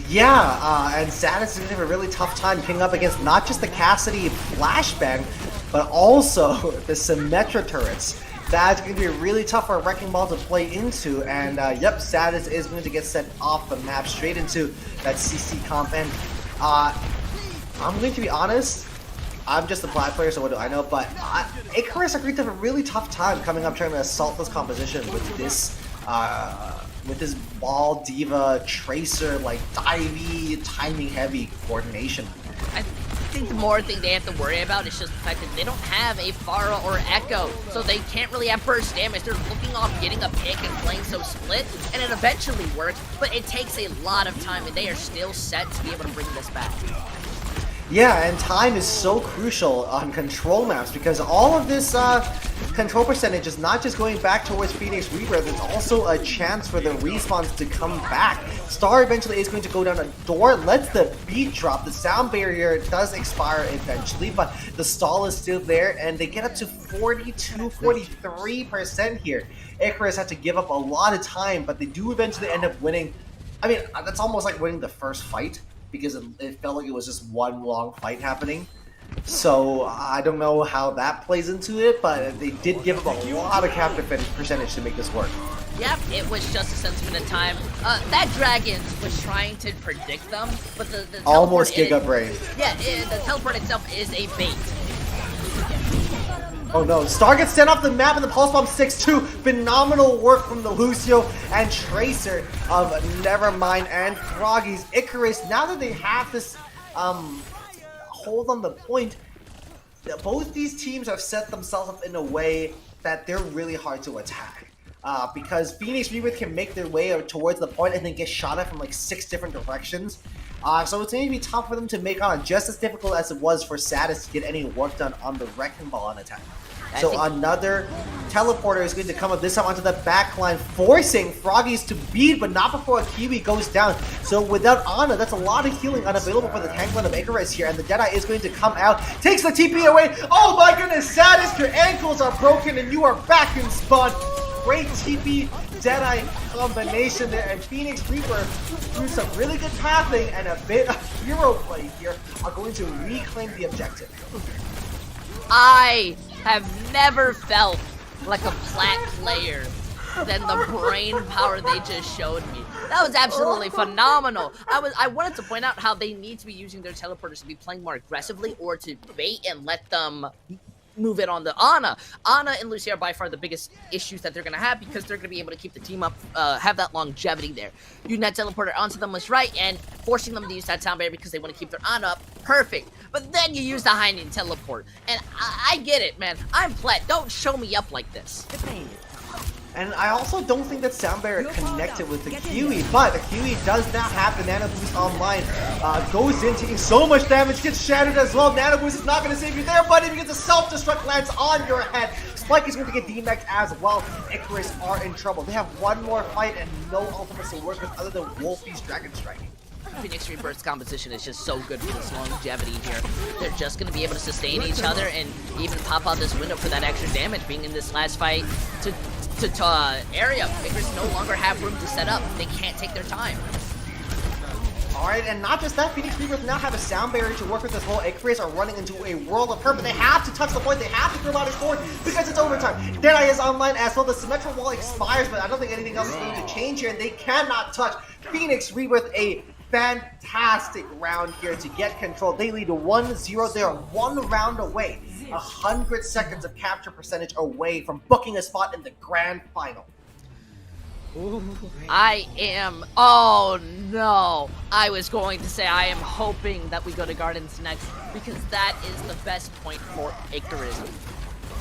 Speaker 2: Yeah, and Sadis is going to have a really tough time picking up against not just the Cassidy flashbang, but also the Symmetra turrets. That's going to be really tough for a Wrecking Ball to play into, and Sadis is going to get sent off the map straight into that CC comp, and I'm going to be honest, I'm just a black player, so what do I know, but Icarus are going to have a really tough time coming up trying to assault this composition with this ball diva tracer, divey, timing heavy coordination.
Speaker 3: I think the more thing they have to worry about is just the fact that they don't have a Pharah or Echo, so they can't really have burst damage. They're looking off getting a pick and playing so split, and it eventually works, but it takes a lot of time, and they are still set to be able to bring this back.
Speaker 2: Yeah, and time is so crucial on control maps, because all of this control percentage is not just going back towards Phoenix Rebirth, it's also a chance for the respawns to come back. Star eventually is going to go down a door, lets the beat drop, the sound barrier does expire eventually, but the stall is still there, and they get up to 43% here. Icarus had to give up a lot of time, but they do eventually end up winning. I mean, that's almost like winning the first fight, because it felt like it was just one long fight happening. So I don't know how that plays into it, but they did give up a lot of capture percentage to make this work.
Speaker 3: Yep, it was just a sentiment of time. That dragon was trying to predict them, but the
Speaker 2: Almost
Speaker 3: teleport
Speaker 2: Giga Brain.
Speaker 3: the teleport itself is a bait.
Speaker 2: Oh no, Star gets sent off the map and the Pulse Bomb 6-2. Phenomenal work from the Lucio and Tracer of Nevermind and Froggy's Icarus. Now that they have this hold on the point, both these teams have set themselves up in a way that they're really hard to attack. Because Phoenix Rebirth can make their way towards the point and then get shot at from like 6 different directions. So it's going to be tough for them to make on, just as difficult as it was for Satis to get any work done on the Wrecking Ball on attack. So another teleporter is going to come up, this time onto the back line, forcing Froggies to beat, but not before a Kiwi goes down. So without Ana, that's a lot of healing unavailable for the tank line of Icarus here, and the Deadeye is going to come out, takes the TP away. Oh my goodness, Satis, your ankles are broken and you are back in spawn. Great TP Deadeye combination there, and Phoenix Reaper, through some really good pathing and a bit of hero play here, are going to reclaim the objective.
Speaker 3: I have never felt like a plat player than the brain power they just showed me. That was absolutely phenomenal. I wanted to point out how they need to be using their teleporters to be playing more aggressively or to bait and let them move it on the Ana. Ana and Lucia are by far the biggest issues that they're going to have because they're going to be able to keep the team up, have that longevity there. Using that teleporter onto them was right, and forcing them to use that sound barrier because they want to keep their Ana up, perfect. But then you use the Heinen teleport, and I get it, man. I'm Plet. Don't show me up like this.
Speaker 2: And I also don't think that Sound Barrier connected with the Kiwi, but the Kiwi does not have the Nano Boost online. Goes in, taking so much damage, gets shattered as well. Nano Boost is not going to save you there, buddy, because the self-destruct lands on your head. Spike is going to get DMAX as well. Icarus are in trouble. They have one more fight and no ultimates to work with other than Wolfie's Dragon Strike.
Speaker 3: Phoenix Rebirth's composition is just so good for this longevity here. They're just going to be able to sustain each other and even pop out this window for that extra damage, being in this last fight to area. Icarus no longer have room to set up. They can't take their time.
Speaker 2: Alright, and not just that, Phoenix Rebirth now have a sound barrier to work with as well. Icarus are running into a world of hurt, but they have to touch the point. They have to throw out his forward because it's overtime. Deadeye is online as well. The Symmetra wall expires, but I don't think anything else is going to change here, and they cannot touch Phoenix Rebirth. A fantastic round here to get control. They lead 1-0. They are 1 round away, 100 seconds of capture percentage away from booking a spot in the grand final.
Speaker 3: Oh no, I was going to say I am hoping that we go to Gardens next, because that is the best point for Icarus.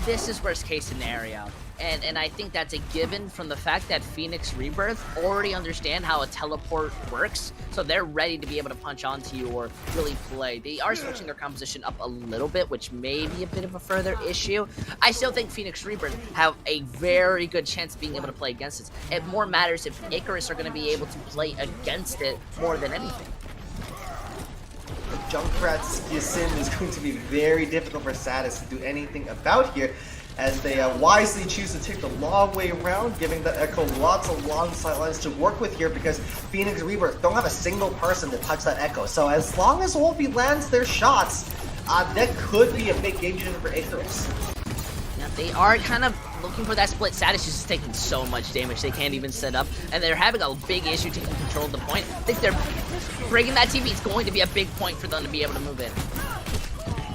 Speaker 3: This is worst case scenario. And I think that's a given from the fact that Phoenix Rebirth already understand how a teleport works, so they're ready to be able to punch onto you or really play. They are switching their composition up a little bit, which may be a bit of a further issue. I still think Phoenix Rebirth have a very good chance of being able to play against this. It more matters if Icarus are going to be able to play against it more than anything.
Speaker 2: The Junkrat's Yasin is going to be very difficult for Satis to do anything about here, as they wisely choose to take the long way around, giving the Echo lots of long sidelines to work with here, because Phoenix Rebirth don't have a single person to touch that Echo. So as long as Wolfie lands their shots, that could be a big game changer for Icarus.
Speaker 3: Now they are kind of looking for that split. Satis is just taking so much damage they can't even set up, and they're having a big issue taking control of the point. I think they're breaking that TV. It's going to be a big point for them to be able to move in.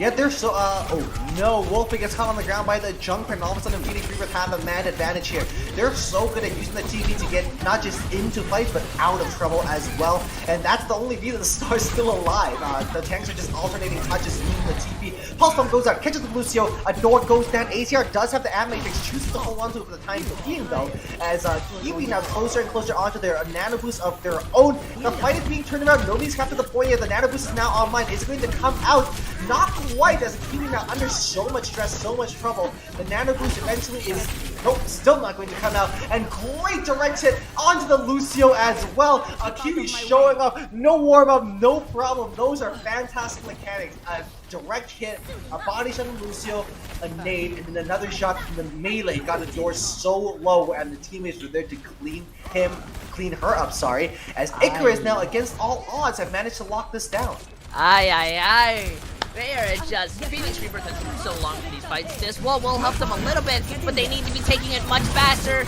Speaker 2: Yet they're so, oh no, Wolfie gets caught on the ground by the Junkrat, and all of a sudden Phoenix Rebirth have a man advantage here. They're so good at using the TP to get not just into fights, but out of trouble as well, and that's the only reason the Star's still alive. The tanks are just alternating touches using the TP. Pulse Bomb goes out, catches the Lucio, a door goes down. ACR does have the Ad Matrix, chooses to hold on to it for the time being though, as Kiwi now closer and closer onto their Nano Boost of their own. The fight is being turned around, nobody's captured the point yet. The Nano Boost is now online, it's going to come out, not quite, as Kiwi now under so much stress, so much trouble. The Nano Boost eventually is, nope, still not going to come out, and great direct hit onto the Lucio as well. Kiwi showing up, no warm-up, no problem. Those are fantastic mechanics. A direct hit, a body shot on Lucio, a nade, and then another shot from the melee got the door so low, and the teammates were there to clean her up, sorry, as Icarus now, against all odds, have managed to lock this down.
Speaker 3: Aye. They are just, Phoenix Rebirth has been so long for these fights. This wall will help them a little bit, but they need to be taking it much faster.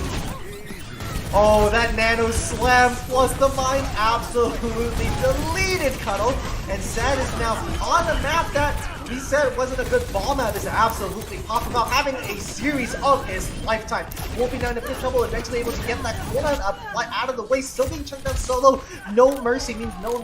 Speaker 2: Oh, that nano slam plus the mine absolutely deleted Cuddle. And Sad is now on a map that we said wasn't a good ball map. Is absolutely popping off, having a series of his lifetime. Wolfie down in big trouble, eventually able to get that cooldown out of the way, still being chunked down solo. No mercy means no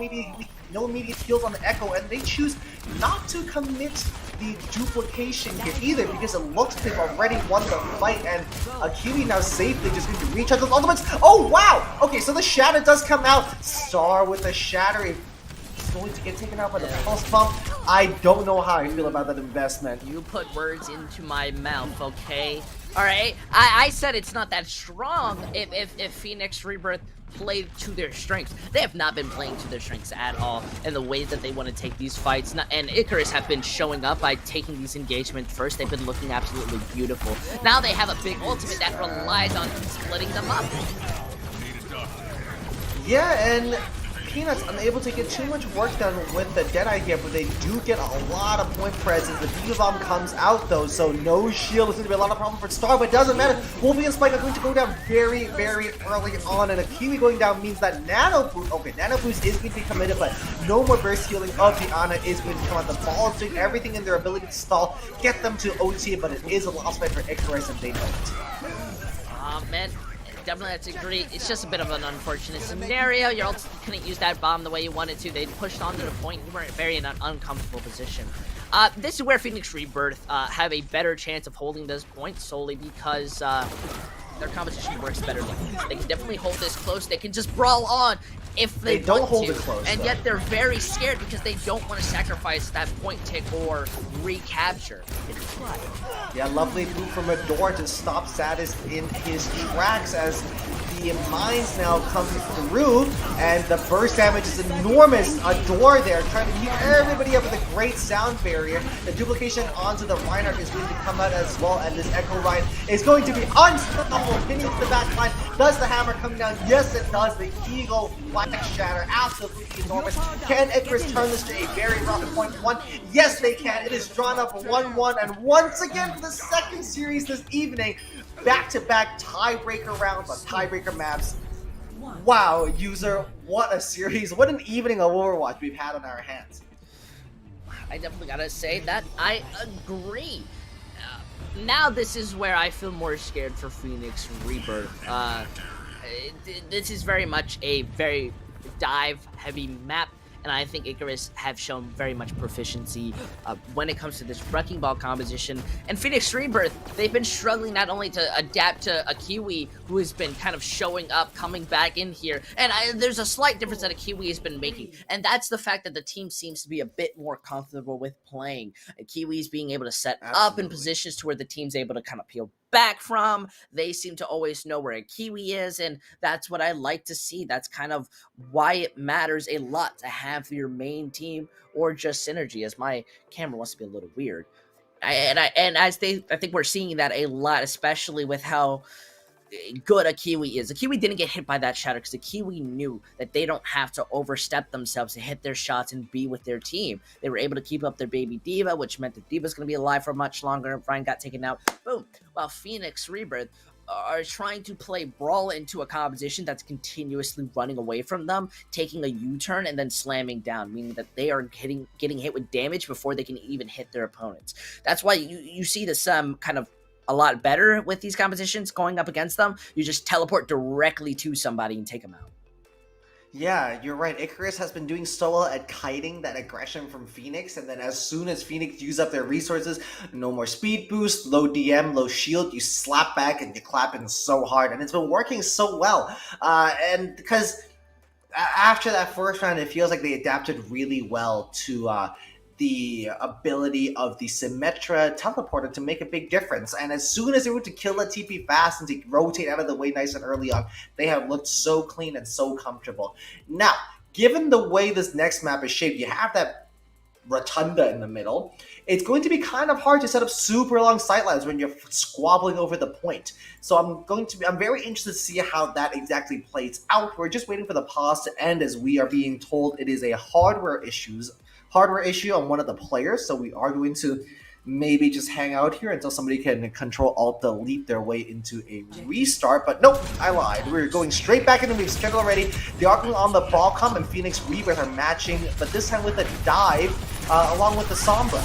Speaker 2: immediate kills on the Echo, and they choose not to commit the duplication here either, because it looks like they've already won the fight, and Kiwi now safely just going to recharge those ultimates. Oh wow! Okay, so the shatter does come out. Star with the shatter. He's going to get taken out by the pulse bump. I don't know how I feel about that investment.
Speaker 3: You put words into my mouth, okay? Alright, I said it's not that strong if Phoenix Rebirth played to their strengths. They have not been playing to their strengths at all in the way that they want to take these fights. And Icarus have been showing up by taking these engagements first. They've been looking absolutely beautiful. Now they have a big ultimate that relies on splitting them up.
Speaker 2: Yeah, and Peanuts unable to get too much work done with the Deadeye here, but they do get a lot of point presence. The Diva Bomb comes out though, so no shield is going to be a lot of problem for Star, but it doesn't matter. Wolfie and Spike are going to go down very, very early on, and a Kiwi going down means that Nano Boost, okay, Nano Boost is going to be committed, but no more burst healing of the Ana is going to come out. The ball is doing everything in their ability to stall, get them to OT, but it is a lost fight for Icarus, and they know it.
Speaker 3: Man. Definitely have to agree. It's just a bit of an unfortunate scenario. You also couldn't use that bomb the way you wanted to. They pushed onto the point. You were very in an uncomfortable position. This is where Phoenix Rebirth have a better chance of holding this point solely because their competition works better. They can definitely hold this close. They can just brawl on if they
Speaker 2: don't
Speaker 3: want
Speaker 2: hold
Speaker 3: to.
Speaker 2: it close,
Speaker 3: and
Speaker 2: though.
Speaker 3: yet they're very scared because they don't want to sacrifice that point tick or recapture.
Speaker 2: Yeah, lovely move from Adore to stop Saddest in his tracks as the mines now come through, and the burst damage is enormous. Adore there trying to keep everybody up with a great sound barrier. The duplication onto the Reinhardt is going to come out as well, and this Echo Ryan is going to be unstoppable, hitting the back line. Does the hammer come down? Yes, it does. The Eagle Black Shatter, absolutely enormous. Can Icarus turn this to a very rapid point one? Yes, they can. It is drawn up 1-1, and once again for the second series this evening, back-to-back tiebreaker rounds on tiebreaker maps. Wow, user, what a series. What an evening of Overwatch we've had on our hands.
Speaker 3: I definitely gotta say that I agree. Now this is where I feel more scared for Phoenix Rebirth. This is very much a very dive-heavy map, and I think Icarus have shown very much proficiency when it comes to this wrecking ball composition. And Phoenix Rebirth, they've been struggling not only to adapt to a Kiwi who has been kind of showing up, coming back in here, and there's a slight difference that a Kiwi has been making, and that's the fact that the team seems to be a bit more comfortable with playing. Kiwis being able to set up in positions to where the team's able to kind of peel back from. They seem to always know where a Kiwi is, and that's what I like to see. That's kind of why it matters a lot to have your main team or just synergy, as my camera wants to be a little weird. I think we're seeing that a lot, especially with how good a Kiwi is. The Kiwi didn't get hit by that shatter because the Kiwi knew that they don't have to overstep themselves to hit their shots and be with their team. They were able to keep up their baby Diva, which meant that Diva's going to be alive for much longer. Ryan got taken out. Boom. While Phoenix Rebirth are trying to play Brawl into a composition that's continuously running away from them, taking a U-turn and then slamming down, meaning that they are getting hit with damage before they can even hit their opponents. That's why you see this kind of a lot better with these compositions going up against them. You just teleport directly to somebody and take them out.
Speaker 2: Yeah, you're right. Icarus has been doing so well at kiting that aggression from Phoenix, and then as soon as Phoenix use up their resources, no more speed boost, low DM, low shield, you slap back and you clap in so hard, and it's been working so well. And because after that first round, it feels like they adapted really well to the ability of the Symmetra teleporter to make a big difference. And as soon as they were to kill a TP fast and to rotate out of the way nice and early on, they have looked so clean and so comfortable. Now, given the way this next map is shaped, you have that rotunda in the middle. It's going to be kind of hard to set up super long sightlines when you're squabbling over the point. So I'm very interested to see how that exactly plays out. We're just waiting for the pause to end, as we are being told it is a hardware issue on one of the players, so we are going to maybe just hang out here until somebody can control alt delete their way into a restart. But nope, I lied. We're going straight back into the schedule already. The Arc on the Ballcom and Phoenix Rebirth are matching, but this time with a dive along with the Sombra.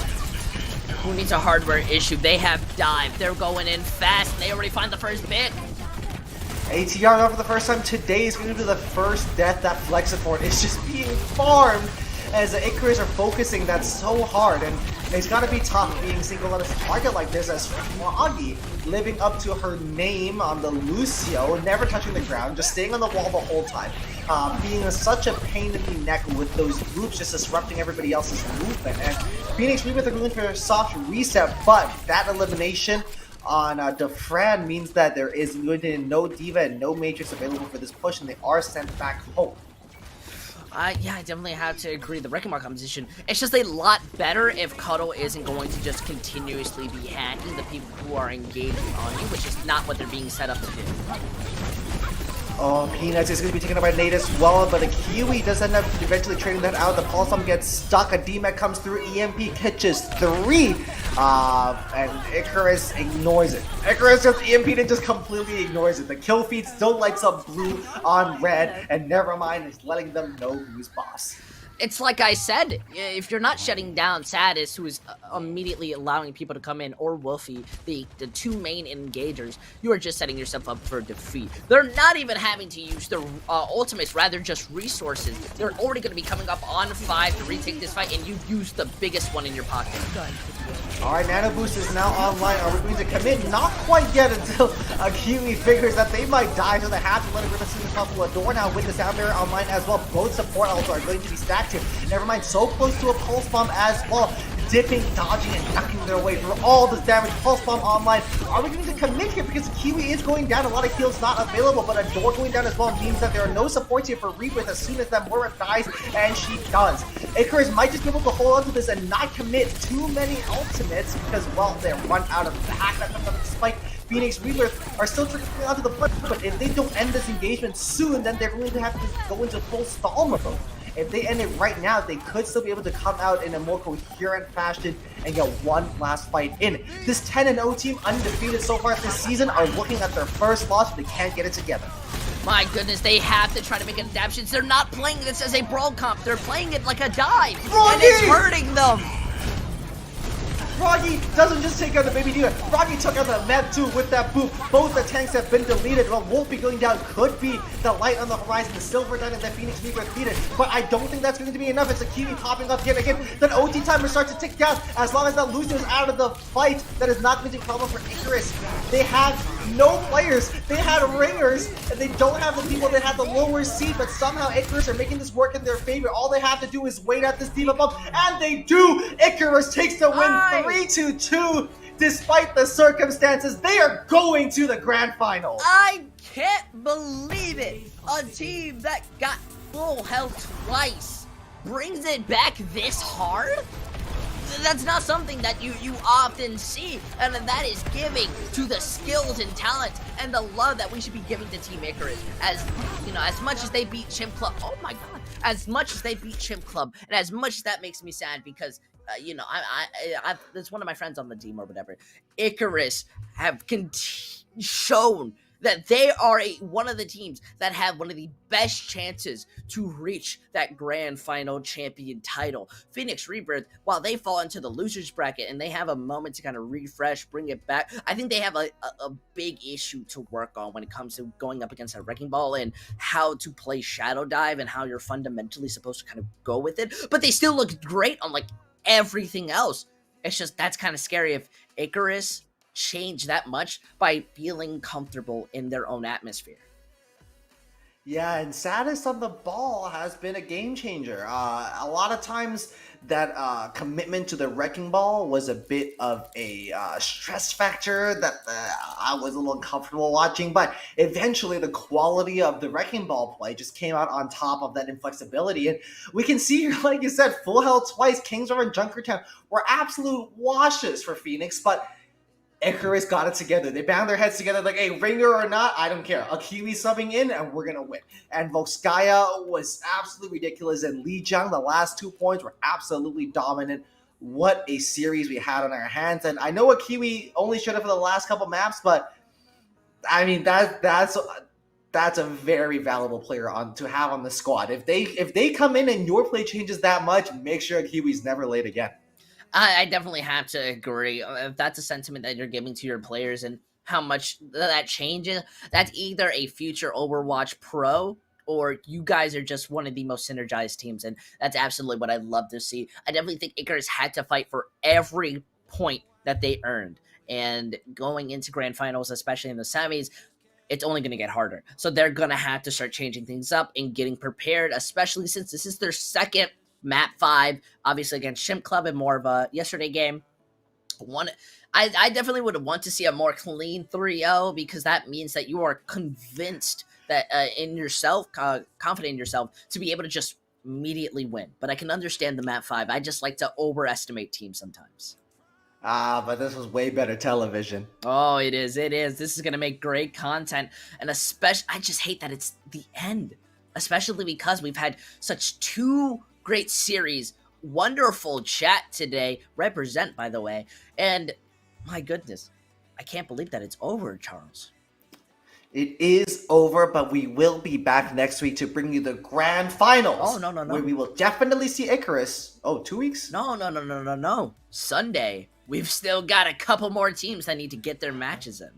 Speaker 3: Who needs a hardware issue? They have dive. They're going in fast. And they already find the first bit.
Speaker 2: ATR out for the first time today is going to be the first death that Flexiport is just being farmed as the Icarus are focusing that so hard, and it's got to be tough being singled out as a target like this, as Froggy living up to her name on the Lucio, never touching the ground, just staying on the wall the whole time, being such a pain in the neck with those groups just disrupting everybody else's movement. And Phoenix Rebirth are going for a soft reset, but that elimination on Defran means that there is going to be no Diva and no Matrix available for this push, and they are sent back home.
Speaker 3: Yeah, I definitely have to agree. The Wrecking Ball composition, it's just a lot better if Cuddle isn't going to just continuously be hacking the people who are engaging on you, which is not what they're being set up to do.
Speaker 2: Oh, Peanuts is going to be taken up by Nate as well, but a Kiwi does end up eventually trading that out. The Pulse Bomb gets stuck, a DMAC comes through, EMP catches 3, and Icarus ignores it. Icarus just EMP'd and just completely ignores it. The kill feed still lights up blue on red, and Nevermind is letting them know who's boss.
Speaker 3: It's like I said, if you're not shutting down Sadis, who is immediately allowing people to come in, or Wolfie, the two main engagers, you are just setting yourself up for defeat. They're not even having to use their ultimates, rather just resources. They're already going to be coming up on 5 to retake this fight, and you use the biggest one in your pocket.
Speaker 2: Alright, Nano Boost is now online. Are we going to commit? Not quite yet until Kiwi figures that they might die, so they have to let it rip as soon as possible. Adore now with the sound barrier online as well. Both support also are going to be stacked here. Nevermind, so close to a Pulse Bomb as well. Dipping, dodging, and ducking their way through all this damage. Pulse Bomb online. Are we going to commit here? Because Kiwi is going down. A lot of heals not available, but Adore going down as well means that there are no supports here for Rebirth as soon as that Mora dies, and she does. Icarus might just be able to hold on to this and not commit too many ultimates because, well, they run out of the hack that comes out of the spike. Phoenix Rebirth are still trickling onto the front, but if they don't end this engagement soon, then they're going to have to go into full stall mode. If they end it right now, they could still be able to come out in a more coherent fashion and get one last fight in. This 10-0 team, undefeated so far this season, are looking at their first loss, but they can't get it together.
Speaker 3: My goodness, they have to try to make adaptations. They're not playing this as a brawl comp. They're playing it like a dive, and it's hurting them.
Speaker 2: Froggy doesn't just take out the Baby Diva. Froggy took out the Meb too with that boop. Both the tanks have been deleted. Well, Wolfie going down could be the light on the horizon, the silver diamond that Phoenix Rebirth defeated. But I don't think that's going to be enough. It's a Kiwi popping up yet again. Then OT timer starts to tick down. As long as that Lucio is out of the fight, that is not going to be a problem for Icarus. They have no players. They had ringers, and they don't have the people that had the lower seed, but somehow Icarus are making this work in their favor. All they have to do is wait out this Diva bump, and they do! Icarus takes the win 3-2. Despite the circumstances, they are going to the grand final.
Speaker 3: I can't believe it. A team that got full health twice brings it back this hard? That's not something that you often see, and that is giving to the skills and talent and the love that we should be giving to Team Icarus. As you know, as much as they beat Chimp Club, oh my god, as much as they beat Chimp Club, and as much as that makes me sad because you know, it's one of my friends on the team or whatever. Icarus have shown that they are one of the teams that have one of the best chances to reach that grand final champion title. Phoenix Rebirth, while they fall into the losers bracket and they have a moment to kind of refresh, bring it back, I think they have a big issue to work on when it comes to going up against a Wrecking Ball and how to play Shadow Dive and how you're fundamentally supposed to kind of go with it. But they still look great on like everything else. It's just that's kind of scary if Icarus change that much by feeling comfortable in their own atmosphere.
Speaker 2: Yeah, and Saddest on the ball has been a game changer. A lot of times that commitment to the Wrecking Ball was a bit of a stress factor that I was a little uncomfortable watching, but eventually the quality of the Wrecking Ball play just came out on top of that inflexibility. And we can see here, like you said, full health twice, Kings River and Junkertown were absolute washes for Phoenix, but Icarus got it together. They bound their heads together like, hey, ringer or not, I don't care. A Kiwi subbing in, and we're going to win. And Volskaya was absolutely ridiculous. And Li Jiang, the last 2 points were absolutely dominant. what a series we had on our hands. And I know a Kiwi only showed up for the last couple maps, but I mean that's a very valuable player to have on the squad. If they come in and your play changes that much, make sure a Kiwi's never late again.
Speaker 3: I definitely have to agree. If that's a sentiment that you're giving to your players and how much that changes, that's either a future Overwatch pro or you guys are just one of the most synergized teams. And that's absolutely what I'd love to see. I definitely think Icarus had to fight for every point that they earned. And going into grand finals, especially in the semis, it's only going to get harder. So they're going to have to start changing things up and getting prepared, especially since this is their second map 5, obviously against Shimp Club in more of a yesterday game. I definitely would want to see a more clean 3-0 because that means that you are convinced that in yourself, confident in yourself to be able to just immediately win. But I can understand the map 5. I just like to overestimate teams sometimes.
Speaker 2: But this was way better television.
Speaker 3: Oh, it is. This is going to make great content. And especially, I just hate that it's the end. Especially because we've had such 2 great series. Wonderful chat today. Represent, by the way. And my goodness, I can't believe that it's over, Charles.
Speaker 2: It is over, but we will be back next week to bring you the grand finals.
Speaker 3: Oh, no.
Speaker 2: Where we will definitely see Icarus. Oh, 2 weeks?
Speaker 3: No. Sunday. We've still got a couple more teams that need to get their matches in.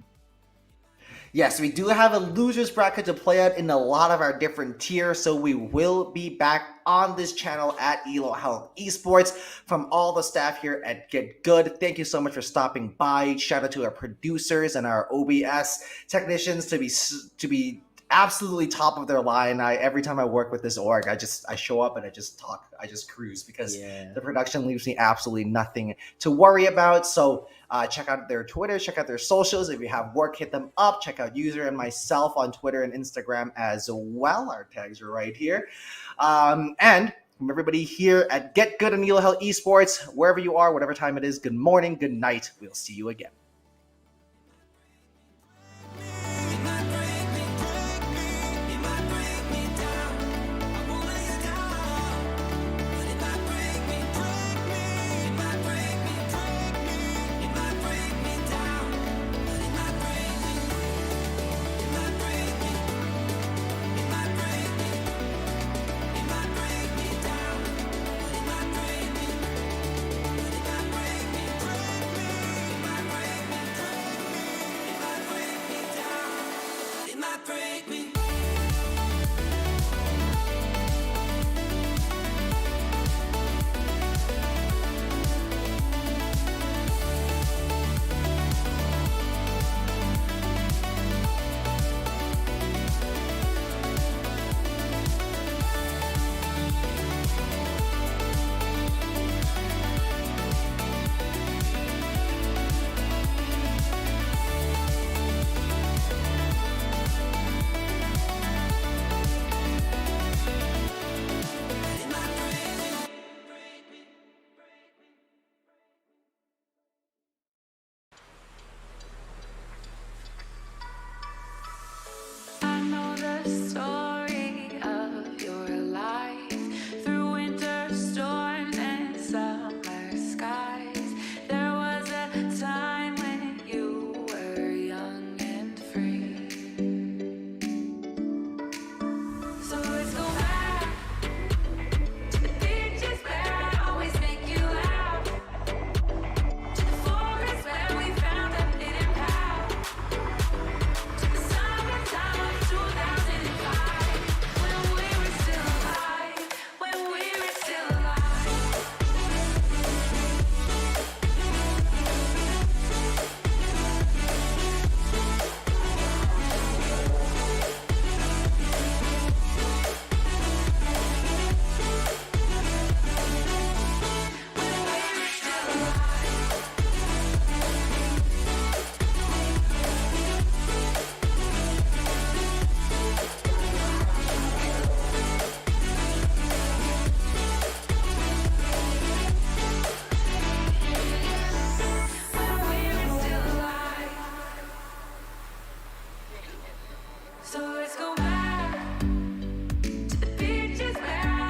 Speaker 2: Yes, we do have a loser's bracket to play out in a lot of our different tiers, so we will be back on this channel at Elo Health Esports. From all the staff here at GitGud, thank you so much for stopping by. Shout out to our producers and our OBS technicians to be absolutely top of their line. Every time I work with this org, I show up and I just talk, I just cruise because the production leaves me absolutely nothing to worry about. So check out their Twitter, check out their socials. If you have work, hit them up. Check out User and myself on Twitter and Instagram as well. Our tags are right here. And from everybody here at Get Good and Elo Health Esports, wherever you are, whatever time it is, good morning, good night. We'll see you again.
Speaker 1: Break me.